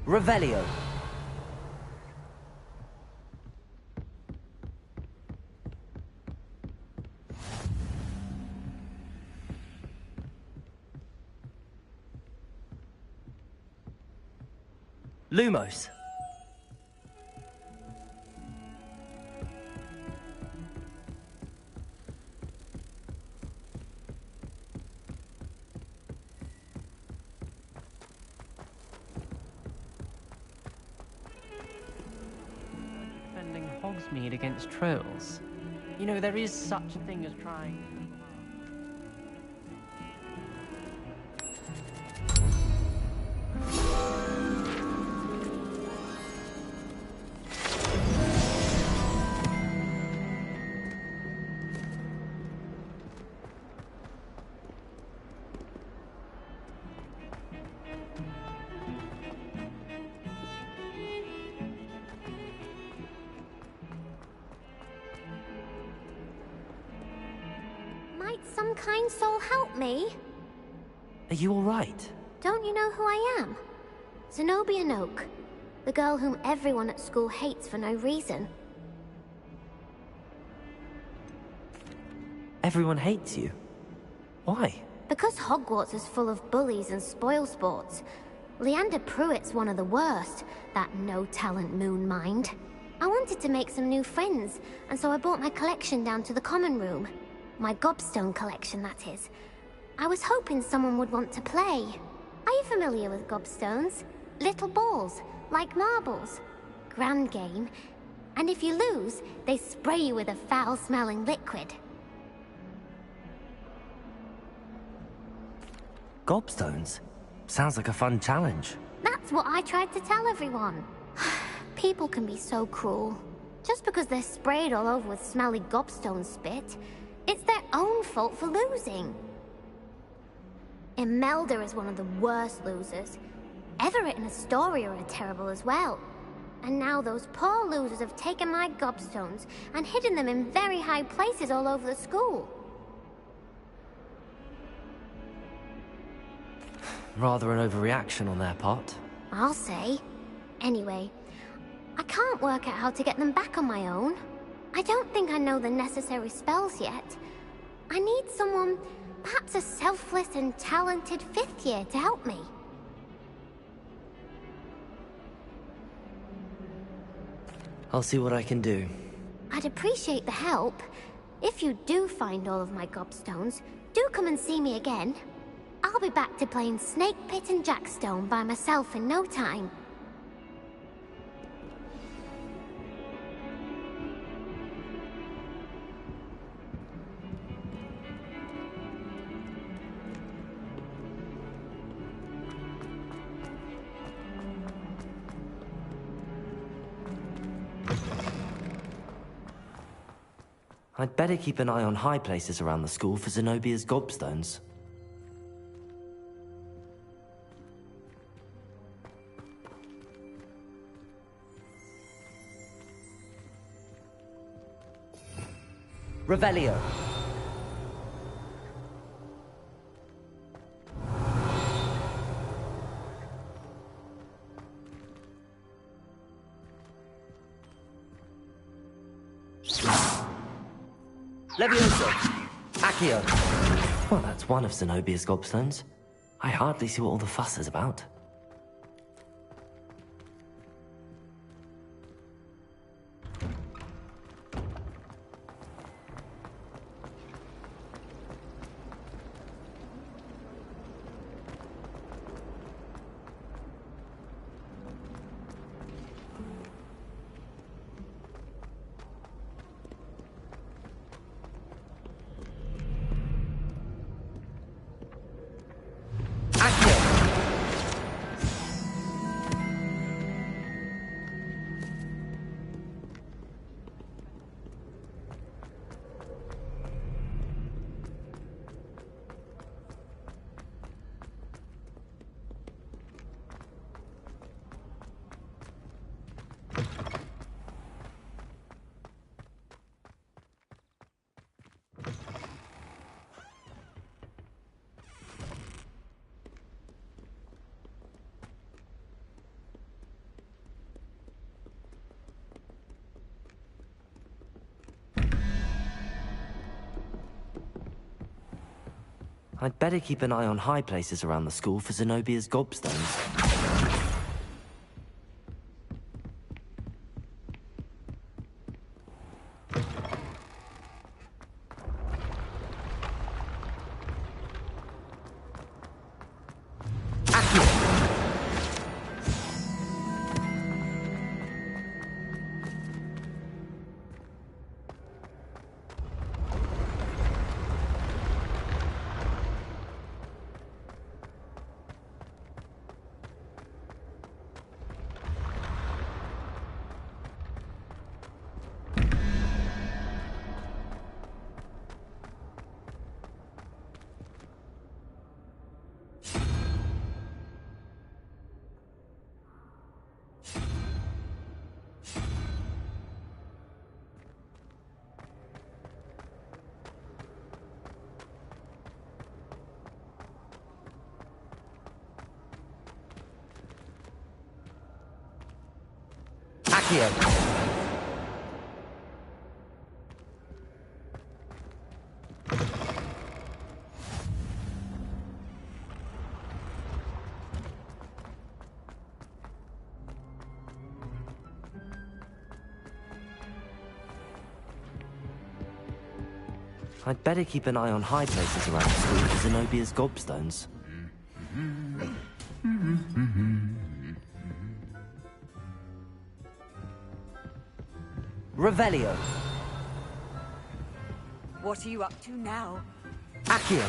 Revelio. Lumos. Defending Hogsmeade against trolls. You know, there is such a thing as trying. Might some kind soul help me? Are you all right? Don't you know who I am? Zenobia Noak, the girl whom everyone at school hates for no reason. Everyone hates you. Why? Because Hogwarts is full of bullies and spoilsports. Leander Pruitt's one of the worst, that no-talent moon mind. I wanted to make some new friends, and so I brought my collection down to the common room. My gobstone collection, that is. I was hoping someone would want to play. Are you familiar with gobstones? Little balls, like marbles. Grand game. And if you lose, they spray you with a foul-smelling liquid. Gobstones? Sounds like a fun challenge. That's what I tried to tell everyone. People can be so cruel. Just because they're sprayed all over with smelly gobstone spit, it's their own fault for losing. Imelda is one of the worst losers. Everett and Astoria are terrible as well. And now those poor losers have taken my gobstones and hidden them in very high places all over the school. Rather an overreaction on their part. I'll say. Anyway, I can't work out how to get them back on my own. I don't think I know the necessary spells yet. I need someone, perhaps a selfless and talented 5th year to help me. I'll see what I can do. I'd appreciate the help. If you do find all of my gobstones, do come and see me again. I'll be back to playing Snake Pit and Jackstone by myself in no time. I'd better keep an eye on high places around the school for Zenobia's gobstones. Revelio. Levioso. Accio. Well, that's one of Zenobia's gobstones. I hardly see what all the fuss is about. I'd better keep an eye on high places around the school for Zenobia's gobstones. Accio. I'd better keep an eye on high places around the school for Zenobia's gobstones. Revelio. What are you up to now? Accio.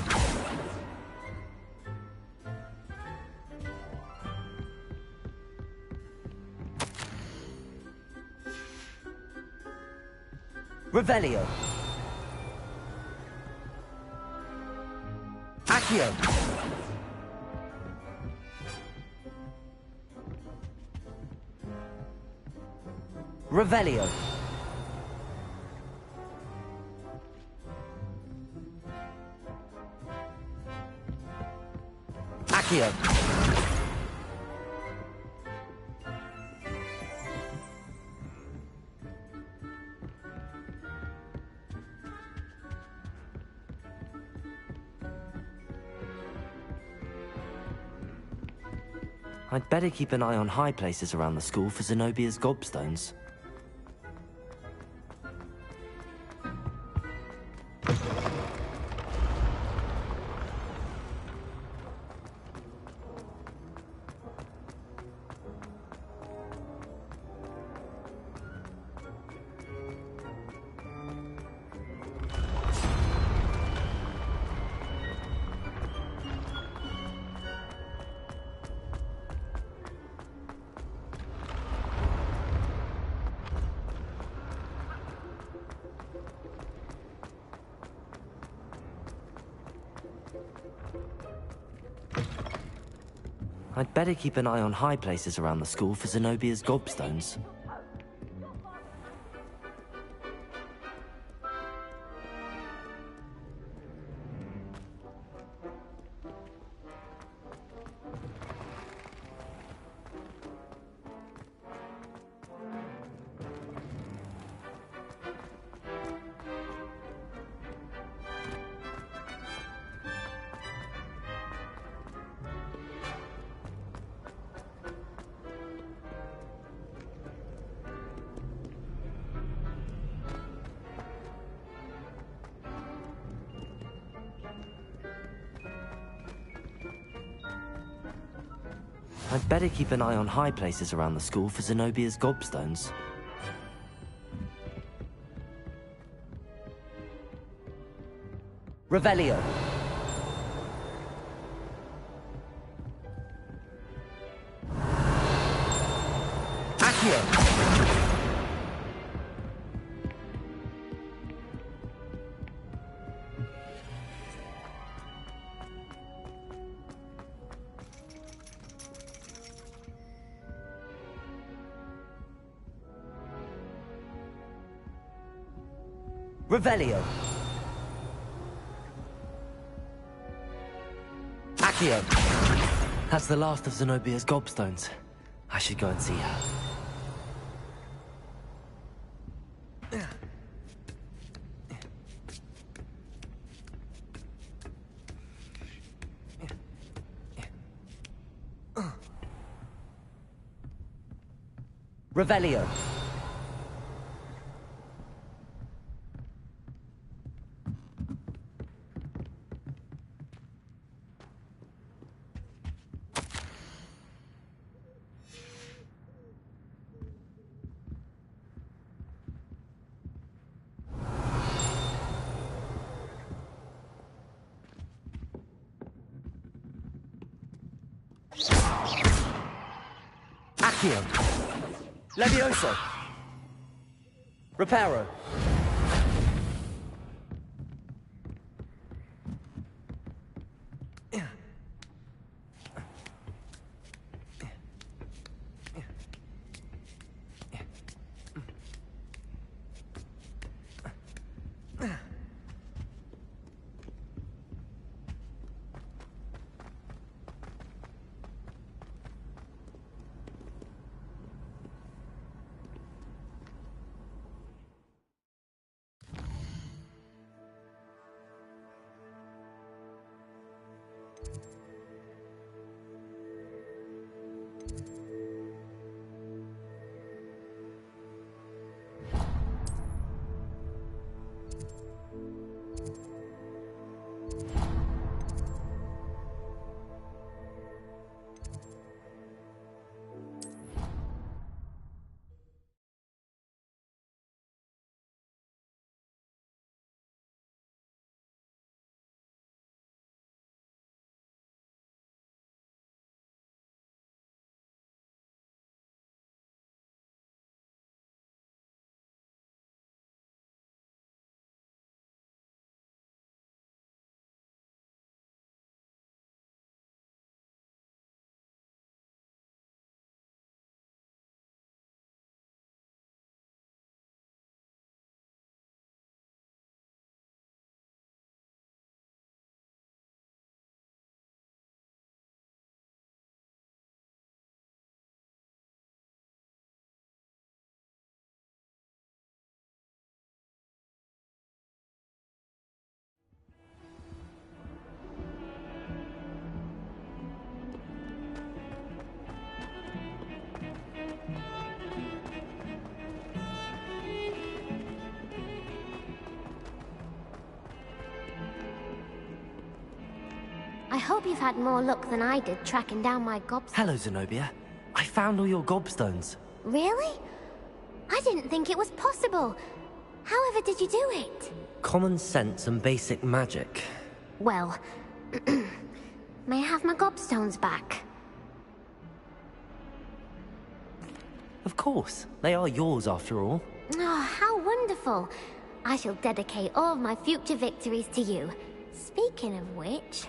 Revelio. Accio. Revelio. Accio. I'd better keep an eye on high places around the school for Zenobia's gobstones. I'd better keep an eye on high places around the school for Zenobia's gobstones. I'd better keep an eye on high places around the school for Zenobia's gobstones. Revelio. Accio. Revelio. Accio. That's the last of Zenobia's gobstones. I should go and see her. Revelio. Accio. Levioso. Reparo. I hope you've had more luck than I did tracking down my gobstones. Hello, Zenobia. I found all your gobstones. Really? I didn't think it was possible. However did you do it? Common sense and basic magic. Well, may I have my gobstones back? Of course. They are yours after all. Oh, how wonderful. I shall dedicate all of my future victories to you. Speaking of which,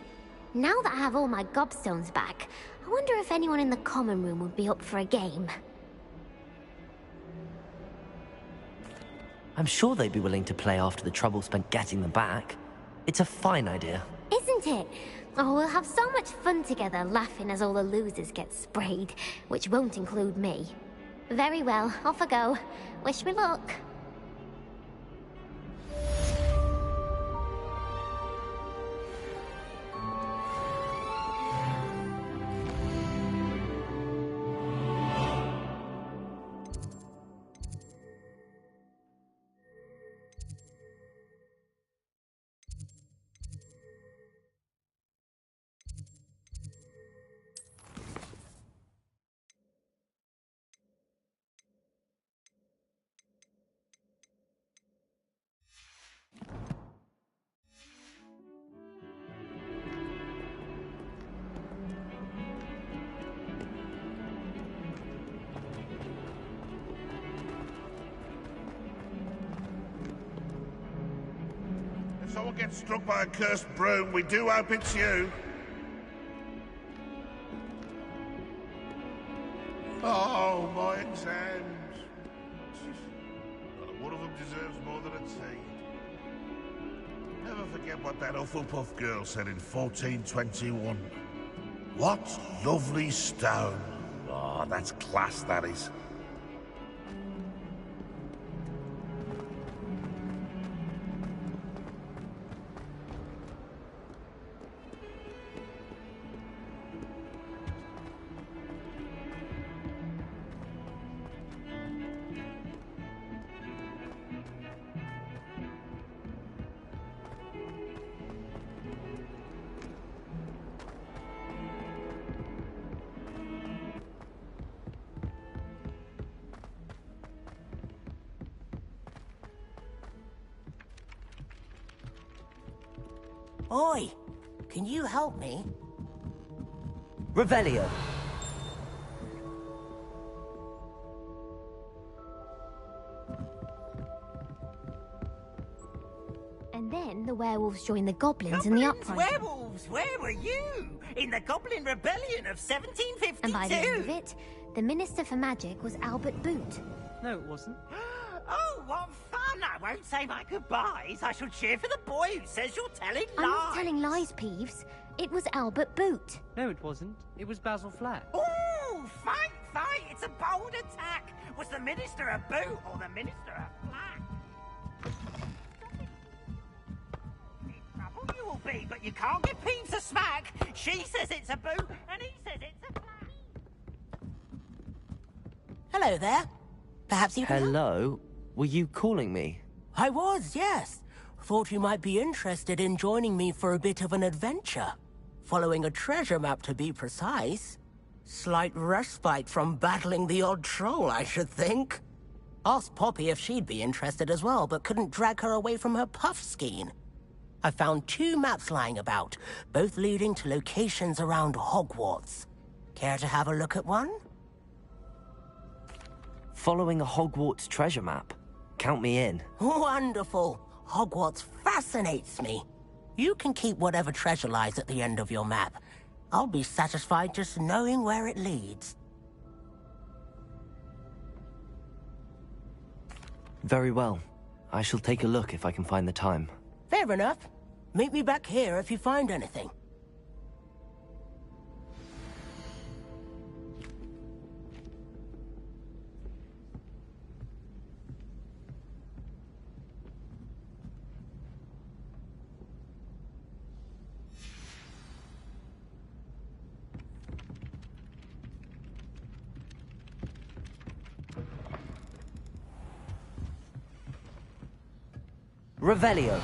Now that I have all my gobstones back, I wonder if anyone in the common room would be up for a game. I'm sure they'd be willing to play after the trouble spent getting them back. It's a fine idea. Isn't it? Oh, we'll have so much fun together, laughing as all the losers get sprayed, which won't include me. Very well, off I go. Wish me luck. If someone gets struck by a cursed broom, we do hope it's you. Oh, my exams. One of them deserves more than a T. Never forget what that Hufflepuff girl said in 1421. What lovely stone. Oh, that's class, that is. Oi! Can you help me? Revelio. And then the werewolves joined the goblins in the uprising. Werewolves! Where were you? In the Goblin Rebellion of 1752? And by the end of it, the Minister for Magic was Albert Boot. No, it wasn't. Oh, what fun! I won't say my goodbyes. I shall cheer for the boy who says you're telling lies. I'm not telling lies, Peeves. It was Albert Boot. No, it wasn't. It was Basil Flack. Ooh, fight, fight! It's a bold attack. Was the Minister a boot or the Minister a flack? In trouble you will be, but you can't get Peeves a smack. She says it's a boot, and he says it's a flack. Hello there. Perhaps you can help? Hello? Were you calling me? I was, yes. Thought you might be interested in joining me for a bit of an adventure. Following a treasure map, to be precise. Slight respite from battling the odd troll, I should think. Asked Poppy if she'd be interested as well, but couldn't drag her away from her puff skein. I found 2 maps lying about, both leading to locations around Hogwarts. Care to have a look at one? Following a Hogwarts treasure map. Count me in. Wonderful. Hogwarts fascinates me. You can keep whatever treasure lies at the end of your map. I'll be satisfied just knowing where it leads. Very well. I shall take a look if I can find the time. Fair enough. Meet me back here if you find anything. Revelio.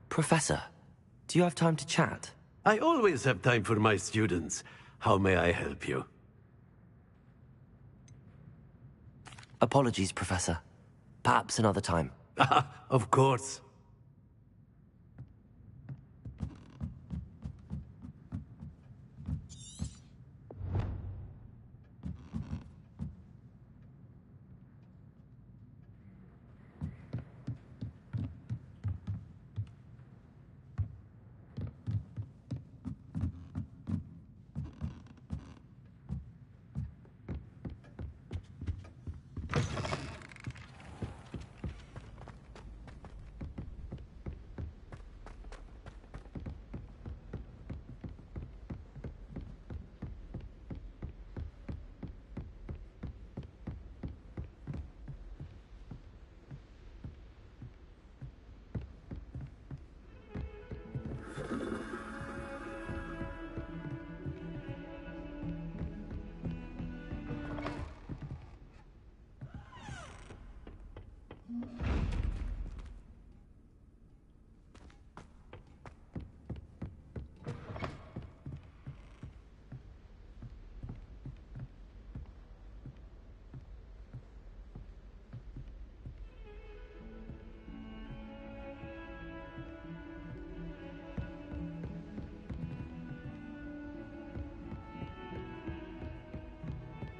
Professor, do you have time to chat? I always have time for my students. How may I help you? Apologies, Professor. Perhaps another time. Of course.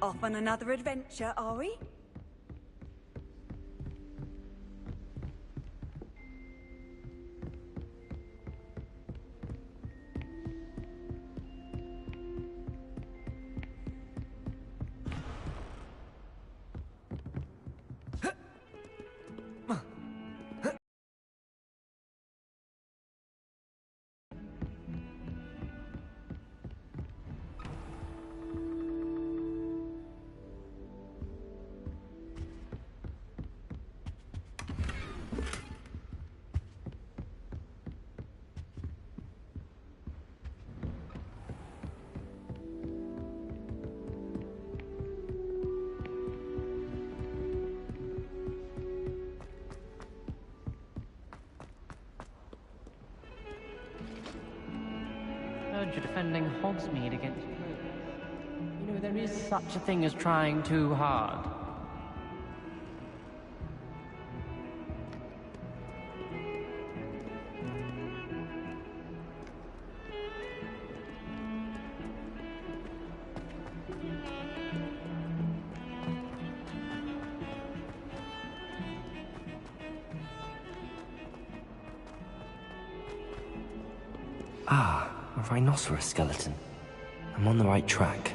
Off on another adventure, are we? Heard you're defending Hogsmeade against Pruitt. You know, there is such a thing as trying too hard. Ah, a rhinoceros skeleton. I'm on the right track.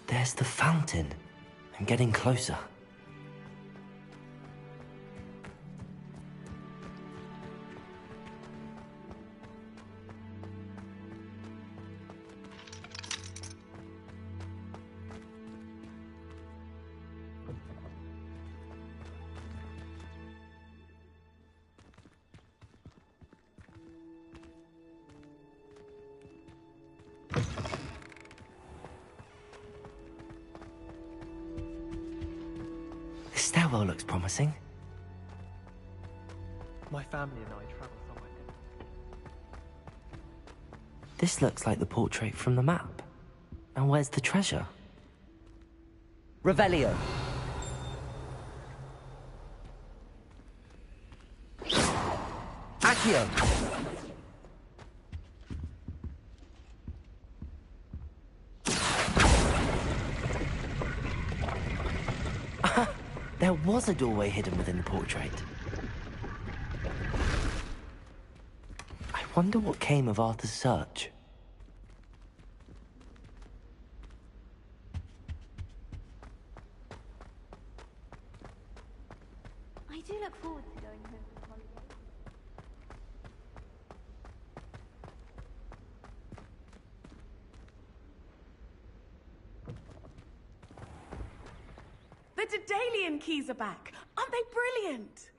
There's the fountain. I'm getting closer. This stairwell looks promising. My family and I travel somewhere. This looks like the portrait from the map. And where's the treasure? Revelio. Accio. There was a doorway hidden within the portrait. I wonder what came of Arthur's search. I do look forward to going home for the holidays. The Daedalian keys are back. Aren't they brilliant?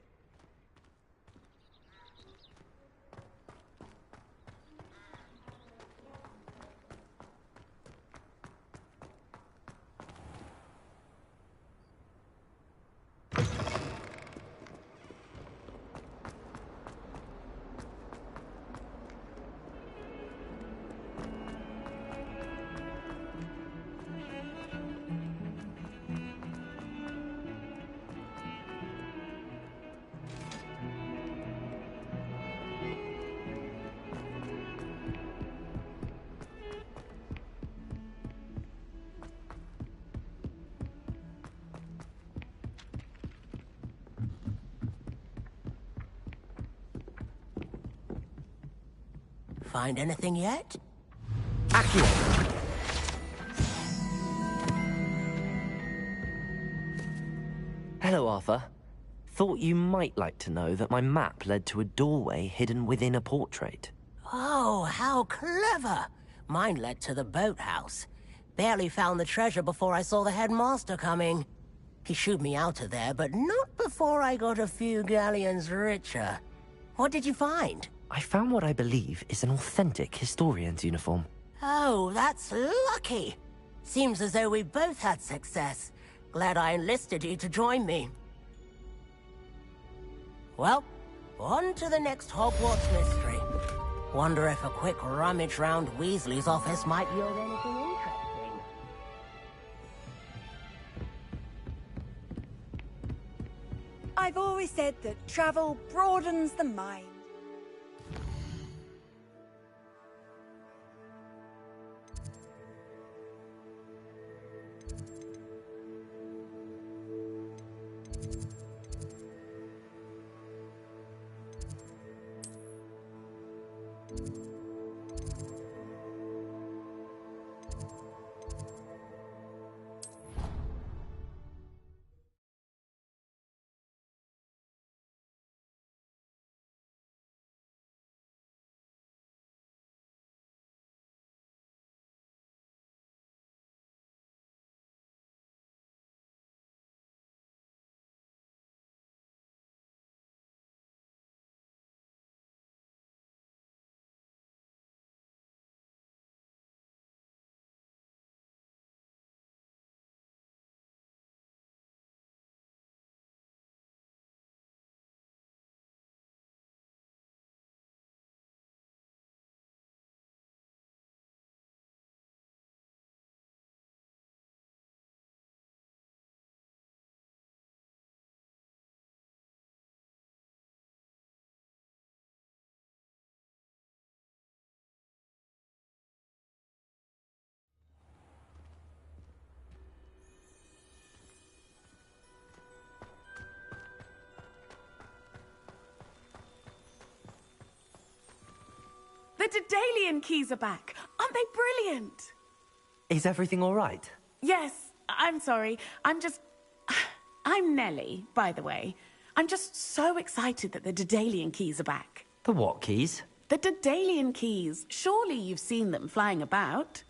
Find anything yet? Accio! Hello, Arthur. Thought you might like to know that my map led to a doorway hidden within a portrait. Oh, how clever! Mine led to the boathouse. Barely found the treasure before I saw the headmaster coming. He shooed me out of there, but not before I got a few galleons richer. What did you find? I found what I believe is an authentic historian's uniform. Oh, that's lucky. Seems as though we both had success. Glad I enlisted you to join me. Well, on to the next Hogwarts mystery. Wonder if a quick rummage round Weasley's office might yield anything interesting. I've always said that travel broadens the mind. The Daedalian keys are back. Aren't they brilliant? Is everything all right? Yes, I'm sorry. I'm Nellie, by the way. I'm just so excited that the Daedalian keys are back. The what keys? The Daedalian keys. Surely you've seen them flying about.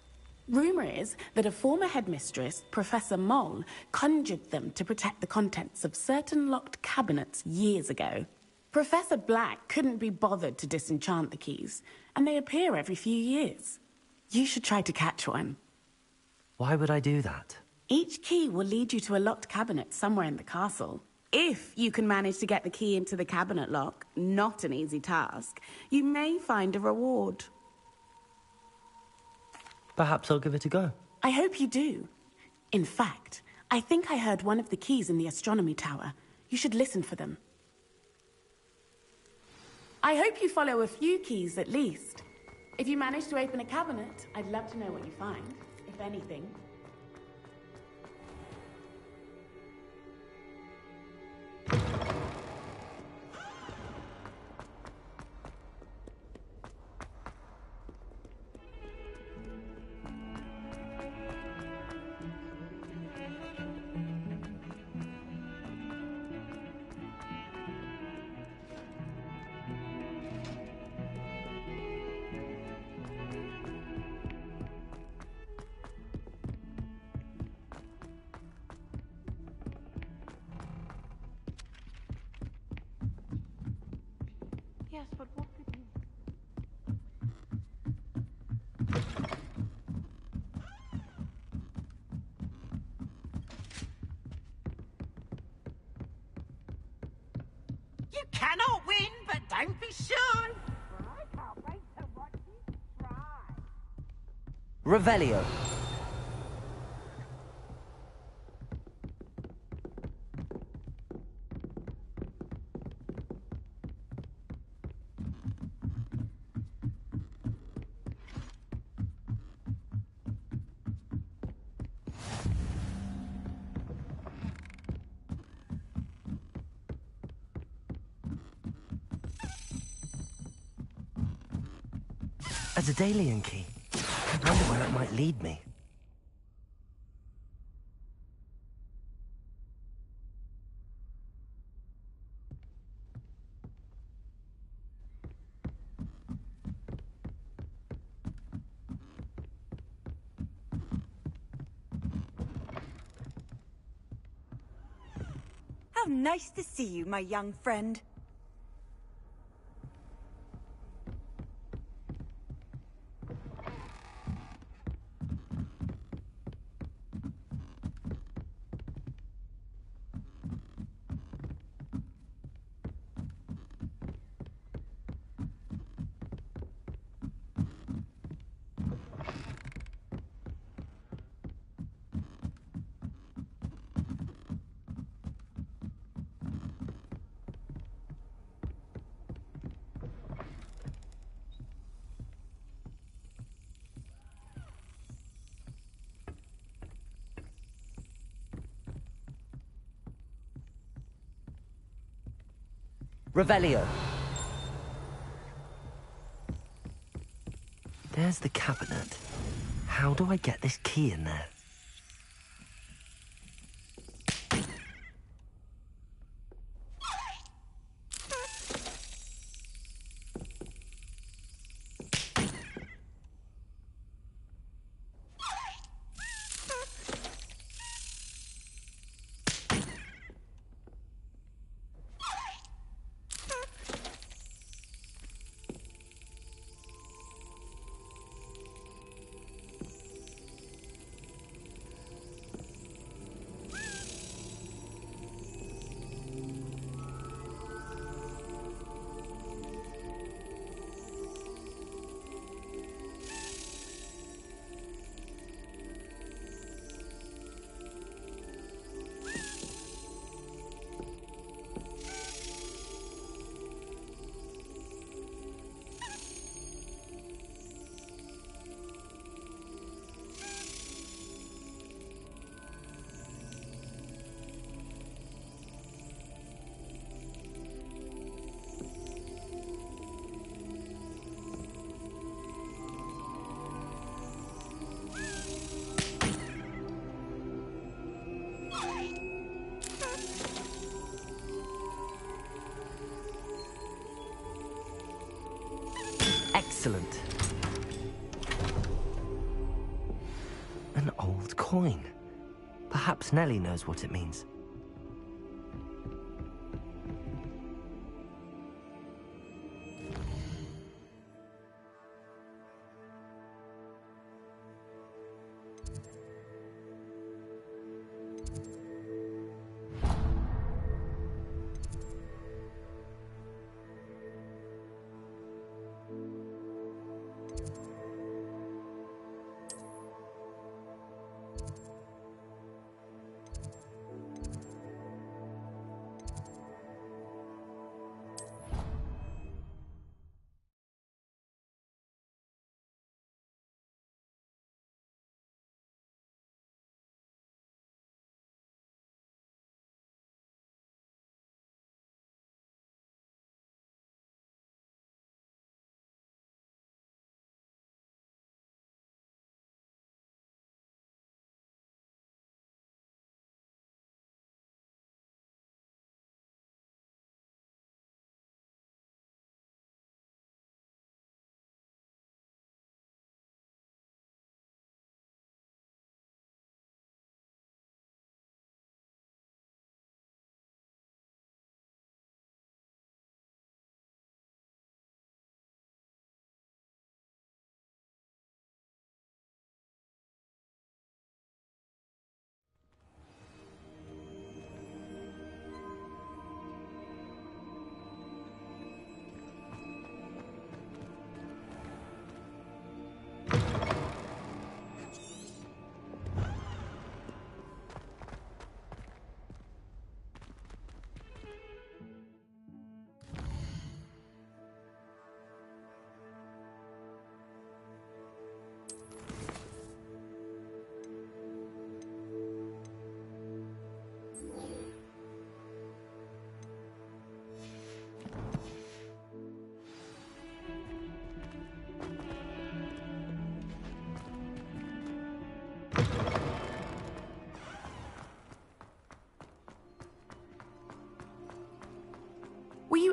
Rumour is that a former headmistress, Professor Moll, conjured them to protect the contents of certain locked cabinets years ago. Professor Black couldn't be bothered to disenchant the keys, and they appear every few years. You should try to catch one. Why would I do that? Each key will lead you to a locked cabinet somewhere in the castle. If you can manage to get the key into the cabinet lock, not an easy task, you may find a reward. Perhaps I'll give it a go. I hope you do. In fact, I think I heard one of the keys in the astronomy tower. You should listen for them. I hope you follow a few keys at least. If you manage to open a cabinet, I'd love to know what you find, if anything. Yes, but what could you... You cannot win, but don't be shy. I can't wait to watch you try. Revelio. A Daedalian key. I wonder where it might lead me. How nice to see you, my young friend. Revelio. There's the cabinet. How do I get this key in there? Excellent. An old coin. Perhaps Nellie knows what it means.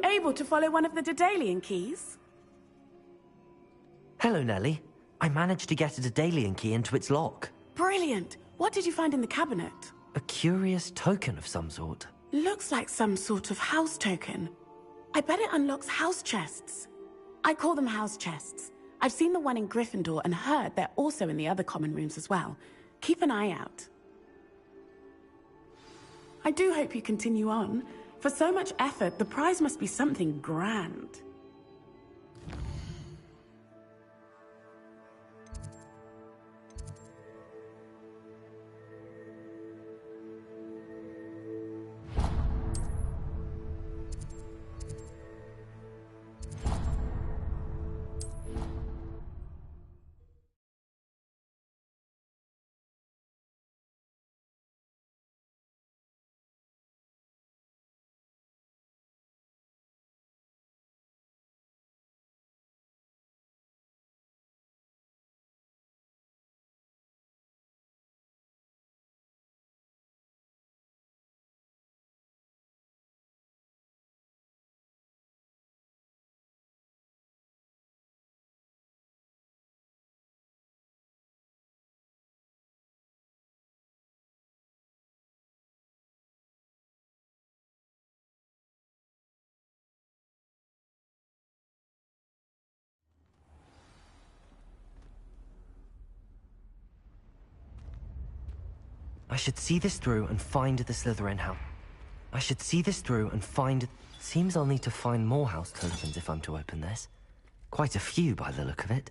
able to follow one of the Daedalian keys? Hello, Nellie. I managed to get a Daedalian key into its lock. Brilliant! What did you find in the cabinet? A curious token of some sort. Looks like some sort of house token. I bet it unlocks house chests. I call them house chests. I've seen the one in Gryffindor and heard they're also in the other common rooms as well. Keep an eye out. I do hope you continue on. For so much effort, the prize must be something grand. I should see this through and find the Slytherin house. I should see this through and find... Seems I'll need to find more house tokens if I'm to open this. Quite a few by the look of it.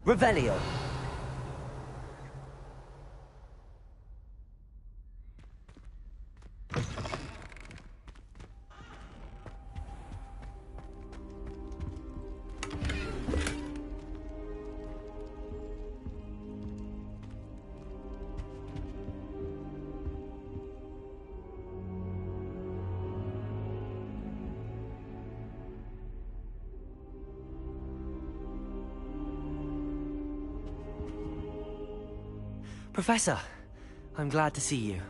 Revelio. Professor, I'm glad to see you.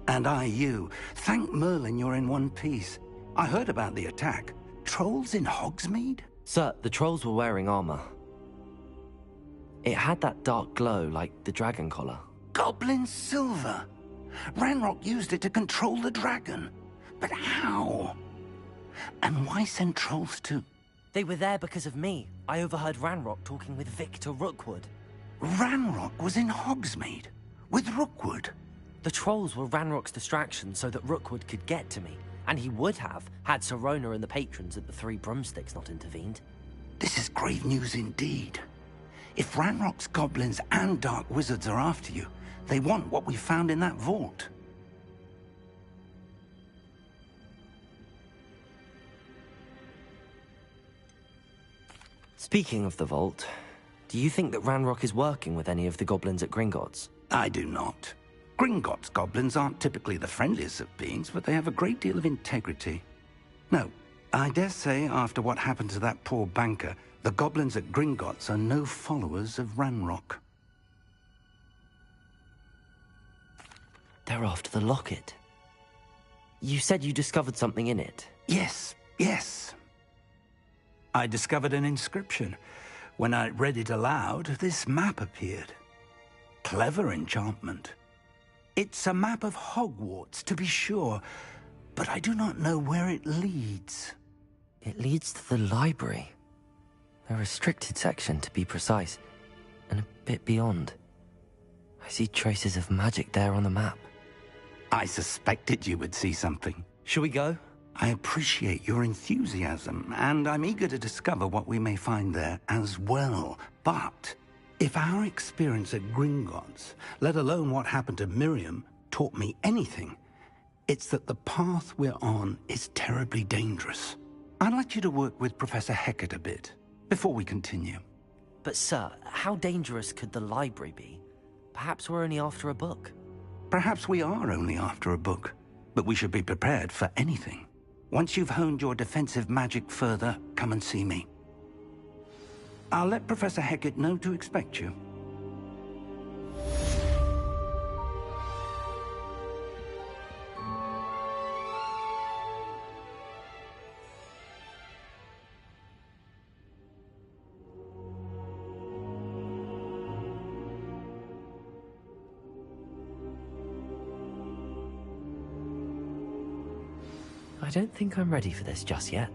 And I you. Thank Merlin you're in one piece. I heard about the attack. Trolls in Hogsmeade? Sir, the trolls were wearing armor. It had that dark glow like the dragon collar. Goblin silver. Ranrock used it to control the dragon. But how? And why send trolls to... They were there because of me. I overheard Ranrock talking with Victor Rookwood. Ranrock was in Hogsmeade? With Rookwood? The trolls were Ranrock's distraction so that Rookwood could get to me. And he would have, had Sirona and the patrons at the Three Broomsticks not intervened. This is grave news indeed. If Ranrock's goblins and dark wizards are after you, they want what we found in that vault. Speaking of the vault, do you think that Ranrock is working with any of the goblins at Gringotts? I do not. Gringotts goblins aren't typically the friendliest of beings, but they have a great deal of integrity. No, I dare say after what happened to that poor banker, the goblins at Gringotts are no followers of Ranrock. They're after the locket. You said you discovered something in it. Yes. I discovered an inscription. When I read it aloud, this map appeared. Clever enchantment. It's a map of Hogwarts, to be sure, but I do not know where it leads. It leads to the library. A restricted section, to be precise, and a bit beyond. I see traces of magic there on the map. I suspected you would see something. Shall we go? I appreciate your enthusiasm, and I'm eager to discover what we may find there as well. But if our experience at Gringotts, let alone what happened to Miriam, taught me anything, it's that the path we're on is terribly dangerous. I'd like you to work with Professor Hecat a bit, before we continue. But sir, how dangerous could the library be? Perhaps we're only after a book. Perhaps we are only after a book, but we should be prepared for anything. Once you've honed your defensive magic further, come and see me. I'll let Professor Hecat know to expect you. I don't think I'm ready for this just yet.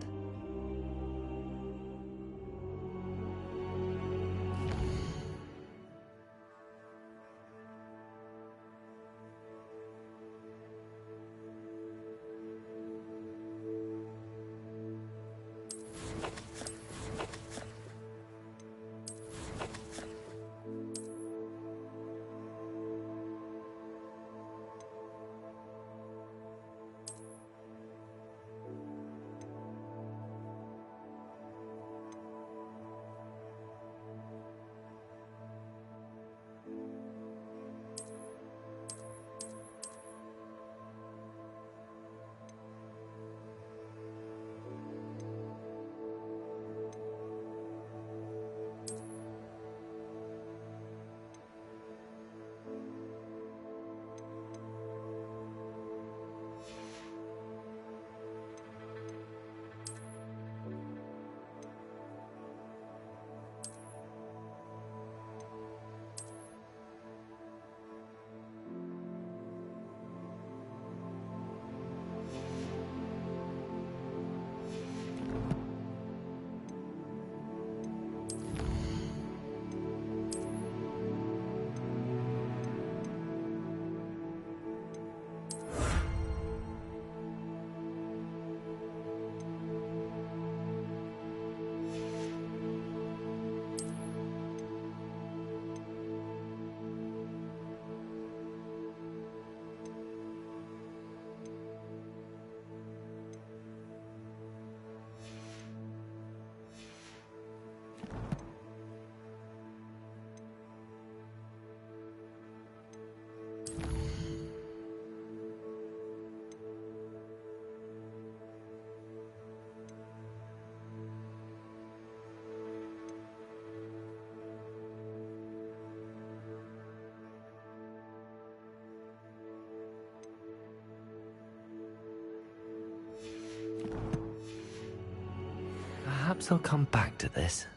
Perhaps I'll come back to this.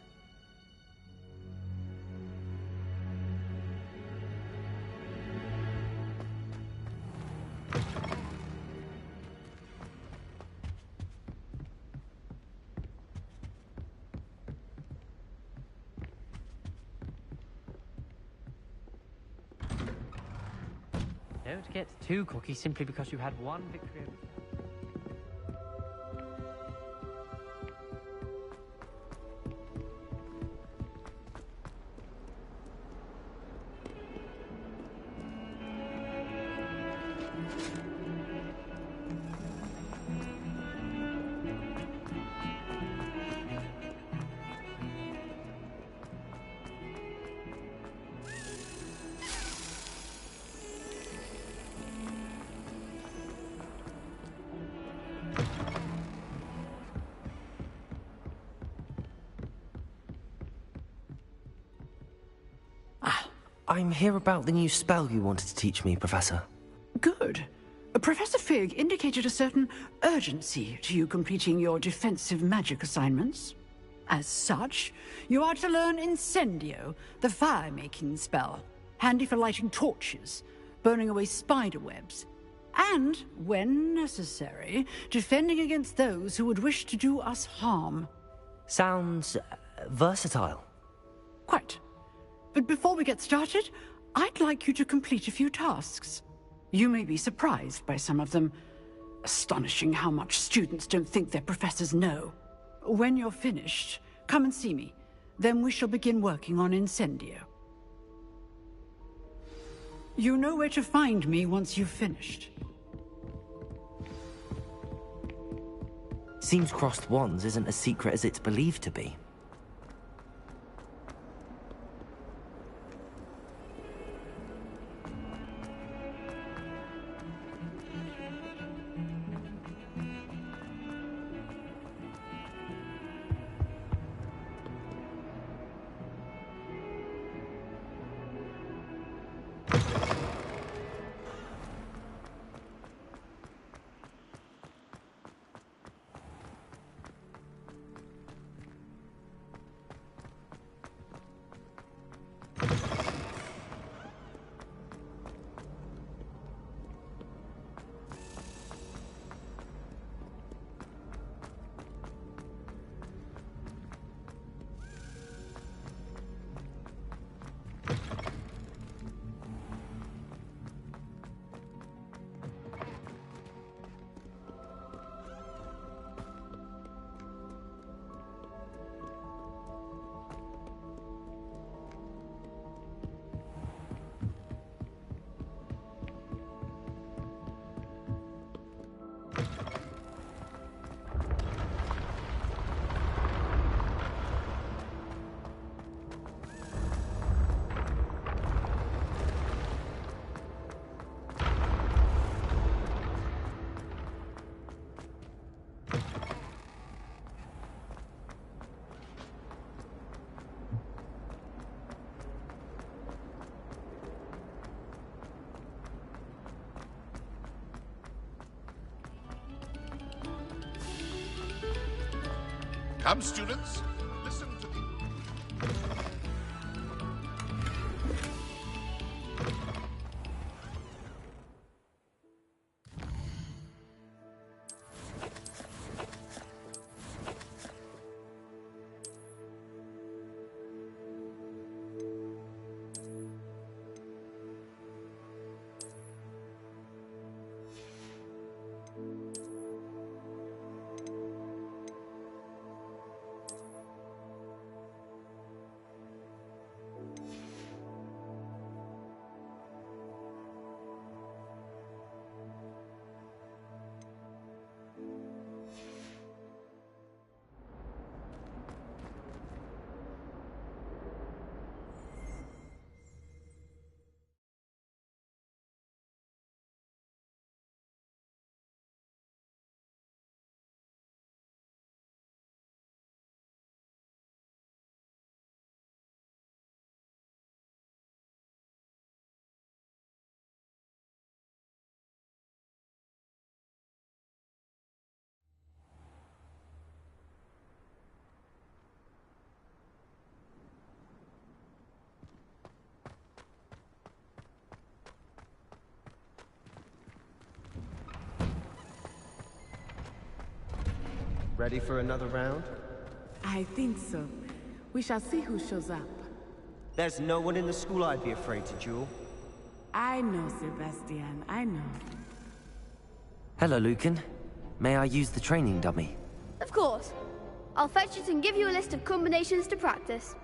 Don't get too cocky simply because you had one victory over... I'm here about the new spell you wanted to teach me, Professor. Good. Professor Fig indicated a certain urgency to you completing your defensive magic assignments. As such, you are to learn Incendio, the fire-making spell, handy for lighting torches, burning away spider webs, and, when necessary, defending against those who would wish to do us harm. Sounds versatile. Quite. But before we get started, I'd like you to complete a few tasks. You may be surprised by some of them. Astonishing how much students don't think their professors know. When you're finished, come and see me. Then we shall begin working on Incendio. You know where to find me once you've finished. Seems crossed wands isn't as secret as it's believed to be. Come, students, listen to me. Ready for another round? I think so. We shall see who shows up. There's no one in the school I'd be afraid to duel. I know, Sebastian, I know. Hello, Lucan. May I use the training dummy? Of course. I'll fetch it and give you a list of combinations to practice.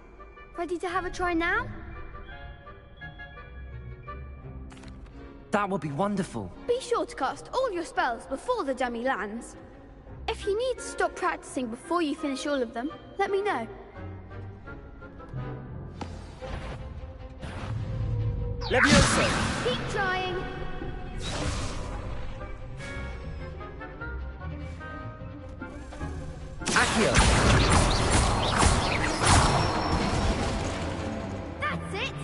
Ready to have a try now? That would be wonderful. Be sure to cast all your spells before the dummy lands. If you need to stop practicing before you finish all of them, let me know. Leviosa! Keep trying. Accio! That's it!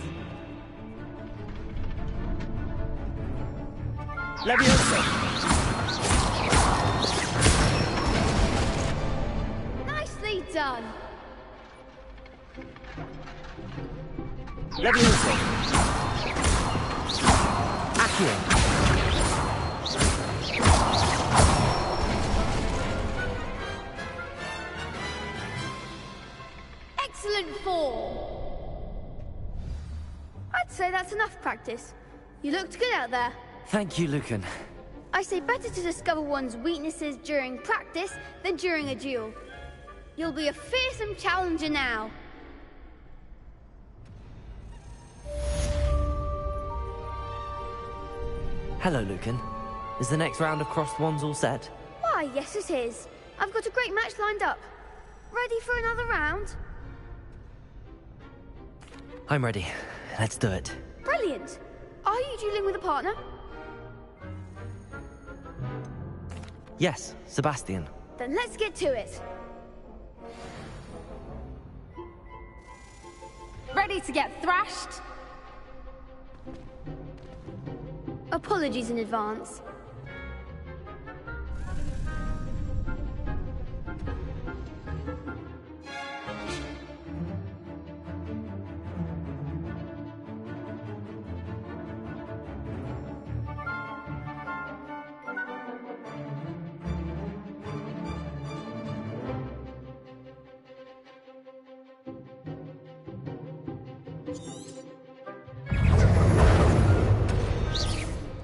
Leviosa! Nicely done! Leviosa! Accio! Excellent form! I'd say that's enough practice. You looked good out there. Thank you, Lucan. I say better to discover one's weaknesses during practice than during a duel. You'll be a fearsome challenger now. Hello, Lucan. Is the next round of Crossed Wands all set? Why, yes it is. I've got a great match lined up. Ready for another round? I'm ready. Let's do it. Brilliant. Are you dueling with a partner? Yes, Sebastian. Then let's get to it. Ready to get thrashed? Apologies in advance.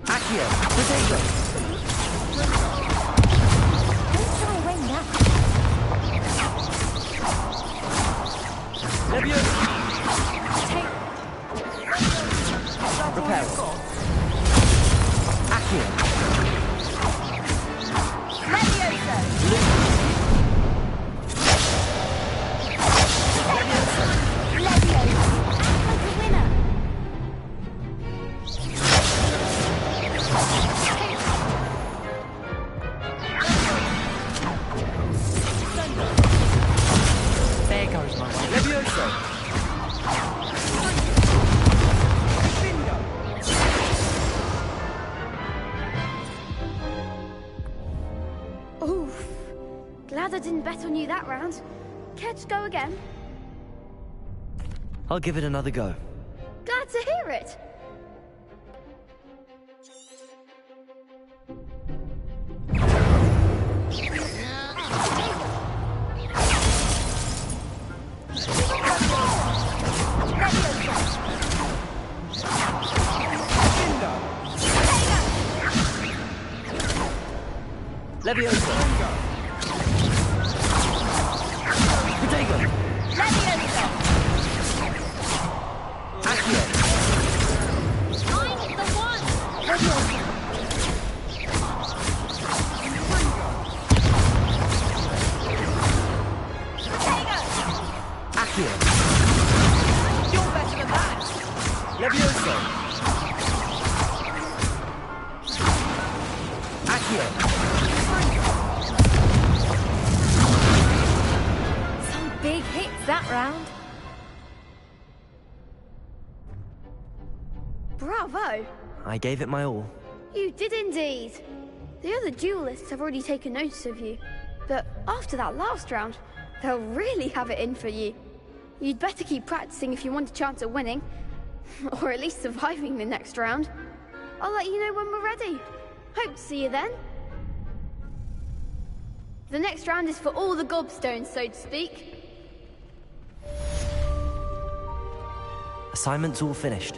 Accio! Potato! Let's try a wing now. Leviosa! Repel. Accio! Leviosa! Leviosa! Act like a winner! There goes my way. Leviosa! Oof. Glad I didn't bet on you that round. Care to go again? I'll give it another go. Glad to hear it. Leviosa! Potato! Leviosa! Accio! I'm the one! Leviosa! Accio! You're better than that! Leviosa! Accio! Some big hits that round. Bravo. I gave it my all. You did indeed. The other duelists have already taken notice of you. But after that last round, they'll really have it in for you. You'd better keep practicing if you want a chance at winning. Or at least surviving the next round. I'll let you know when we're ready. Hope to see you then. The next round is for all the gobstones, so to speak. Assignment's all finished.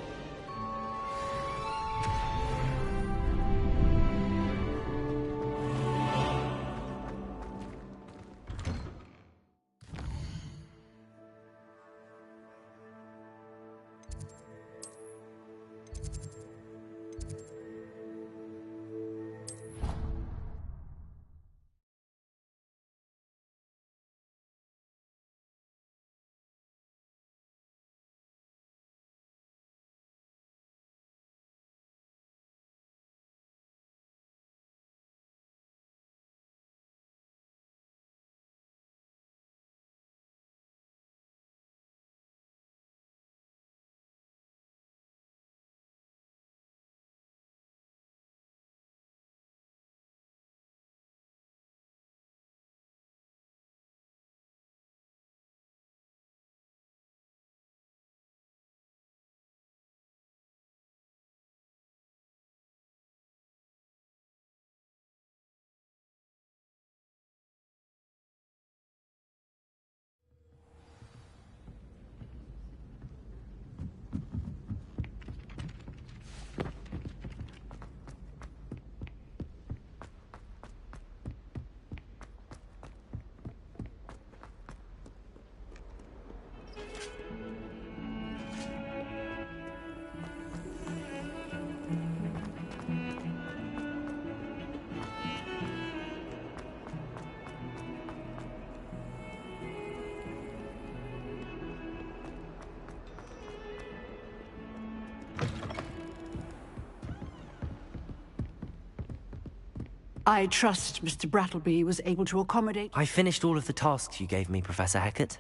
I trust Mr. Brattleby was able to accommodate... I finished all of the tasks you gave me, Professor Hackett.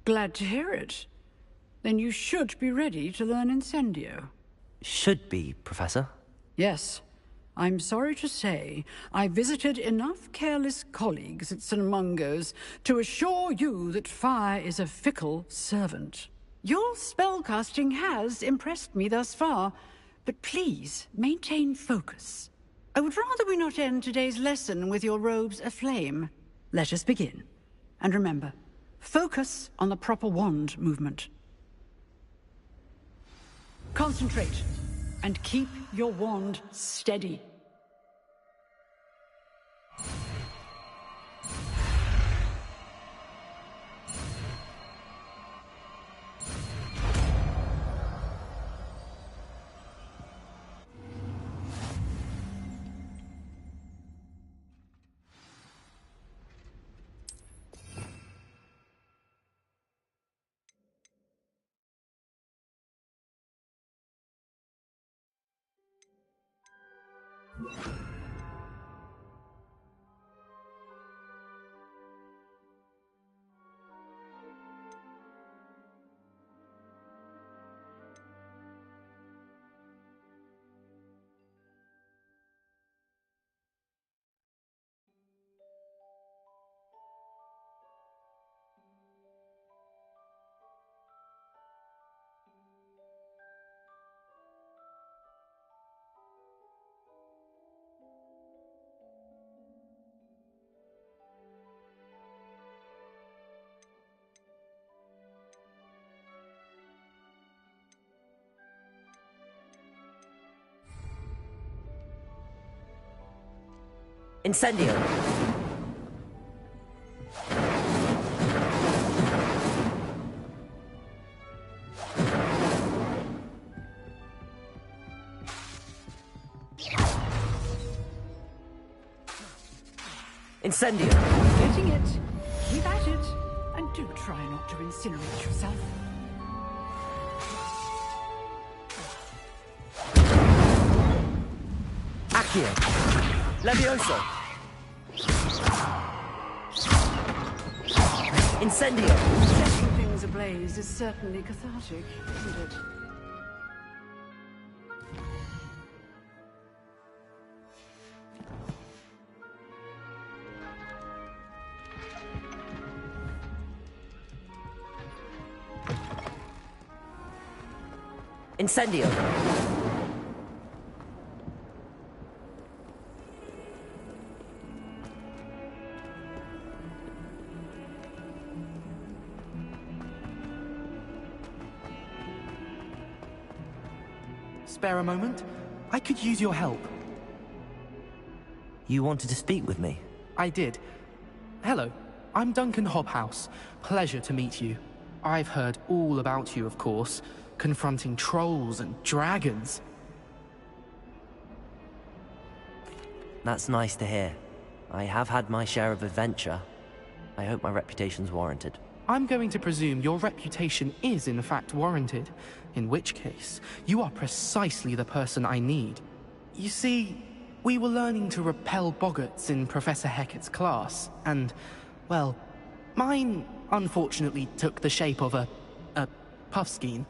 Glad to hear it. Then you should be ready to learn Incendio. Should be, Professor. Yes. I'm sorry to say, I visited enough careless colleagues at St. Mungo's to assure you that fire is a fickle servant. Your spellcasting has impressed me thus far, but please maintain focus. I would rather we not end today's lesson with your robes aflame. Let us begin. And remember, focus on the proper wand movement. Concentrate, and keep your wand steady. Incendio! Incendio! Getting it. Keep at it. And do try not to incinerate yourself. Accio! Levioso! Incendio! Setting things ablaze is certainly cathartic, isn't it? Incendio! Spare a moment? I could use your help. You wanted to speak with me? I did. Hello, I'm Duncan Hobhouse. Pleasure to meet you. I've heard all about you, of course, confronting trolls and dragons. That's nice to hear. I have had my share of adventure. I hope my reputation's warranted. I'm going to presume your reputation is in fact warranted, in which case, you are precisely the person I need. You see, we were learning to repel boggarts in Professor Hackett's class, and, well, mine unfortunately took the shape of a puffskein.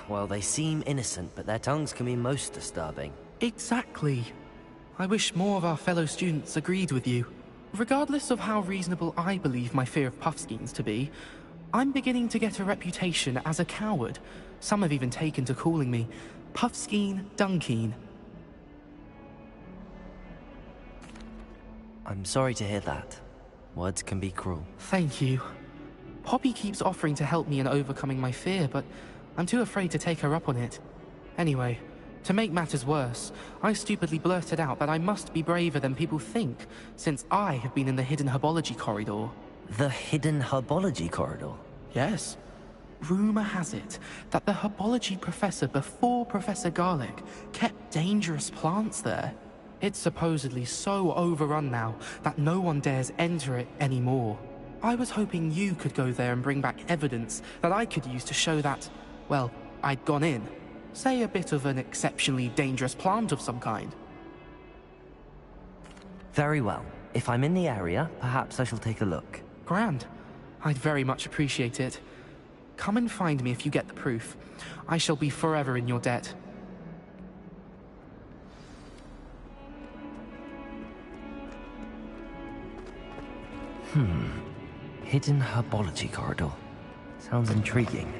Well, they seem innocent, but their tongues can be most disturbing. Exactly. I wish more of our fellow students agreed with you. Regardless of how reasonable I believe my fear of puffskeins to be, I'm beginning to get a reputation as a coward. Some have even taken to calling me Puffskeen Dunkeen. I'm sorry to hear that. Words can be cruel. Thank you. Poppy keeps offering to help me in overcoming my fear, but I'm too afraid to take her up on it. Anyway, to make matters worse, I stupidly blurted out that I must be braver than people think, since I have been in the hidden herbology corridor. The hidden herbology corridor? Yes. Rumor has it that the herbology professor before Professor Garlic kept dangerous plants there. It's supposedly so overrun now that no one dares enter it anymore. I was hoping you could go there and bring back evidence that I could use to show that, well, I'd gone in. Say a bit of an exceptionally dangerous plant of some kind. Very well. If I'm in the area, perhaps I shall take a look. Grand. I'd very much appreciate it. Come and find me if you get the proof. I shall be forever in your debt. Hidden herbology corridor. Sounds intriguing.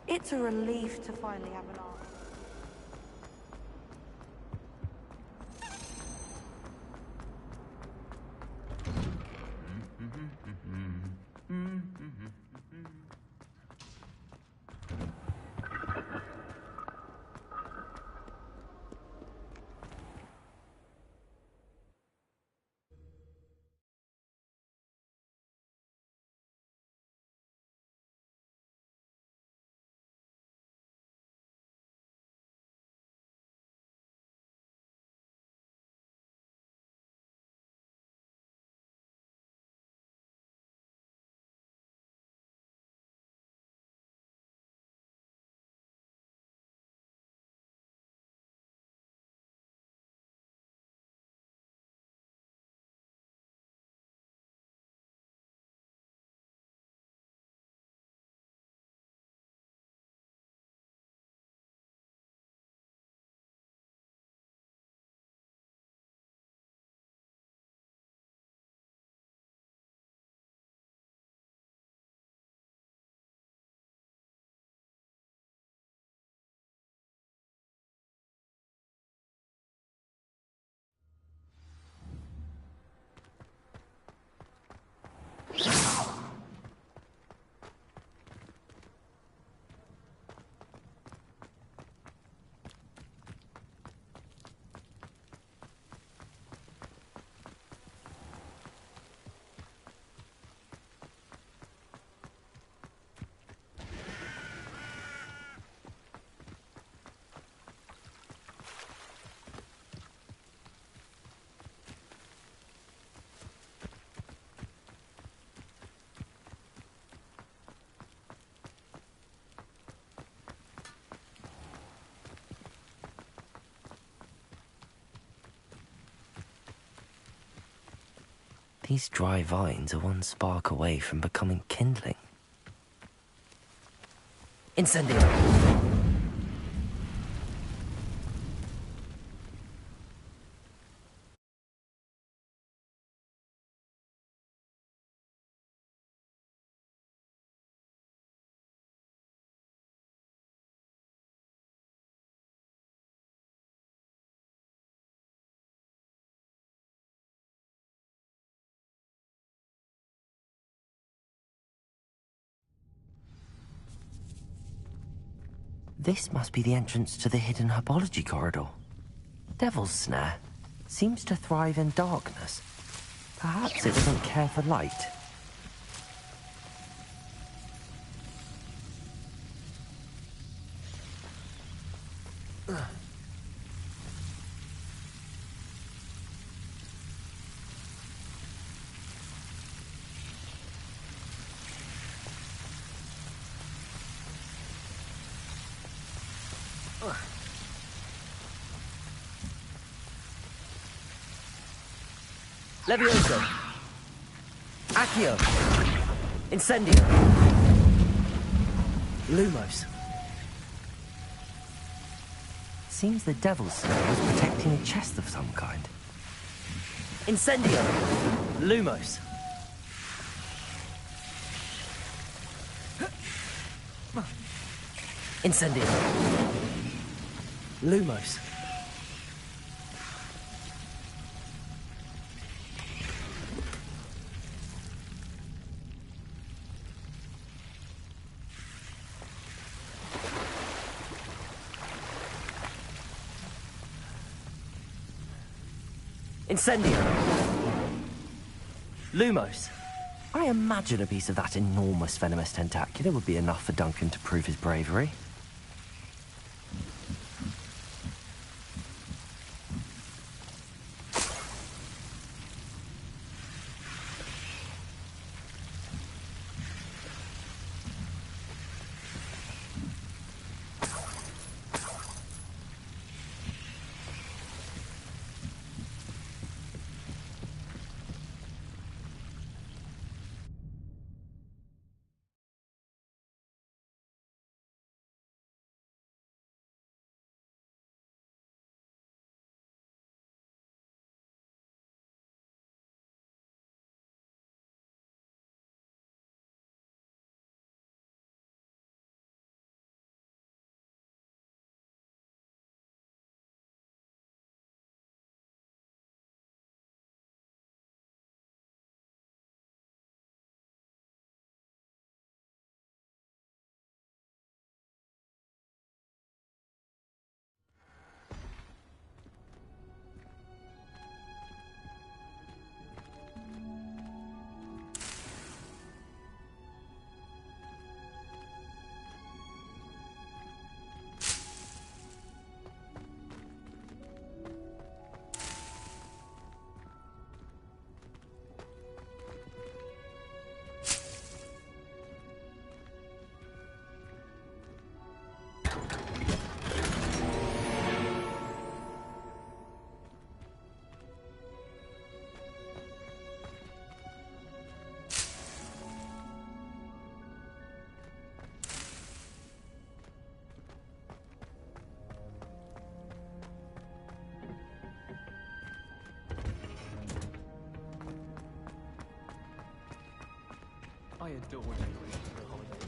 It's a relief to finally have an answer. These dry vines are one spark away from becoming kindling. Incendio! This must be the entrance to the hidden herbology corridor. Devil's Snare seems to thrive in darkness. Perhaps it doesn't care for light. Levioso! Accio! Incendio! Lumos! Seems the Devil's Snare was protecting a chest of some kind. Incendio! Lumos! Incendio! Lumos! Incendio! Lumos! I imagine a piece of that enormous venomous tentacula would be enough for Duncan to prove his bravery. I adore decorating for a holiday.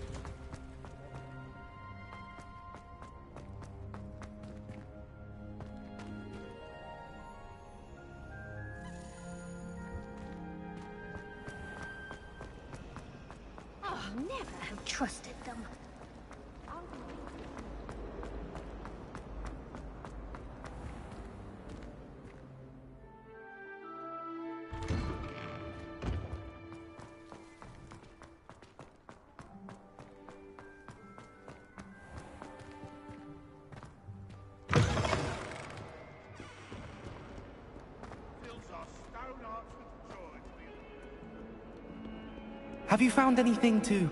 Oh, never have trusted them. Have you found anything to,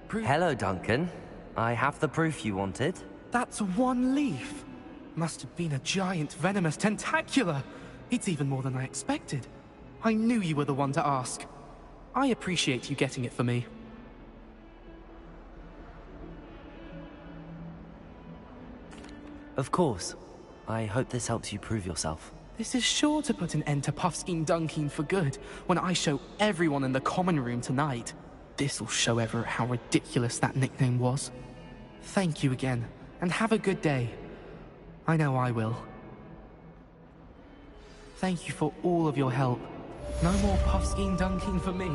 prove? Hello, Duncan. I have the proof you wanted. That's one leaf. Must have been a giant venomous tentacula. It's even more than I expected. I knew you were the one to ask. I appreciate you getting it for me. Of course. I hope this helps you prove yourself. This is sure to put an end to Puffskein Dunkin for good when I show everyone in the common room tonight. This'll show Everett how ridiculous that nickname was. Thank you again, and have a good day. I know I will. Thank you for all of your help. No more Puffskein Dunkin for me.